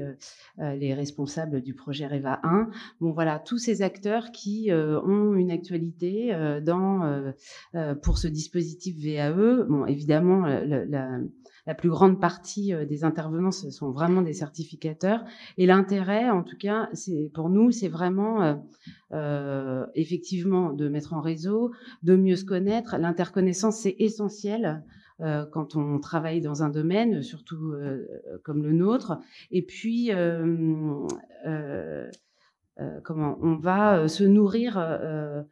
les responsables du projet REVA 1. Bon, voilà, tous ces acteurs qui ont une actualité pour ce dispositif VAE. Bon, évidemment, la plus grande partie des intervenants, ce sont vraiment des certificateurs. Et l'intérêt, en tout cas, pour nous, c'est vraiment effectivement de mettre en réseau, de mieux se connaître. L'interconnaissance, c'est essentiel quand on travaille dans un domaine, surtout comme le nôtre. Et puis, comment on va se nourrir.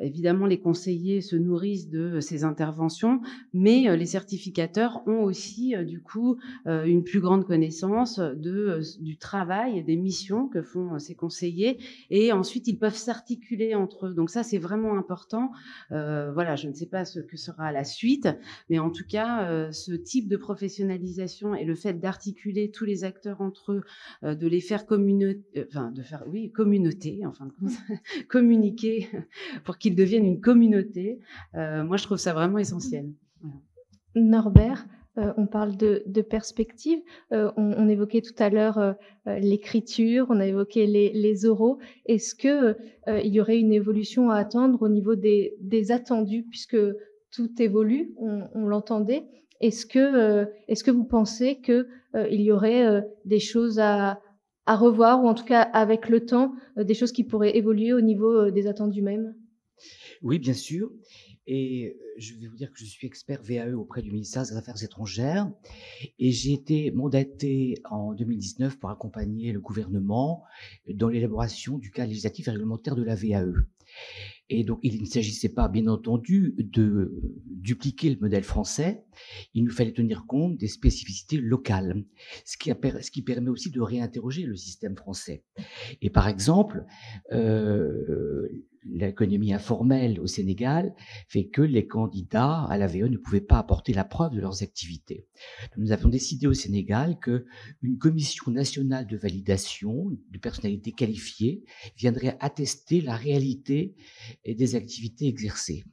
Évidemment, les conseillers se nourrissent de ces interventions, mais les certificateurs ont aussi, du coup, une plus grande connaissance du travail et des missions que font ces conseillers, et ensuite, ils peuvent s'articuler entre eux. Donc ça, c'est vraiment important. Voilà, je ne sais pas ce que sera la suite, mais en tout cas, ce type de professionnalisation et le fait d'articuler tous les acteurs entre eux, de les faire communauté, en fin de compte, communiquer pour qu'ils deviennent une communauté. Moi, je trouve ça vraiment essentiel. Voilà.
Norbert, on parle de perspective. On évoquait tout à l'heure l'écriture, on a évoqué les oraux. Est-ce que il y aurait une évolution à attendre au niveau des attendus, puisque tout évolue, on l'entendait. Est-ce que vous pensez que il y aurait des choses à revoir, ou en tout cas avec le temps, des choses qui pourraient évoluer au niveau des attendus même?
Oui, bien sûr. Et je vais vous dire que je suis expert VAE auprès du ministère des Affaires étrangères, et j'ai été mandaté en 2019 pour accompagner le gouvernement dans l'élaboration du cadre législatif et réglementaire de la VAE. Et donc, il ne s'agissait pas, bien entendu, de dupliquer le modèle français. Il nous fallait tenir compte des spécificités locales, ce qui permet aussi de réinterroger le système français. Et par exemple, l'économie informelle au Sénégal fait que les candidats à la VAE ne pouvaient pas apporter la preuve de leurs activités. Nous avons décidé au Sénégal qu'une commission nationale de validation de personnalités qualifiées viendrait attester la réalité et des activités exercées.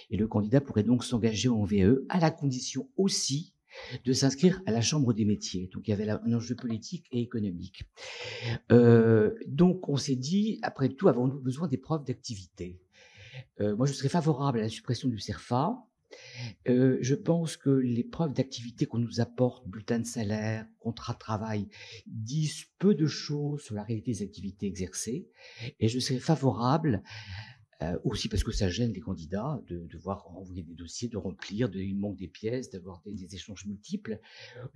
Et le candidat pourrait donc s'engager en VAE à la condition aussi de s'inscrire à la Chambre des métiers. Donc il y avait un enjeu politique et économique. Donc on s'est dit, après tout, avons-nous besoin des preuves d'activité? Moi, je serais favorable à la suppression du CERFA. Je pense que les preuves d'activité qu'on nous apporte, bulletin de salaire, contrat de travail, disent peu de choses sur la réalité des activités exercées. Et je serais favorable aussi parce que ça gêne les candidats de devoir envoyer des dossiers, de remplir, il manque des pièces, d'avoir des échanges multiples,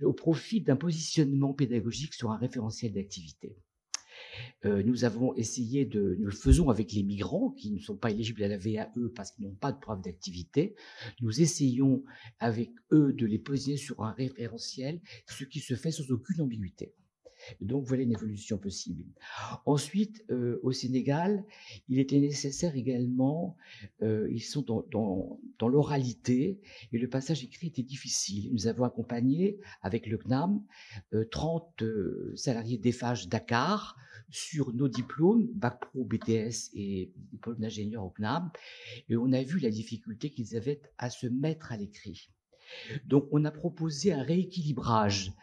au profit d'un positionnement pédagogique sur un référentiel d'activité. Nous avons essayé nous le faisons avec les migrants qui ne sont pas éligibles à la VAE parce qu'ils n'ont pas de preuve d'activité. Nous essayons avec eux de les poser sur un référentiel, ce qui se fait sans aucune ambiguïté. Donc voilà une évolution possible. Ensuite, au Sénégal, il était nécessaire également, ils sont dans l'oralité, et le passage écrit était difficile. Nous avons accompagné avec le CNAM 30 salariés d'EFH Dakar sur nos diplômes, Bac Pro, BTS et diplôme d'ingénieur au CNAM, et on a vu la difficulté qu'ils avaient à se mettre à l'écrit. Donc, on a proposé un rééquilibrage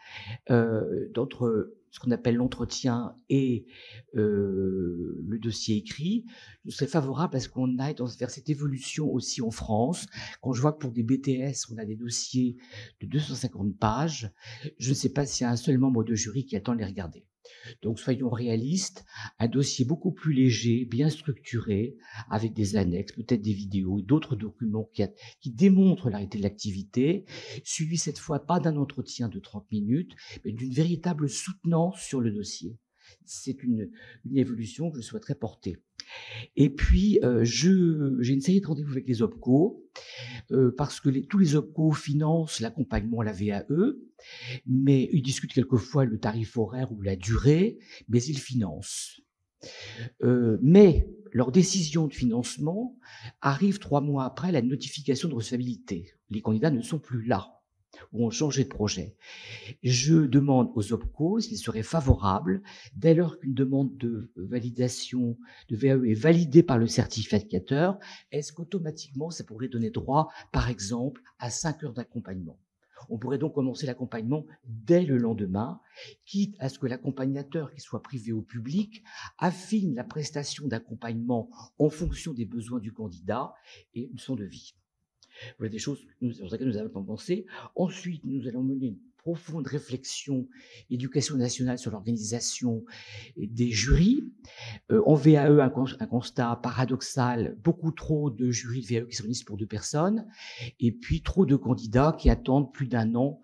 d'entre ce qu'on appelle l'entretien et le dossier écrit. Je serais favorable à ce qu'on aille vers cette évolution aussi en France. Quand je vois que pour des BTS, on a des dossiers de 250 pages, je ne sais pas s'il y a un seul membre de jury qui attend de les regarder. Donc, soyons réalistes, un dossier beaucoup plus léger, bien structuré, avec des annexes, peut-être des vidéos, d'autres documents qui démontrent la réalité de l'activité, suivi cette fois pas d'un entretien de 30 minutes, mais d'une véritable soutenance sur le dossier. C'est une évolution que je souhaiterais porter. Et puis, j'ai une série de rendez-vous avec les OPCO, parce que tous les OPCO financent l'accompagnement à la VAE, mais ils discutent quelquefois le tarif horaire ou la durée, mais ils financent. Mais leur décision de financement arrive 3 mois après la notification de recevabilité. Les candidats ne sont plus là, ou ont changé de projet. Je demande aux OPCO s'ils seraient favorables, dès lors qu'une demande de validation de VAE est validée par le certificateur, est-ce qu'automatiquement ça pourrait donner droit, par exemple, à 5 heures d'accompagnement? On pourrait donc commencer l'accompagnement dès le lendemain, quitte à ce que l'accompagnateur, qu'il soit privé ou public, affine la prestation d'accompagnement en fonction des besoins du candidat et de son devis. Voilà des choses sur lesquelles nous avons pensé. Ensuite, nous allons mener une profonde réflexion, éducation nationale sur l'organisation des jurys. En VAE, un constat paradoxal, beaucoup trop de jurys de VAE qui se réunissent pour 2 personnes, et puis trop de candidats qui attendent plus d'1 an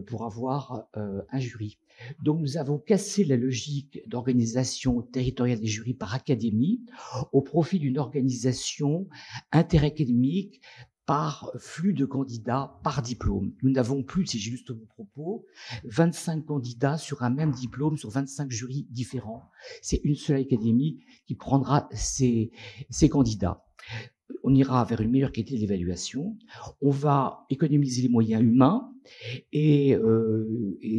pour avoir un jury. Donc, nous avons cassé la logique d'organisation territoriale des jurys par académie au profit d'une organisation interacadémique par flux de candidats par diplôme. Nous n'avons plus, si j'illustre mon propos, 25 candidats sur un même diplôme, sur 25 jurys différents. C'est une seule académie qui prendra ces candidats. On ira vers une meilleure qualité de l'évaluation. On va économiser les moyens humains et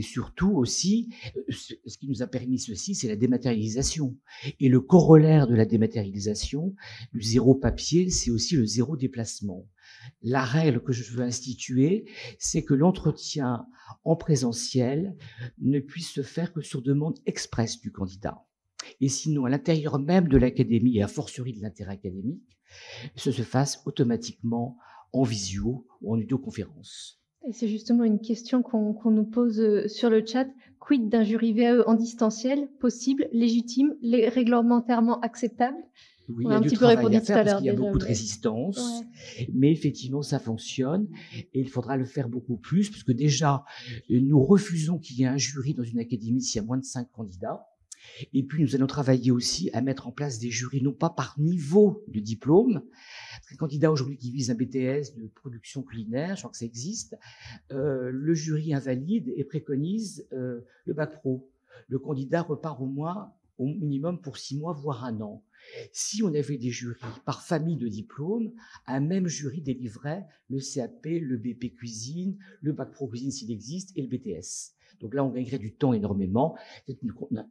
surtout aussi, ce qui nous a permis ceci, c'est la dématérialisation. Et le corollaire de la dématérialisation, du zéro papier, c'est aussi le zéro déplacement. La règle que je veux instituer, c'est que l'entretien en présentiel ne puisse se faire que sur demande expresse du candidat. Et sinon, à l'intérieur même de l'académie, et a fortiori de l'interacadémique, se fasse automatiquement en visio ou en vidéoconférence.
Et c'est justement une question qu'on nous pose sur le chat. Quid d'un jury VAE en distanciel, possible, légitime, réglementairement acceptable?
Oui, il y a du travail à faire parce qu'il y a beaucoup de résistance, mais effectivement, ça fonctionne et il faudra le faire beaucoup plus puisque déjà, nous refusons qu'il y ait un jury dans une académie s'il y a moins de 5 candidats. Et puis, nous allons travailler aussi à mettre en place des jurys, non pas par niveau de diplôme. Un candidat aujourd'hui qui vise un BTS de production culinaire, je crois que ça existe, le jury invalide et préconise le bac pro. Le candidat repart au minimum pour 6 mois, voire 1 an. Si on avait des jurys par famille de diplômes, un même jury délivrerait le CAP, le BP cuisine, le bac pro cuisine s'il existe et le BTS. Donc là, on gagnerait du temps énormément. C'est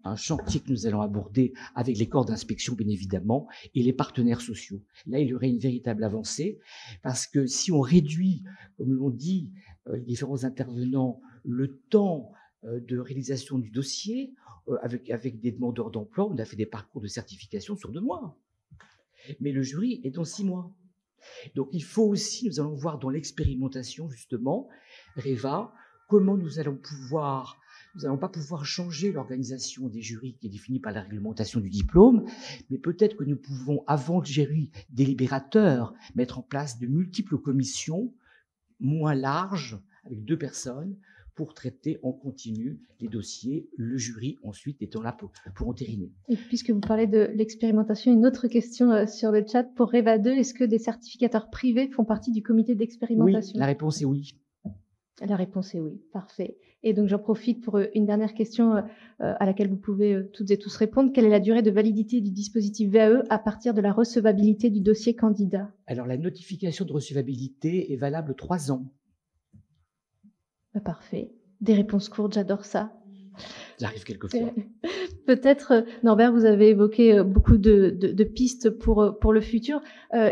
un chantier que nous allons aborder avec les corps d'inspection, bien évidemment, et les partenaires sociaux. Là, il y aurait une véritable avancée, parce que si on réduit, comme l'ont dit les différents intervenants, le temps de réalisation du dossier, avec des demandeurs d'emploi, on a fait des parcours de certification sur 2 mois. Mais le jury est dans 6 mois. Donc il faut aussi, nous allons voir dans l'expérimentation, justement, Réva, comment nous allons pas pouvoir changer l'organisation des jurys qui est définie par la réglementation du diplôme, mais peut-être que nous pouvons, avant le jury délibérateur, mettre en place de multiples commissions moins larges, avec 2 personnes, pour traiter en continu les dossiers, le jury ensuite étant là pour entériner.
Et puisque vous parlez de l'expérimentation, une autre question sur le chat pour Réva 2, est-ce que des certificateurs privés font partie du comité d'expérimentation?
Oui, la réponse est oui.
La réponse est oui, parfait. Et donc j'en profite pour une dernière question à laquelle vous pouvez toutes et tous répondre. Quelle est la durée de validité du dispositif VAE à partir de la recevabilité du dossier candidat?
Alors la notification de recevabilité est valable 3 ans.
Parfait. Des réponses courtes, j'adore ça.
Ça arrive quelquefois.
Peut-être, Norbert, vous avez évoqué beaucoup de pistes pour le futur.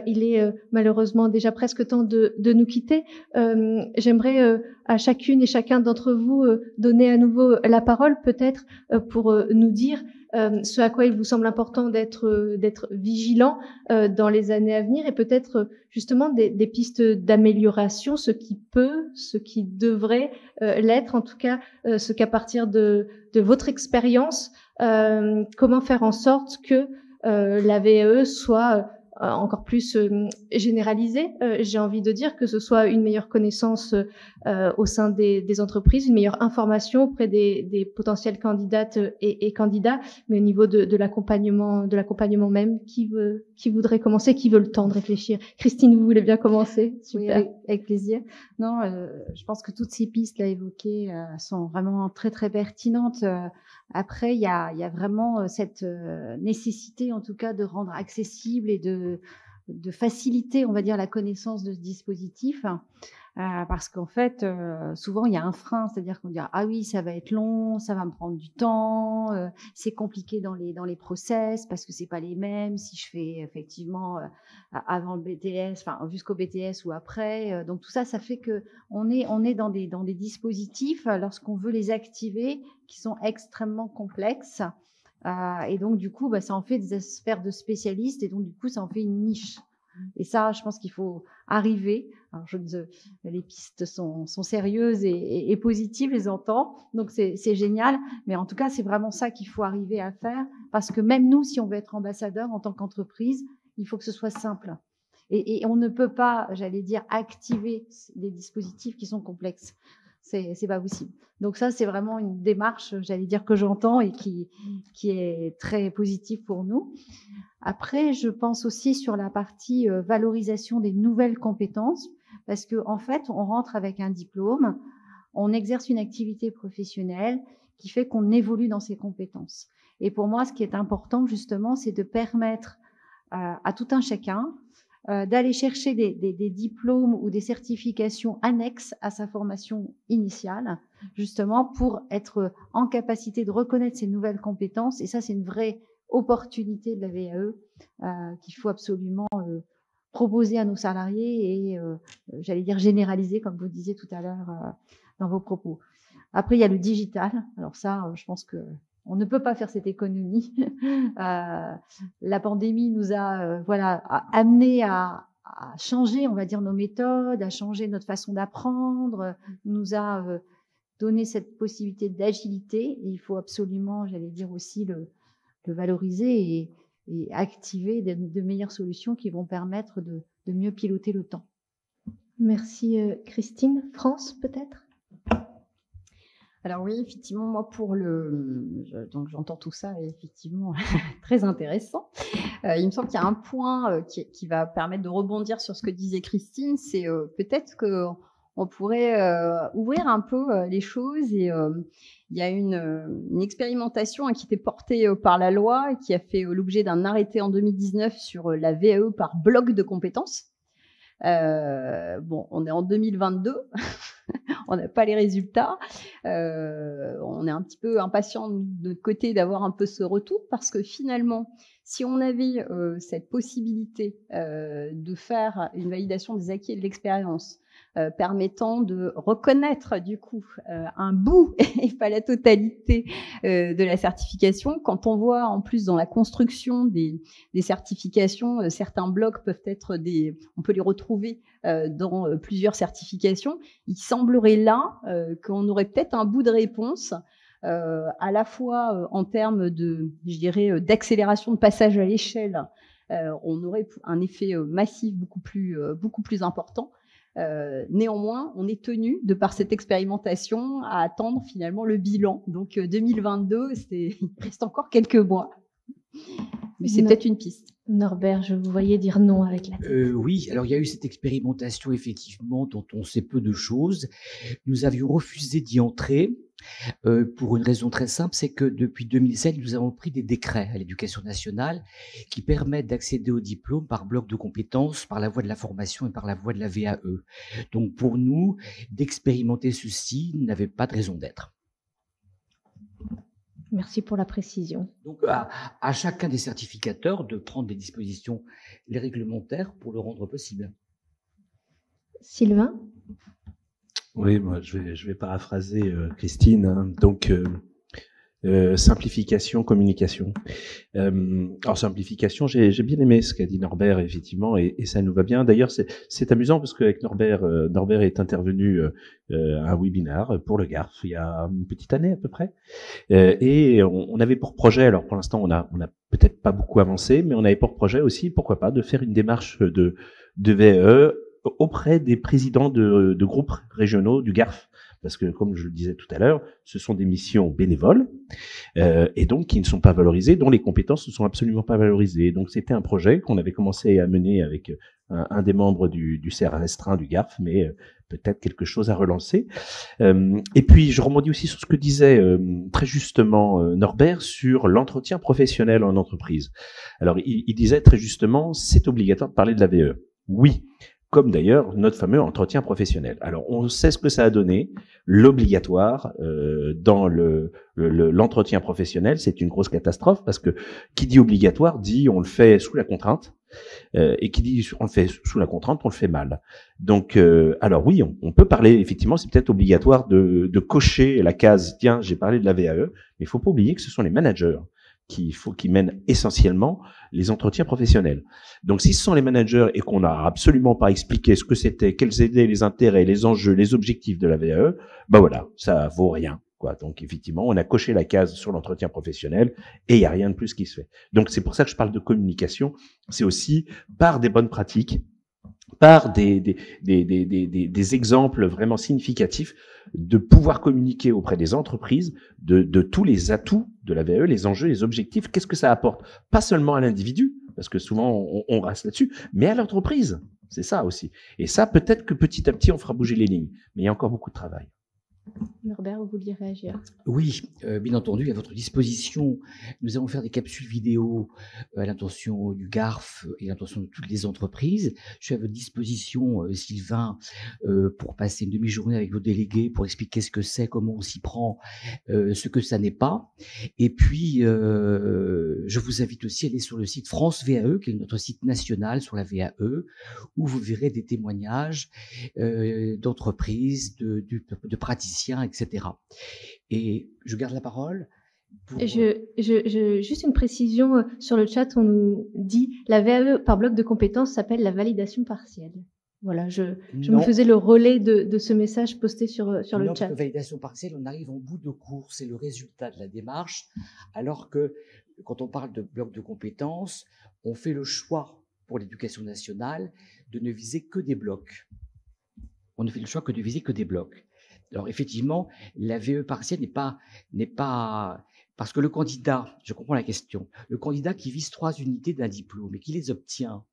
Il est malheureusement déjà presque temps de nous quitter. J'aimerais à chacune et chacun d'entre vous donner à nouveau la parole, peut-être pour nous dire ce à quoi il vous semble important d'être vigilant dans les années à venir, et peut-être justement des pistes d'amélioration, ce qui peut, ce qui devrait l'être, en tout cas ce qu'à partir de votre expérience, comment faire en sorte que la VAE soit encore plus généralisée. J'ai envie de dire que ce soit une meilleure connaissance au sein des entreprises, une meilleure information auprès des potentielles candidates et candidats, mais au niveau de l'accompagnement même. Qui voudrait commencer? Qui veut le temps de réfléchir? Christine, vous voulez bien commencer? Super.
Oui, avec plaisir. Non, je pense que toutes ces pistes là évoquées sont vraiment très très pertinentes. Après, il y a vraiment cette nécessité, en tout cas, de rendre accessible et de faciliter, on va dire, la connaissance de ce dispositif. Parce qu'en fait, souvent, il y a un frein, c'est-à-dire qu'on dit « Ah oui, ça va être long, ça va me prendre du temps, c'est compliqué dans les process, parce que c'est pas les mêmes, si je fais effectivement avant le BTS, enfin jusqu'au BTS ou après. » Donc tout ça, ça fait que on est dans des dispositifs, lorsqu'on veut les activer, qui sont extrêmement complexes. Et donc, du coup, ça en fait des sphères de spécialistes, et donc, du coup, ça en fait une niche. Et ça, je pense qu'il faut arriver. Alors, les pistes sont sérieuses et positives, les entends. Donc, c'est génial. Mais en tout cas, c'est vraiment ça qu'il faut arriver à faire. Parce que même nous, si on veut être ambassadeur en tant qu'entreprise, il faut que ce soit simple. Et on ne peut pas, j'allais dire, activer des dispositifs qui sont complexes. C'est pas possible. Donc ça, c'est vraiment une démarche, j'allais dire, que j'entends et qui est très positive pour nous. Après, je pense aussi sur la partie valorisation des nouvelles compétences, parce que en fait, on rentre avec un diplôme, on exerce une activité professionnelle qui fait qu'on évolue dans ses compétences. Et pour moi, ce qui est important, justement, c'est de permettre à tout un chacun d'aller chercher des diplômes ou des certifications annexes à sa formation initiale, justement pour être en capacité de reconnaître ces nouvelles compétences. Et ça, c'est une vraie opportunité de la VAE qu'il faut absolument proposer à nos salariés et, j'allais dire, généraliser, comme vous disiez tout à l'heure dans vos propos. Après, il y a le digital. Alors ça, je pense que on ne peut pas faire cette économie. La pandémie nous a amené à changer, on va dire, nos méthodes, à changer notre façon d'apprendre, nous a donné cette possibilité d'agilité. Et il faut absolument, j'allais dire aussi, le valoriser et activer de meilleures solutions qui vont permettre de mieux piloter le temps.
Merci Christine. France, peut-être?
Alors oui, effectivement, moi donc j'entends tout ça, et effectivement très intéressant. Il me semble qu'il y a un point qui va permettre de rebondir sur ce que disait Christine, c'est peut-être que on pourrait ouvrir un peu les choses, et il y a une expérimentation qui était portée par la loi et qui a fait l'objet d'un arrêté en 2019 sur la VAE par bloc de compétences. Bon, on est en 2022, on n'a pas les résultats, on est un petit peu impatient de notre côté d'avoir un peu ce retour, parce que finalement, si on avait cette possibilité de faire une validation des acquis et de l'expérience, permettant de reconnaître du coup un bout et pas la totalité de la certification. Quand on voit en plus dans la construction des certifications, certains blocs peuvent être on peut les retrouver dans plusieurs certifications. Il semblerait là qu'on aurait peut-être un bout de réponse. À la fois en termes je dirais, d'accélération de passage à l'échelle, on aurait un effet massif beaucoup plus important. Néanmoins, on est tenu, de par cette expérimentation, à attendre finalement le bilan. Donc 2022, il reste encore quelques mois. Mais c'est peut-être une piste.
Norbert, je vous voyais dire non avec la tête.
Oui, alors il y a eu cette expérimentation effectivement dont on sait peu de choses. Nous avions refusé d'y entrer pour une raison très simple, c'est que depuis 2007, nous avons pris des décrets à l'Éducation nationale qui permettent d'accéder au diplôme par bloc de compétences, par la voie de la formation et par la voie de la VAE. Donc pour nous, d'expérimenter ceci n'avait pas de raison d'être.
Merci pour la précision.
Donc, à chacun des certificateurs de prendre des dispositions les réglementaires pour le rendre possible.
Sylvain?
Oui, moi, je vais paraphraser Christine. Hein. Donc, simplification, communication. Alors simplification, j'ai bien aimé ce qu'a dit Norbert effectivement, et ça nous va bien. D'ailleurs, c'est amusant parce qu'avec Norbert est intervenu à un webinaire pour le GARF il y a une petite année à peu près, et on avait pour projet, alors pour l'instant on a peut-être pas beaucoup avancé, mais on avait pour projet aussi, pourquoi pas, de faire une démarche de VAE auprès des présidents de groupes régionaux du GARF. Parce que, comme je le disais tout à l'heure, ce sont des missions bénévoles et donc qui ne sont pas valorisées, dont les compétences ne sont absolument pas valorisées. Donc, c'était un projet qu'on avait commencé à mener avec un des membres du CR restreint du GARF, mais peut-être quelque chose à relancer. Et puis, je rebondis aussi sur ce que disait très justement Norbert sur l'entretien professionnel en entreprise. Alors, il disait très justement, c'est obligatoire de parler de la VE. Oui. Comme d'ailleurs notre fameux entretien professionnel. Alors, on sait ce que ça a donné. L'obligatoire dans l'entretien professionnel, c'est une grosse catastrophe parce que qui dit obligatoire dit on le fait sous la contrainte et qui dit on le fait sous la contrainte, on le fait mal. Donc, alors oui, on peut parler, effectivement, c'est peut-être obligatoire de cocher la case, tiens, j'ai parlé de la VAE, mais il faut pas oublier que ce sont les managers qui mènent essentiellement les entretiens professionnels. Donc, si ce sont les managers et qu'on n'a absolument pas expliqué ce que c'était, quels étaient les intérêts, les enjeux, les objectifs de la VAE, ben voilà, ça vaut rien, quoi. Donc, effectivement, on a coché la case sur l'entretien professionnel et il n'y a rien de plus qui se fait. Donc, c'est pour ça que je parle de communication. C'est aussi par des bonnes pratiques, par des exemples vraiment significatifs, de pouvoir communiquer auprès des entreprises de tous les atouts de la VAE, les enjeux, les objectifs, qu'est-ce que ça apporte, pas seulement à l'individu, parce que souvent on reste là-dessus, mais à l'entreprise, c'est ça aussi. Et ça, peut-être que petit à petit, on fera bouger les lignes, mais il y a encore beaucoup de travail.
Norbert, vous vouliez réagir?
Oui, bien entendu, à votre disposition. Nous allons faire des capsules vidéo à l'intention du GARF et à l'intention de toutes les entreprises. Je suis à votre disposition, Sylvain, pour passer une demi-journée avec vos délégués pour expliquer ce que c'est, comment on s'y prend, ce que ça n'est pas. Et puis, je vous invite aussi à aller sur le site France VAE, qui est notre site national sur la VAE, où vous verrez des témoignages d'entreprises, de praticiens, etc. Et je garde la parole.
Juste une précision sur le chat, on nous dit la VAE par bloc de compétences s'appelle la validation partielle. Voilà, je me faisais le relais de ce message posté sur le chat.
Notre validation partielle, on arrive en bout de cours, c'est le résultat de la démarche, alors que quand on parle de bloc de compétences, on fait le choix pour l'éducation nationale de ne viser que des blocs. On ne fait le choix que de viser que des blocs. Alors effectivement, la VE partielle n'est pas parce que le candidat, je comprends la question, le candidat qui vise 3 unités d'un diplôme et qui les obtient,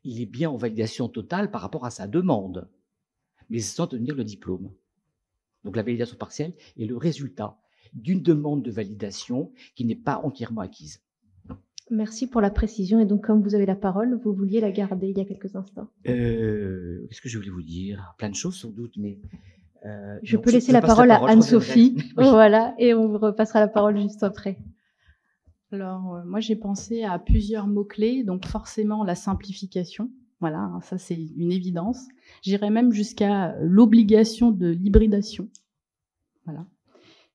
il est bien en validation totale par rapport à sa demande, mais sans tenir le diplôme. Donc la validation partielle est le résultat d'une demande de validation qui n'est pas entièrement acquise.
Merci pour la précision. Et donc, comme vous avez la parole, vous vouliez la garder il y a quelques instants.
Qu'est-ce que je voulais vous dire? Plein de choses sans doute, mais...
je peux laisser la parole à Anne-Sophie, oui. Voilà, et on vous repassera la parole juste après.
Alors, moi, j'ai pensé à plusieurs mots-clés, donc forcément la simplification, voilà, ça c'est une évidence. J'irais même jusqu'à l'obligation de l'hybridation, voilà.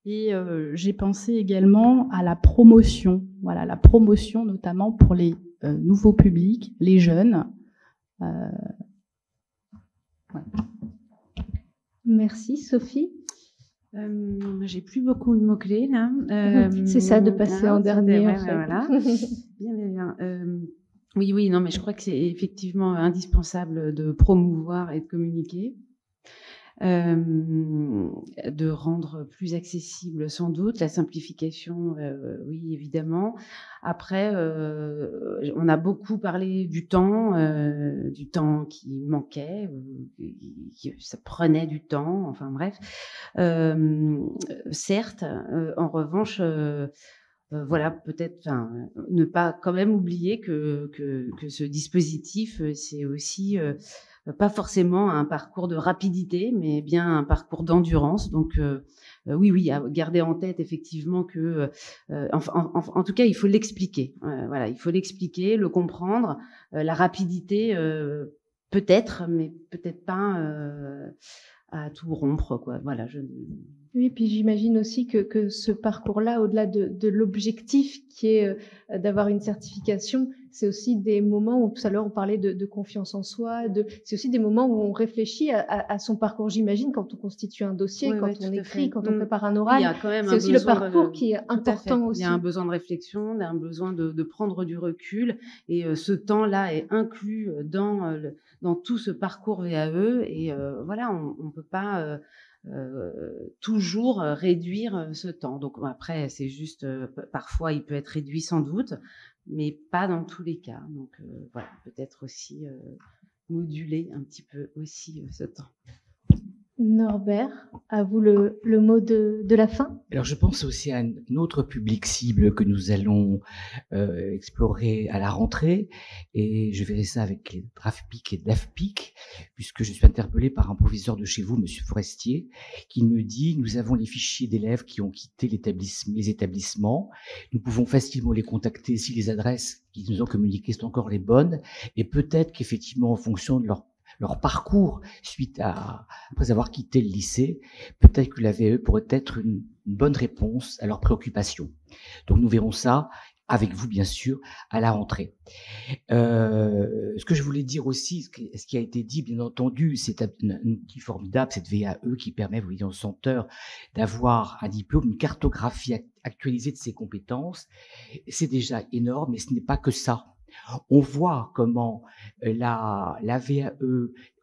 Et j'ai pensé également à la promotion, voilà, la promotion notamment pour les nouveaux publics, les jeunes.
Ouais. Merci, Sophie.
J'ai plus beaucoup de mots-clés, là.
C'est ça, de passer en dernier.
En fait. Voilà. Bien. Oui, non, mais je crois que c'est effectivement indispensable de promouvoir et de communiquer. De rendre plus accessible sans doute la simplification, oui évidemment. Après, on a beaucoup parlé du temps qui manquait, ça prenait du temps, enfin bref. Certes, en revanche, voilà, peut-être, ne pas quand même oublier que ce dispositif, c'est aussi pas forcément un parcours de rapidité, mais bien un parcours d'endurance. Donc oui, à garder en tête effectivement que, en tout cas, il faut l'expliquer. Voilà, il faut l'expliquer, le comprendre. La rapidité, peut-être, mais peut-être pas à tout rompre, quoi. Voilà.
Oui, puis j'imagine aussi que ce parcours-là, au-delà de l'objectif qui est d'avoir une certification, c'est aussi des moments où tout à l'heure on parlait de confiance en soi, c'est aussi des moments où on réfléchit à son parcours, j'imagine, quand on constitue un dossier,
Oui,
quand on écrit, quand on prépare un
Oui,
oral.
il y a quand même
c'est aussi le parcours qui est important aussi.
Il y a un besoin de réflexion, il y a un besoin de prendre du recul, et ce temps-là est inclus dans tout ce parcours VAE, et voilà, on peut pas toujours réduire ce temps. Donc après, c'est juste, parfois il peut être réduit sans doute, mais pas dans tous les cas. Donc voilà, peut-être aussi moduler un petit peu aussi ce temps.
Norbert, à vous le mot de la fin.
Alors je pense aussi à un autre public cible que nous allons explorer à la rentrée, et je verrai ça avec les DRAFPIC et DAFPIC, puisque je suis interpellé par un professeur de chez vous, Monsieur Forestier, qui me dit: nous avons les fichiers d'élèves qui ont quitté les établissements, nous pouvons facilement les contacter si les adresses qu'ils nous ont communiquées sont encore les bonnes, et peut-être qu'effectivement en fonction de leur parcours après avoir quitté le lycée, peut-être que la VAE pourrait être une bonne réponse à leurs préoccupations. Donc nous verrons ça avec vous, bien sûr, à la rentrée. Ce que je voulais dire aussi, ce qui a été dit, bien entendu, c'est un outil formidable, cette VAE, qui permet, vous voyez, en senteur, d'avoir un diplôme, une cartographie actualisée de ses compétences. C'est déjà énorme, mais ce n'est pas que ça. On voit comment la VAE,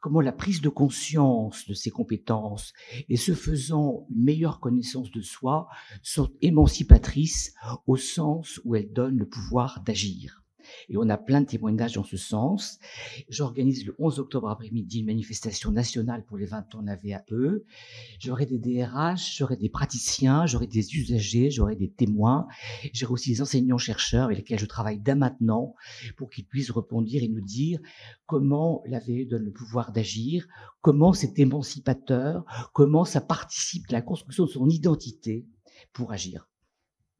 comment la prise de conscience de ses compétences et se faisant une meilleure connaissance de soi sont émancipatrices au sens où elles donnent le pouvoir d'agir. Et on a plein de témoignages dans ce sens. J'organise le 11 octobre après-midi une manifestation nationale pour les 20 ans de la VAE. J'aurai des DRH, j'aurai des praticiens, j'aurai des usagers, j'aurai des témoins. J'aurai aussi des enseignants-chercheurs avec lesquels je travaille dès maintenant pour qu'ils puissent répondre et nous dire comment la VAE donne le pouvoir d'agir, comment c'est émancipateur, comment ça participe à la construction de son identité pour agir.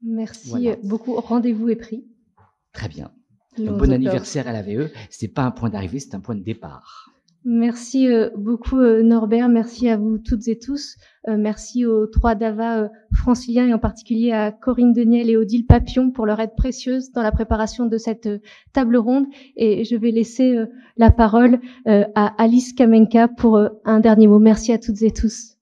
Merci beaucoup. Rendez-vous est pris.
Très bien. Donc, bon anniversaire à la VAE. C'est pas un point d'arrivée, c'est un point de départ.
Merci beaucoup Norbert, merci à vous toutes et tous, merci aux 3 DAVA franciliens et en particulier à Corinne Deniel et Odile Papillon pour leur aide précieuse dans la préparation de cette table ronde, et je vais laisser la parole à Alice Kamenka pour un dernier mot. Merci à toutes et tous.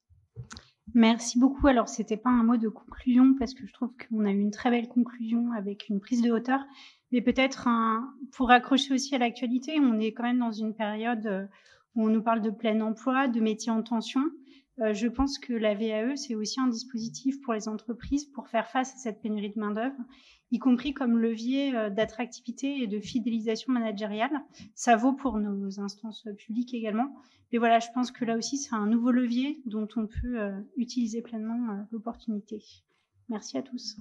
Merci beaucoup. Alors, c'était pas un mot de conclusion parce que je trouve qu'on a eu une très belle conclusion avec une prise de hauteur, mais peut-être pour raccrocher aussi à l'actualité, on est quand même dans une période où on nous parle de plein emploi, de métiers en tension. Je pense que la VAE, c'est aussi un dispositif pour les entreprises pour faire face à cette pénurie de main-d'œuvre, y compris comme levier d'attractivité et de fidélisation managériale. Ça vaut pour nos instances publiques également. Mais voilà, je pense que là aussi, c'est un nouveau levier dont on peut utiliser pleinement l'opportunité. Merci à tous.